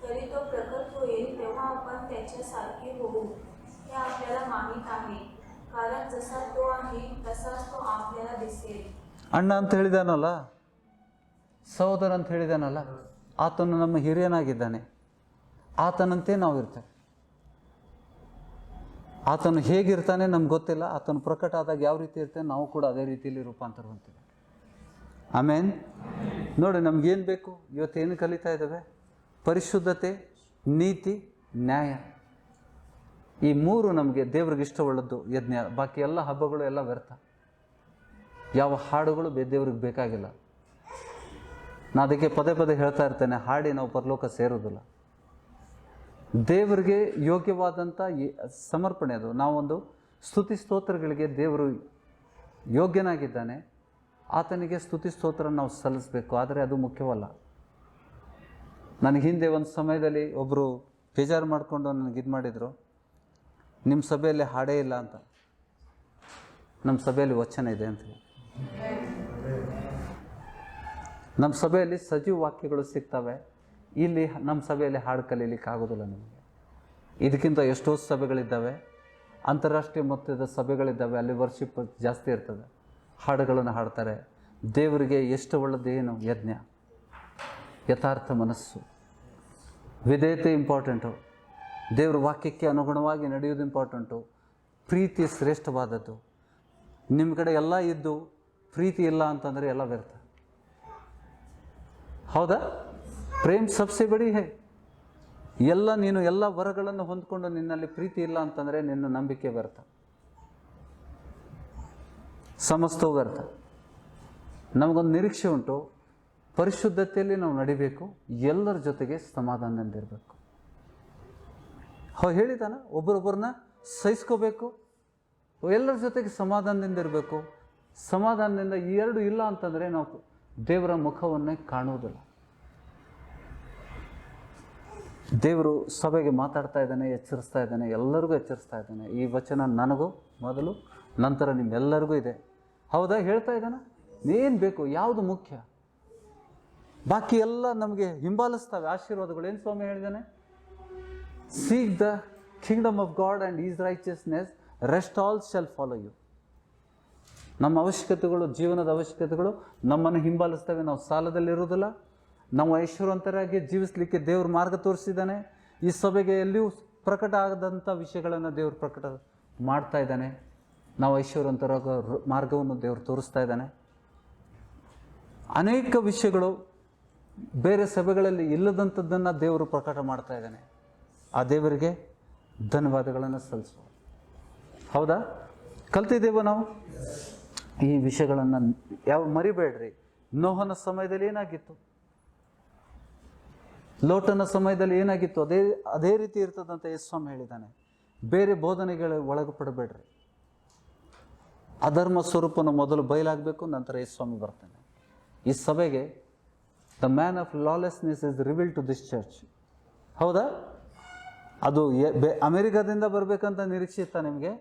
तरी तो प्रकट होईल तेव्हा आपण त्याच्यासारखे होऊ हे आपल्याला माहीत आहे, कारण जसा तो आहे तसाच तो आपल्याला दिसेल. ಅಣ್ಣ ಅಂತ ಹೇಳಿದಾನಲ್ಲ, ಸಹೋದರ ಅಂತ ಹೇಳಿದಾನಲ್ಲ, ಆತನು ನಮ್ಮ ಹಿರಿಯನಾಗಿದ್ದಾನೆ. ಆತನಂತೆ ನಾವು ಇರ್ತೇವೆ. ಆತನು ಹೇಗಿರ್ತಾನೆ ನಮ್ಗೆ ಗೊತ್ತಿಲ್ಲ. ಆತನು ಪ್ರಕಟ ಆದಾಗ ಯಾವ ರೀತಿ ಇರ್ತೇನೆ ನಾವು ಕೂಡ ಅದೇ ರೀತಿಯಲ್ಲಿ ರೂಪಾಂತರ ಹೊಂದ್ತೀವಿ. ಆಮೇನ್. ನೋಡಿ, ನಮಗೇನು ಬೇಕು? ಇವತ್ತೇನು ಕಲಿತಾ ಇದ್ದೇವೆ? ಪರಿಶುದ್ಧತೆ, ನೀತಿ, ನ್ಯಾಯ. ಈ ಮೂರು ನಮಗೆ ದೇವ್ರಿಗೆ ಇಷ್ಟವುಳ್ಳದ್ದು ಯಜ್ಞ. ಬಾಕಿ ಎಲ್ಲ ಹಬ್ಬಗಳು ಎಲ್ಲ ವ್ಯರ್ಥ. ಯಾವ ಹಾಡುಗಳು ದೇವ್ರಿಗೆ ಬೇಕಾಗಿಲ್ಲ. ನಾನು ಅದಕ್ಕೆ ಪದೇ ಪದೇ ಹೇಳ್ತಾ ಇರ್ತೇನೆ, ಹಾಡಿ ನಾವು ಪರಲೋಕ ಸೇರೋದಿಲ್ಲ. ದೇವರಿಗೆ ಯೋಗ್ಯವಾದಂಥ ಸಮರ್ಪಣೆ ಅದು. ನಾವೊಂದು ಸ್ತುತಿ ಸ್ತೋತ್ರಗಳಿಗೆ ದೇವರು ಯೋಗ್ಯನಾಗಿದ್ದಾನೆ, ಆತನಿಗೆ ಸ್ತುತಿ ಸ್ತೋತ್ರ ನಾವು ಸಲ್ಲಿಸಬೇಕು. ಆದರೆ ಅದು ಮುಖ್ಯವಲ್ಲ. ನನಗೆ ಹಿಂದೆ ಒಂದು ಸಮಯದಲ್ಲಿ ಒಬ್ಬರು ಬೇಜಾರು ಮಾಡಿಕೊಂಡು ನನಗೆ ಇದು ಮಾಡಿದರು, ನಿಮ್ಮ ಸಭೆಯಲ್ಲಿ ಹಾಡೇ ಇಲ್ಲ ಅಂತ. ನಮ್ಮ ಸಭೆಯಲ್ಲಿ ವಚನ ಇದೆ ಅಂತ. ನಮ್ಮ ಸಭೆಯಲ್ಲಿ ಸಜೀವ ವಾಕ್ಯಗಳು ಸಿಗ್ತವೆ. ಇಲ್ಲಿ ನಮ್ಮ ಸಭೆಯಲ್ಲಿ ಹಾಡು ಕಲೀಲಿಕ್ಕೆ ಆಗೋದಿಲ್ಲ ನಮಗೆ. ಇದಕ್ಕಿಂತ ಎಷ್ಟೋ ಸಭೆಗಳಿದ್ದಾವೆ, ಅಂತಾರಾಷ್ಟ್ರೀಯ ಮಟ್ಟದ ಸಭೆಗಳಿದ್ದಾವೆ, ಅಲ್ಲಿ ವರ್ಷಿಪ್ ಜಾಸ್ತಿ ಇರ್ತದೆ, ಹಾಡುಗಳನ್ನು ಹಾಡ್ತಾರೆ. ದೇವರಿಗೆ ಎಷ್ಟು ಒಳ್ಳೆಯದೇನು ಯಜ್ಞ, ಯಥಾರ್ಥ ಮನಸ್ಸು, ವಿಧೇಯತೆ ಇಂಪಾರ್ಟೆಂಟು, ದೇವ್ರ ವಾಕ್ಯಕ್ಕೆ ಅನುಗುಣವಾಗಿ ನಡೆಯೋದು ಇಂಪಾರ್ಟೆಂಟು, ಪ್ರೀತಿ ಶ್ರೇಷ್ಠವಾದದ್ದು. ನಿಮ್ಮ ಕಡೆ ಎಲ್ಲ ಇದ್ದು ಪ್ರೀತಿ ಇಲ್ಲ ಅಂತಂದರೆ ಎಲ್ಲ ವ್ಯರ್ಥ. ಹೌದಾ? ಪ್ರೇಮ್ ಸಬ್ಸೆ ಬಡಿ ಹೈ. ನೀನು ಎಲ್ಲ ವರಗಳನ್ನು ಹೊಂದ್ಕೊಂಡು ನಿನ್ನಲ್ಲಿ ಪ್ರೀತಿ ಇಲ್ಲ ಅಂತಂದರೆ ನಿನ್ನ ನಂಬಿಕೆ ವ್ಯರ್ಥ, ಸಮಸ್ತವೂ ವ್ಯರ್ಥ. ನಮಗೊಂದು ನಿರೀಕ್ಷೆ ಉಂಟು, ಪರಿಶುದ್ಧತೆಯಲ್ಲಿ ನಾವು ನಡಿಬೇಕು, ಎಲ್ಲರ ಜೊತೆಗೆ ಸಮಾಧಾನದಿಂದಿರಬೇಕು. ಹೇಳಿದಾನ, ಒಬ್ಬರೊಬ್ಬರನ್ನ ಸಹಿಸ್ಕೋಬೇಕು, ಎಲ್ಲರ ಜೊತೆಗೆ ಸಮಾಧಾನದಿಂದ ಇರಬೇಕು. ಸಮಾಧಾನದಿಂದ ಈ ಎರಡು ಇಲ್ಲ ಅಂತಂದರೆ ನಾವು ದೇವರ ಮುಖವನ್ನೇ ಕಾಣುವುದಿಲ್ಲ. ದೇವರು ಸಭೆಗೆ ಮಾತಾಡ್ತಾ ಇದ್ದಾನೆ, ಎಚ್ಚರಿಸ್ತಾ ಇದ್ದಾನೆ, ಎಲ್ಲರಿಗೂ ಎಚ್ಚರಿಸ್ತಾ ಇದ್ದಾನೆ. ಈ ವಚನ ನನಗೂ ಮೊದಲು, ನಂತರ ನಿಮ್ಮೆಲ್ಲರಿಗೂ ಇದೆ. ಹೌದಾ? ಹೇಳ್ತಾ ಇದ್ದಾನೆ, ಏನು ಬೇಕು, ಯಾವುದು ಮುಖ್ಯ, ಬಾಕಿ ಎಲ್ಲ ನಮಗೆ ಹಿಂಬಾಲಿಸ್ತವೆ ಆಶೀರ್ವಾದಗಳು. ಏನು ಸ್ವಾಮಿ ಹೇಳಿದ್ದಾನೆ? Seek the kingdom of God and his righteousness, rest all shall follow you. ನಮ್ಮ ಅವಶ್ಯಕತೆಗಳು, ಜೀವನದ ಅವಶ್ಯಕತೆಗಳು ನಮ್ಮನ್ನು ಹಿಂಬಾಲಿಸ್ತವೆ. ನಾವು ಸಾಲದಲ್ಲಿರೋದಿಲ್ಲ, ನಾವು ಐಶ್ವರ್ಯವಂತರಾಗಿ ಜೀವಿಸಲಿಕ್ಕೆ ದೇವ್ರ ಮಾರ್ಗ ತೋರಿಸಿದ್ದಾನೆ. ಈ ಸಭೆಗೆ ಎಲ್ಲಿಯೂ ಪ್ರಕಟ ಆಗದಂಥ ವಿಷಯಗಳನ್ನು ದೇವರು ಪ್ರಕಟ ಮಾಡ್ತಾ ಇದ್ದಾನೆ. ನಾವು ಐಶ್ವರ್ಯವಂತರಾಗೋ ಮಾರ್ಗವನ್ನು ದೇವರು ತೋರಿಸ್ತಾ ಇದ್ದಾನೆ. ಅನೇಕ ವಿಷಯಗಳು ಬೇರೆ ಸಭೆಗಳಲ್ಲಿ ಇಲ್ಲದಂಥದ್ದನ್ನು ದೇವರು ಪ್ರಕಟ ಮಾಡ್ತಾ ಇದ್ದಾನೆ. ಆ ದೇವರಿಗೆ ಧನ್ಯವಾದಗಳನ್ನು ಸಲ್ಲಿಸುವ. ಹೌದಾ? ಕಲ್ತಿದ್ದೇವ ನಾವು ಈ ವಿಷಯಗಳನ್ನು? ಯಾವ ಮರಿಬೇಡ್ರಿ. ನೋಹನ ಸಮಯದಲ್ಲಿ ಏನಾಗಿತ್ತು, ಲೋಟನ ಸಮಯದಲ್ಲಿ ಏನಾಗಿತ್ತು, ಅದೇ ರೀತಿ ಇರ್ತದಂತ ಯೇಸುಸ್ವಾಮಿ ಹೇಳಿದ್ದಾನೆ. ಬೇರೆ ಬೋಧನೆಗಳ ಒಳಗಪಡಬೇಡ್ರಿ. ಅಧರ್ಮ ಸ್ವರೂಪನ ಮೊದಲು ಬಯಲಾಗಬೇಕು, ನಂತರ ಯೇಸುಸ್ವಾಮಿ ಬರ್ತಾನೆ. ಈ ಸಭೆಗೆ the man of lawlessness is revealed to this church. ಹೌದಾ? ಅದು ಅಮೆರಿಕದಿಂದ ಬರಬೇಕಂತ ನಿರೀಕ್ಷೆ ಇತ್ತ ನಿಮಗೆ?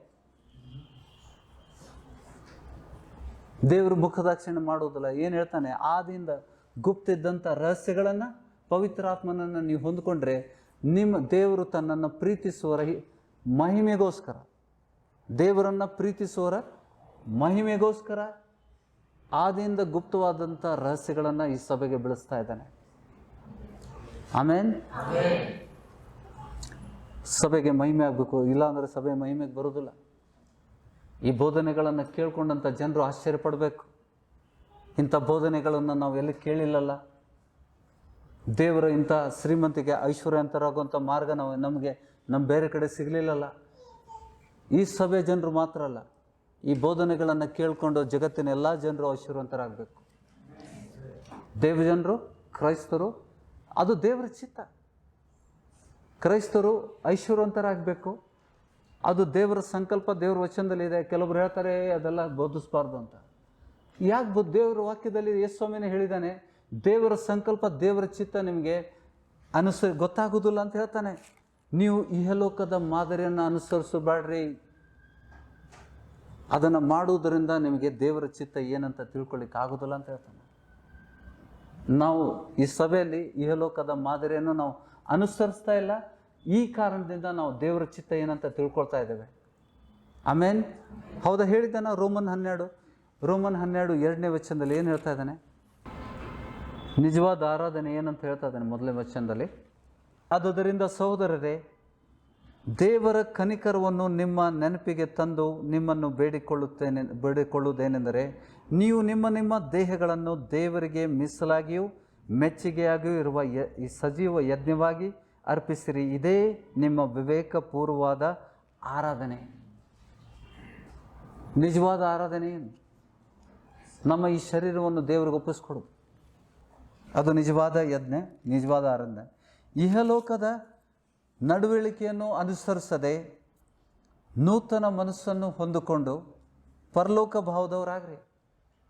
ದೇವರು ಮುಖದಾಕ್ಷಿಣ್ಯ ಮಾಡುವುದಿಲ್ಲ. ಏನು ಹೇಳ್ತಾನೆ? ಆದಿಂದ ಗುಪ್ತಿದ್ದಂಥ ರಹಸ್ಯಗಳನ್ನು, ಪವಿತ್ರಾತ್ಮನನ್ನು ನೀವು ಹೊಂದ್ಕೊಂಡ್ರೆ ನಿಮ್ಮ ದೇವರು ತನ್ನನ್ನು ಪ್ರೀತಿಸುವರ ಮಹಿಮೆಗೋಸ್ಕರ, ದೇವರನ್ನು ಪ್ರೀತಿಸುವರ ಮಹಿಮೆಗೋಸ್ಕರ ಆದಿಯಿಂದ ಗುಪ್ತವಾದಂಥ ರಹಸ್ಯಗಳನ್ನು ಈ ಸಭೆಗೆ ಬೆಳೆಸ್ತಾ ಇದ್ದಾನೆ. ಆಮೇನ್. ಸಭೆಗೆ ಮಹಿಮೆ ಆಗಬೇಕು, ಇಲ್ಲಾಂದರೆ ಸಭೆ ಮಹಿಮೆಗೆ ಬರೋದಿಲ್ಲ. ಈ ಬೋಧನೆಗಳನ್ನು ಕೇಳ್ಕೊಂಡಂಥ ಜನರು ಆಶ್ಚರ್ಯಪಡಬೇಕು. ಇಂಥ ಬೋಧನೆಗಳನ್ನು ನಾವು ಎಲ್ಲಿ ಕೇಳಿಲ್ಲಲ್ಲ. ದೇವರ ಇಂಥ ಶ್ರೀಮಂತಿಗೆ ಐಶ್ವರ್ಯವಂತರಾಗುವಂಥ ಮಾರ್ಗ ನಮ್ಮ ಬೇರೆ ಕಡೆ ಸಿಗಲಿಲ್ಲಲ್ಲ. ಈ ಸಭೆ ಜನರು ಮಾತ್ರ ಅಲ್ಲ, ಈ ಬೋಧನೆಗಳನ್ನು ಕೇಳಿಕೊಂಡು ಜಗತ್ತಿನ ಎಲ್ಲ ಜನರು ಐಶ್ವರ್ಯವಂತರಾಗಬೇಕು. ದೇವಜನರು, ಕ್ರೈಸ್ತರು, ಅದು ದೇವರ ಚಿತ್ತ. ಕ್ರೈಸ್ತರು ಐಶ್ವರ್ಯವಂತರಾಗಬೇಕು, ಅದು ದೇವರ ಸಂಕಲ್ಪ, ದೇವರ ವಚನದಲ್ಲಿದೆ. ಕೆಲವರು ಹೇಳ್ತಾರೆ ಅದೆಲ್ಲ ಬೋಧಿಸಬಾರ್ದು ಅಂತ. ಯಾಕೆ ದೇವರ ವಾಕ್ಯದಲ್ಲಿ ಯೇಸುಸ್ವಾಮಿನೇ ಹೇಳಿದ್ದಾನೆ, ದೇವರ ಸಂಕಲ್ಪ, ದೇವರ ಚಿತ್ತ ನಿಮಗೆ ಗೊತ್ತಾಗೋದಿಲ್ಲ ಅಂತ ಹೇಳ್ತಾನೆ. ನೀವು ಇಹಲೋಕದ ಮಾದರಿಯನ್ನು ಅನುಸರಿಸಬೇಡ್ರಿ. ಅದನ್ನು ಮಾಡುವುದರಿಂದ ನಿಮಗೆ ದೇವರ ಚಿತ್ತ ಏನಂತ ತಿಳ್ಕೊಳ್ಳಿಕ್ಕೆ ಆಗೋದಿಲ್ಲ ಅಂತ ಹೇಳ್ತಾನೆ. ನಾವು ಈ ಸಭೆಯಲ್ಲಿ ಇಹಲೋಕದ ಮಾದರಿಯನ್ನು ನಾವು ಅನುಸರಿಸ್ತಾ ಇಲ್ಲ. ಈ ಕಾರಣದಿಂದ ನಾವು ದೇವರ ಚಿತ್ತ ಏನಂತ ತಿಳ್ಕೊಳ್ತಾ ಇದ್ದೇವೆ. ಆಮೇನ್. ಹೌದಾ? ಹೇಳಿದ್ದಾನ ರೋಮನ್ 12 2ನೇ ವಚನದಲ್ಲಿ ಏನು ಹೇಳ್ತಾ ಇದ್ದಾನೆ? ನಿಜವಾದ ಆರಾಧನೆ ಏನಂತ ಹೇಳ್ತಾ ಇದ್ದಾನೆ ಮೊದಲನೇ ವಚನದಲ್ಲಿ. ಆದುದರಿಂದ ದೇವರ ಕನಿಕರವನ್ನು ನಿಮ್ಮ ನೆನಪಿಗೆ ತಂದು ನಿಮ್ಮನ್ನು ಬೇಡಿಕೊಳ್ಳುವುದೇನೆಂದರೆ, ನೀವು ನಿಮ್ಮ ದೇಹಗಳನ್ನು ದೇವರಿಗೆ ಮೀಸಲಾಗಿಯೂ ಮೆಚ್ಚುಗೆಯಾಗಿಯೂ ಇರುವ ಈ ಸಜೀವ ಯಜ್ಞವಾಗಿ ಅರ್ಪಿಸಿರಿ. ಇದೇ ನಿಮ್ಮ ವಿವೇಕಪೂರ್ವವಾದ ಆರಾಧನೆ. ನಿಜವಾದ ಆರಾಧನೆ ಏನು? ನಮ್ಮ ಈ ಶರೀರವನ್ನು ದೇವರಿಗೆ ಒಪ್ಪಿಸ್ಕೊಡೋದು, ಅದು ನಿಜವಾದ ಯಜ್ಞ, ನಿಜವಾದ ಆರಾಧನೆ. ಇಹಲೋಕದ ನಡವಳಿಕೆಯನ್ನು ಅನುಸರಿಸದೆ ನೂತನ ಮನಸ್ಸನ್ನು ಹೊಂದಿಕೊಂಡು ಪರಲೋಕ ಭಾವದವರಾಗ್ರಿ.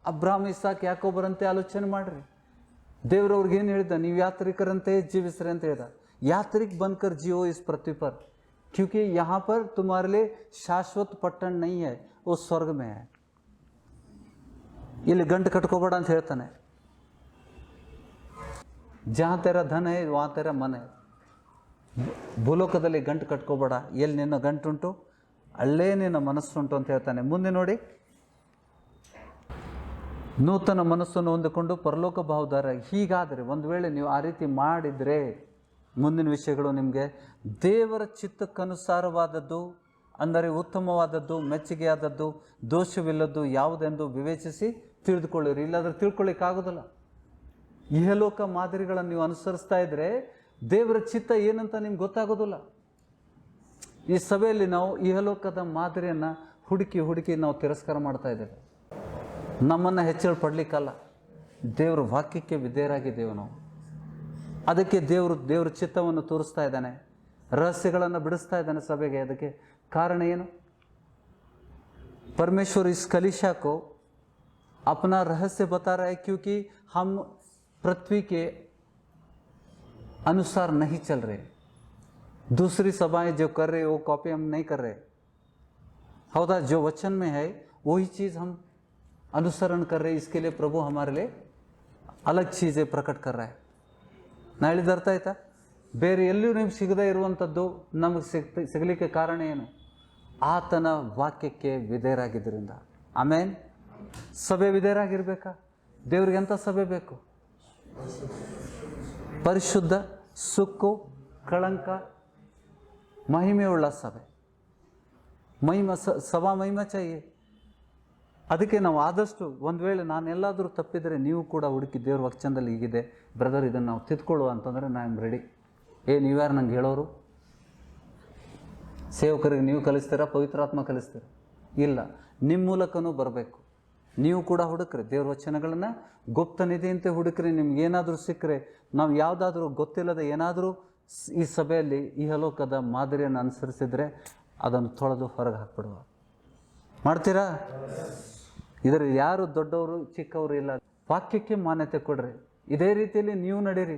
ಅಬ್ರಾಹ್ಮ, ಇಸಾಕ್, ಯಾಕೋಬರಂತೆ ಆಲೋಚನೆ ಮಾಡಿರಿ. ದೇವರವ್ರಿಗೆ ಏನು ಹೇಳಿದ? ನೀವು ಯಾತ್ರಿಕರಂತೆ ಜೀವಿಸ್ರಿ ಅಂತ ಹೇಳಿದ. यात्रिक बनकर जियो इस पृथ्वी पर, क्योंकि यहाँ पर तुम्हारे लिए शाश्वत पट्टन नहीं है, वो स्वर्ग में है. ಇಲ್ಲಿ ಗಂಟು ಕಟ್ಕೋಬೇಡ ಅಂತ ಹೇಳ್ತಾನೆ. ಜहाँ तेरा धन है वहाँ तेरा मन है. ಭೂಲೋಕದಲ್ಲಿ ಗಂಟು ಕಟ್ಕೋಬೇಡ, ಎಲ್ಲಿ ನಿನ್ನ ಗಂಟುಂಟು ಅಲ್ಲೇ ನಿನ್ನ ಮನಸ್ಸುಂಟು ಅಂತ ಹೇಳ್ತಾನೆ. ಮುಂದೆ ನೋಡಿ, ನೂತನ ಮನಸ್ಸನ್ನು ಹೊಂದಿಕೊಂಡು ಪರಲೋಕ ಭಾವದಾರ. ಹೀಗಾದರೆ ಒಂದು ವೇಳೆ ನೀವು ಆ ರೀತಿ ಮಾಡಿದರೆ ಮುಂದಿನ ವಿಷಯಗಳು ನಿಮಗೆ ದೇವರ ಚಿತ್ತಕ್ಕನುಸಾರವಾದದ್ದು, ಅಂದರೆ ಉತ್ತಮವಾದದ್ದು, ಮೆಚ್ಚುಗೆಯಾದದ್ದು, ದೋಷವಿಲ್ಲದ್ದು ಯಾವುದೆಂದು ವಿವೇಚಿಸಿ ತಿಳಿದುಕೊಳ್ಳಿರಿ. ಇಲ್ಲಾಂದರೆ ತಿಳ್ಕೊಳ್ಳಿಕ್ಕಾಗೋದಿಲ್ಲ. ಇಹಲೋಕ ಮಾದರಿಗಳನ್ನು ನೀವು ಅನುಸರಿಸ್ತಾ ಇದ್ದರೆ ದೇವರ ಚಿತ್ತ ಏನಂತ ನಿಮ್ಗೆ ಗೊತ್ತಾಗೋದಿಲ್ಲ. ಈ ಸಭೆಯಲ್ಲಿ ನಾವು ಇಹಲೋಕದ ಮಾದರಿಯನ್ನು ಹುಡುಕಿ ನಾವು ತಿರಸ್ಕಾರ ಮಾಡ್ತಾ ಇದ್ದೇವೆ. ನಮ್ಮನ್ನು ಹೆಚ್ಚಳ ಪಡಲಿಕ್ಕಲ್ಲ, ದೇವರ ವಾಕ್ಯಕ್ಕೆ ವಿಧೇಯರಾಗಿದ್ದೇವೆ ನಾವು. ಅದಕ್ಕೆ ದೇವರ ಚಿತ್ತವನ್ನು ತೋರಿಸ್ತಾ ಇದ್ದಾನೆ, ರಹಸ್ಯಗಳನ್ನು ಬಿಡಿಸ್ತಾ ಇದ್ದಾನೆ ಸಭೆಗೆ. ಅದಕ್ಕೆ ಕಾರಣ ಏನು? परमेश्वर इस कलीसिया को अपना रहस्य बता रहा है, क्योंकि हम पृथ्वी के अनुसार नहीं चल रहे. दूसरी सभाएं जो कर रहे वो कॉपी हम नहीं कर रहे. होता जो वचन में है वही चीज़ हम अनुसरण कर रहे. इसके लिए प्रभु हमारे लिए अलग चीज़ें प्रकट कर रहा है. ನಾ ಹೇಳಿದ ಅರ್ಥ ಆಯ್ತಾ? ಬೇರೆ ಎಲ್ಲಿಯೂ ನಿಮ್ಗೆ ಸಿಗದೇ ಇರುವಂಥದ್ದು ನಮಗೆ ಸಿಗಲಿಕ್ಕೆ ಕಾರಣ ಏನು? ಆತನ ವಾಕ್ಯಕ್ಕೆ ವಿಧೇಯರಾಗಿದ್ದರಿಂದ. ಆಮೇನ್. ಸಭೆ ವಿಧೇಯರಾಗಿರ್ಬೇಕಾ? ದೇವ್ರಿಗೆ ಎಂಥ ಸಭೆ ಬೇಕು? ಪರಿಶುದ್ಧ, ಸುಕ್ಕು, ಕಳಂಕ, ಮಹಿಮೆಯುಳ್ಳ ಸಭೆ. ಸಭಾ ಮಹಿಮಾ ಚಾಹಿಯೆ. ಅದಕ್ಕೆ ನಾವು ಆದಷ್ಟು ಒಂದು ವೇಳೆ ನಾನೆಲ್ಲಾದರೂ ತಪ್ಪಿದರೆ ನೀವು ಕೂಡ ಹುಡುಕಿ ದೇವ್ರ ವಚನದಲ್ಲಿ ಹೀಗಿದೆ ಬ್ರದರ್, ಇದನ್ನು ನಾವು ತಿದ್ಕೊಳ್ಳುವ ಅಂತಂದರೆ ನಾ ಆಮ್ ರೆಡಿ. ನೀವ್ಯಾರು ನಂಗೆ ಹೇಳೋರು? ಸೇವಕರಿಗೆ ನೀವು ಕಲಿಸ್ತೀರಾ, ಪವಿತ್ರಾತ್ಮ ಕಲಿಸ್ತೀರಾ? ಇಲ್ಲ, ನಿಮ್ಮ ಮೂಲಕನೂ ಬರಬೇಕು. ನೀವು ಕೂಡ ಹುಡುಕ್ರಿ ದೇವ್ರ ವಚನಗಳನ್ನು, ಗುಪ್ತ ನಿಧಿಯಂತೆ ಹುಡುಕ್ರಿ. ನಿಮ್ಗೇನಾದರೂ ಸಿಕ್ಕರೆ, ನಾವು ಯಾವುದಾದ್ರೂ ಗೊತ್ತಿಲ್ಲದ ಏನಾದರೂ ಈ ಸಭೆಯಲ್ಲಿ ಇಹಲೋಕದ ಮಾದರಿಯನ್ನು ಅನುಸರಿಸಿದರೆ ಅದನ್ನು ತೊಳೆದು ಹೊರಗೆ ಹಾಕ್ಬಿಡುವ. ಮಾಡ್ತೀರಾ? ಇದರಲ್ಲಿ ಯಾರು ದೊಡ್ಡವರು ಚಿಕ್ಕವರು ಇಲ್ಲ. ವಾಕ್ಯಕ್ಕೆ ಮಾನ್ಯತೆ ಕೊಡ್ರಿ. ಇದೇ ರೀತಿಯಲ್ಲಿ ನೀವು ನಡೀರಿ.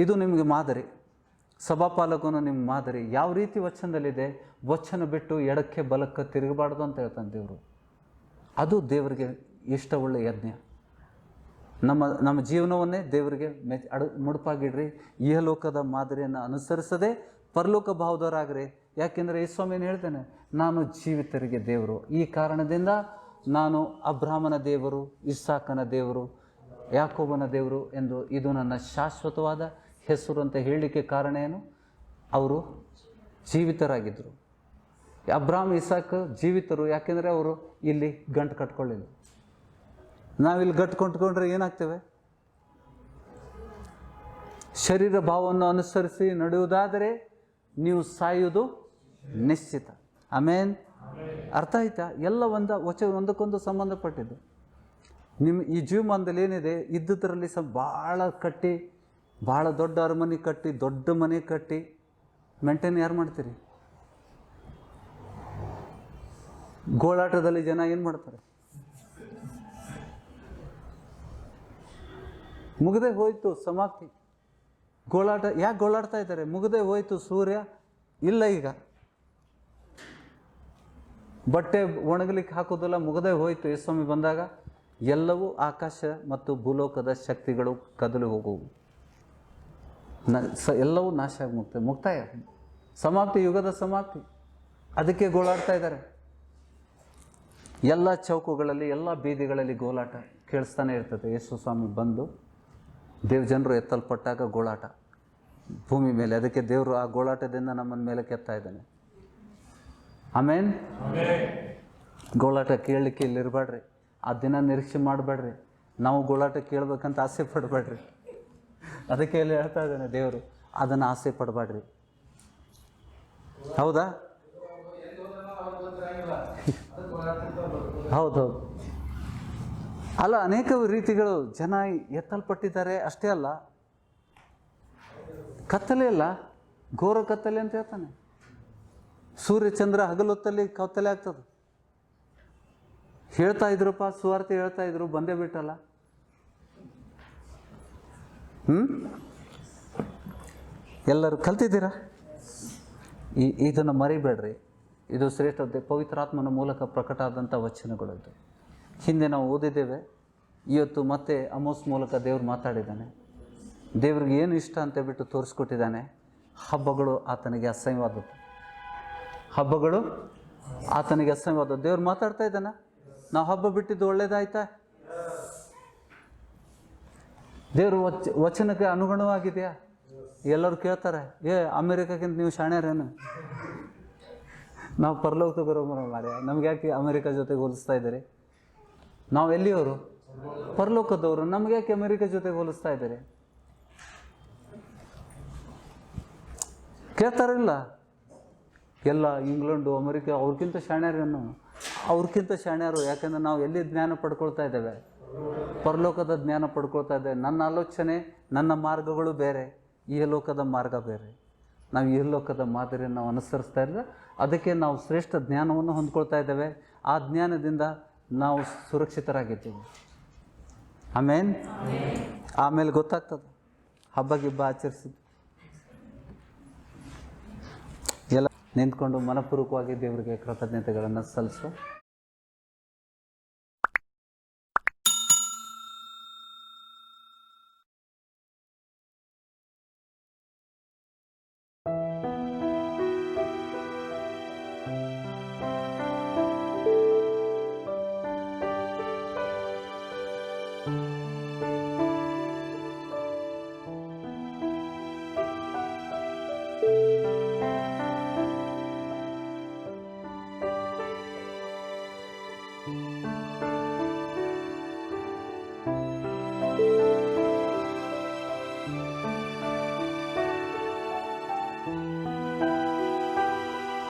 ಇದು ನಿಮಗೆ ಮಾದರಿ. ಸಭಾಪಾಲಕನು ನಿಮ್ಮ ಮಾದರಿ. ಯಾವ ರೀತಿ ವಚನದಲ್ಲಿದೆ, ವಚನ ಬಿಟ್ಟು ಎಡಕ್ಕೆ ಬಲಕ್ಕೆ ತಿರುಗಬಾರ್ದು ಅಂತ ಹೇಳ್ತಾನೆ ದೇವರು. ಅದು ದೇವರಿಗೆ ಇಷ್ಟವುಳ್ಳ ಯಜ್ಞ. ನಮ್ಮ ಜೀವನವನ್ನೇ ದೇವರಿಗೆ ಮುಡುಪಾಗಿಡ್ರಿ. ಇಹಲೋಕದ ಮಾದರಿಯನ್ನು ಅನುಸರಿಸದೆ ಪರಲೋಕ ಭಾವದವರಾಗ್ರಿ. ಯಾಕೆಂದರೆ ಯೇಸುಸ್ವಾಮಿ ಏನು ಹೇಳ್ತಾನೆ? ನಾನು ಜೀವಿತರಿಗೆ ದೇವರು. ಈ ಕಾರಣದಿಂದ ನಾನು ಅಬ್ರಾಹ್ಮನ ದೇವರು, ಇಸ್ಸಾಕನ ದೇವರು, ಯಾಕೋಬನ ದೇವರು ಎಂದು ಇದು ನನ್ನ ಶಾಶ್ವತವಾದ ಹೆಸರು ಅಂತ ಹೇಳಲಿಕ್ಕೆ ಕಾರಣ ಏನು? ಅವರು ಜೀವಿತರಾಗಿದ್ದರು. ಅಬ್ರಾಹ್ಮ, ಇಸಾಕ್ ಜೀವಿತರು. ಯಾಕೆಂದರೆ ಅವರು ಇಲ್ಲಿ ಗಂಟು ಕಟ್ಕೊಳ್ಳಿಲ್ಲ. ನಾವಿಲ್ಲಿ ಗಂಟು ಕಟ್ಕೊಂಡ್ರೆ ಏನಾಗ್ತೇವೆ? ಶರೀರ ಭಾವವನ್ನು ಅನುಸರಿಸಿ ನಡೆಯುವುದಾದರೆ ನೀವು ಸಾಯುವುದು ನಿಶ್ಚಿತ. ಆಮೇನ್. ಅರ್ಥ ಆಯ್ತಾ? ಎಲ್ಲ ಒಂದಕ್ಕೊಂದು ಸಂಬಂಧಪಟ್ಟಿದ್ದು. ನಿಮ್ಮ ಈ ಜೀವಮಾನದಲ್ಲಿ ಏನಿದೆ, ಇದ್ದುದರಲ್ಲಿ ಭಾಳ ದೊಡ್ಡ ಅರಮನೆ ಕಟ್ಟಿ, ದೊಡ್ಡ ಮನೆ ಕಟ್ಟಿ ಮೇಂಟೈನ್ ಯಾರು ಮಾಡ್ತೀರಿ? ಗೋಳಾಟದಲ್ಲಿ ಜನ ಏನು ಮಾಡ್ತಾರೆ? ಮುಗದೆ ಹೋಯ್ತು ಸಮಾಪ್ತಿ. ಗೋಳಾಟ ಯಾಕೆ ಗೋಳಾಡ್ತಾ ಇದ್ದಾರೆ? ಮುಗದೆ ಹೋಯ್ತು, ಸೂರ್ಯ ಇಲ್ಲ. ಈಗ ಬಟ್ಟೆ ಒಣಗಲಿಕ್ಕೆ ಹಾಕೋದಿಲ್ಲ, ಮುಗದೆ ಹೋಯ್ತು. ಯೇಸುಸ್ವಾಮಿ ಬಂದಾಗ ಎಲ್ಲವೂ ಆಕಾಶ ಮತ್ತು ಭೂಲೋಕದ ಶಕ್ತಿಗಳು ಕದಲಿ ಹೋಗುವು. ಎಲ್ಲವೂ ನಾಶ ಆಗಿ ಮುಕ್ತಾಯ, ಸಮಾಪ್ತಿ, ಯುಗದ ಸಮಾಪ್ತಿ. ಅದಕ್ಕೆ ಗೋಳಾಡ್ತಾ ಇದ್ದಾರೆ. ಎಲ್ಲ ಚೌಕಗಳಲ್ಲಿ, ಎಲ್ಲ ಬೀದಿಗಳಲ್ಲಿ ಗೋಳಾಟ ಕೇಳಿಸ್ತಾನೆ ಇರ್ತದೆ. ಯೇಸುಸ್ವಾಮಿ ಬಂದು ದೇವಜನರು ಎತ್ತಲ್ಪಟ್ಟಾಗ ಗೋಳಾಟ ಭೂಮಿ ಮೇಲೆ. ಅದಕ್ಕೆ ದೇವರು ಆ ಗೋಳಾಟದಿಂದ ನಮ್ಮನ್ನ ಮೇಲೆ ಕೆತ್ತಾ ಇದ್ದಾನೆ. ಆಮೇನ್. ಗೋಳಾಟ ಕೇಳಲಿಕ್ಕೆ ಇಲ್ಲಿರಬೇಡ್ರಿ. ಆ ದಿನ ನಿರೀಕ್ಷೆ ಮಾಡಬೇಡ್ರಿ. ನಾವು ಗೋಳಾಟ ಕೇಳಬೇಕಂತ ಆಸೆ ಪಡಬೇಡ್ರಿ. ಅದಕ್ಕೆ ಇಲ್ಲಿ ಹೇಳ್ತಾ ಇದ್ದಾನೆ ದೇವರು, ಅದನ್ನು ಆಸೆ ಪಡಬೇಡ್ರಿ. ಹೌದಾ? ಹೌದೌದು. ಅಲ್ಲ, ಅನೇಕ ರೀತಿಗಳು ಜನ ಎತ್ತಲ್ಪಟ್ಟಿದ್ದಾರೆ. ಅಷ್ಟೇ ಅಲ್ಲ, ಕತ್ತಲೆ ಅಲ್ಲ, ಘೋರ ಕತ್ತಲೆ ಅಂತ ಹೇಳ್ತಾನೆ. ಸೂರ್ಯ ಚಂದ್ರ ಹಗಲೊತ್ತಲ್ಲಿ ಕತ್ತಲೆ ಆಗ್ತದೆ. ಹೇಳ್ತಾ ಇದ್ರಪ್ಪ, ಸುವಾರ್ತೆ ಹೇಳ್ತಾ ಇದ್ರು, ಬಂದೇ ಬಿಟ್ಟಲ್ಲ. ಎಲ್ಲರೂ ಕಲ್ತಿದ್ದೀರಾ? ಇದನ್ನು ಮರಿಬೇಡ್ರಿ. ಇದು ಶ್ರೇಷ್ಠ ಪವಿತ್ರಾತ್ಮನ ಮೂಲಕ ಪ್ರಕಟ ಆದಂಥ ವಚನಗಳು. ಇದು ಹಿಂದೆ ನಾವು ಓದಿದ್ದೇವೆ. ಇವತ್ತು ಮತ್ತೆ ಅಮೋಸ್ ಮೂಲಕ ದೇವ್ರು ಮಾತಾಡಿದ್ದಾನೆ. ದೇವ್ರಿಗೆ ಏನು ಇಷ್ಟ ಅಂತ ಬಿಟ್ಟು ತೋರಿಸ್ಕೊಟ್ಟಿದ್ದಾನೆ. ಹಬ್ಬಗಳು ಆತನಿಗೆ ಅಸಹ್ಯವಾದದ್ದು. ಹಬ್ಬಗಳು ಆತನಿಗೆ ಅಸಹ್ಯವಾದದ್ದು. ದೇವ್ರು ಮಾತಾಡ್ತಾ ಇದ್ದಾನೆ. ನಾವು ಹಬ್ಬ ಬಿಟ್ಟಿದ್ದು ಒಳ್ಳೇದಾಯ್ತಾ? ದೇವ್ರ ವಚನಕ್ಕೆ ಅನುಗುಣವಾಗಿದೆಯಾ? ಎಲ್ಲರೂ ಕೇಳ್ತಾರೆ, ಅಮೇರಿಕಾಕ್ಕಿಂತ ನೀವು ಶಾಣ್ಯರೇನು? ನಾವು ಪರಲೋಕಕ್ಕೆ ಬರೋ ಮಾರ್ಯ, ನಮ್ಗೆ ಯಾಕೆ ಅಮೇರಿಕಾ ಜೊತೆಗೆ ಹೋಲಿಸ್ತಾ ಇದ್ದೀರಿ? ನಾವು ಎಲ್ಲಿಯವರು? ಪರಲೋಕದವರು. ನಮ್ಗೆ ಯಾಕೆ ಅಮೆರಿಕ ಜೊತೆಗೆ ಹೋಲಿಸ್ತಾ ಇದ್ದಾರೆ? ಕೇಳ್ತಾರಿಲ್ಲ. ಎಲ್ಲ ಇಂಗ್ಲೆಂಡು ಅಮೆರಿಕ ಅವ್ರಿಗಿಂತ ಶಾಣ್ಯರನ್ನು, ಅವ್ರಿಗಿಂತ ಶಾಣ್ಯರು. ಯಾಕೆಂದರೆ ನಾವು ಎಲ್ಲಿ ಜ್ಞಾನ ಪಡ್ಕೊಳ್ತಾ ಇದ್ದೇವೆ? ಪರಲೋಕದ ಜ್ಞಾನ ಪಡ್ಕೊಳ್ತಾ ಇದ್ದೇವೆ. ನನ್ನ ಆಲೋಚನೆ, ನನ್ನ ಮಾರ್ಗಗಳು ಬೇರೆ, ಈ ಲೋಕದ ಮಾರ್ಗ ಬೇರೆ. ನಾವು ಈ ಲೋಕದ ಮಾದರಿಯನ್ನು ನಾವು ಅನುಸರಿಸ್ತಾ ಇದ್ದರೆ ಅದಕ್ಕೆ ನಾವು ಶ್ರೇಷ್ಠ ಜ್ಞಾನವನ್ನು ಹೊಂದ್ಕೊಳ್ತಾ ಇದ್ದೇವೆ. ಆ ಜ್ಞಾನದಿಂದ ನಾವು ಸುರಕ್ಷಿತರಾಗಿದ್ದೀವಿ. ಆಮೇಲೆ ಗೊತ್ತಾಗ್ತದೆ ಹಬ್ಬ ಗಿಬ್ಬ ಆಚರಿಸಿದ್ದು ಎಲ್ಲ. ನಿಂತ್ಕೊಂಡು ಮನಪೂರ್ವಕವಾಗಿ ದೇವರಿಗೆ ಕೃತಜ್ಞತೆಗಳನ್ನು ಸಲ್ಲಿಸು.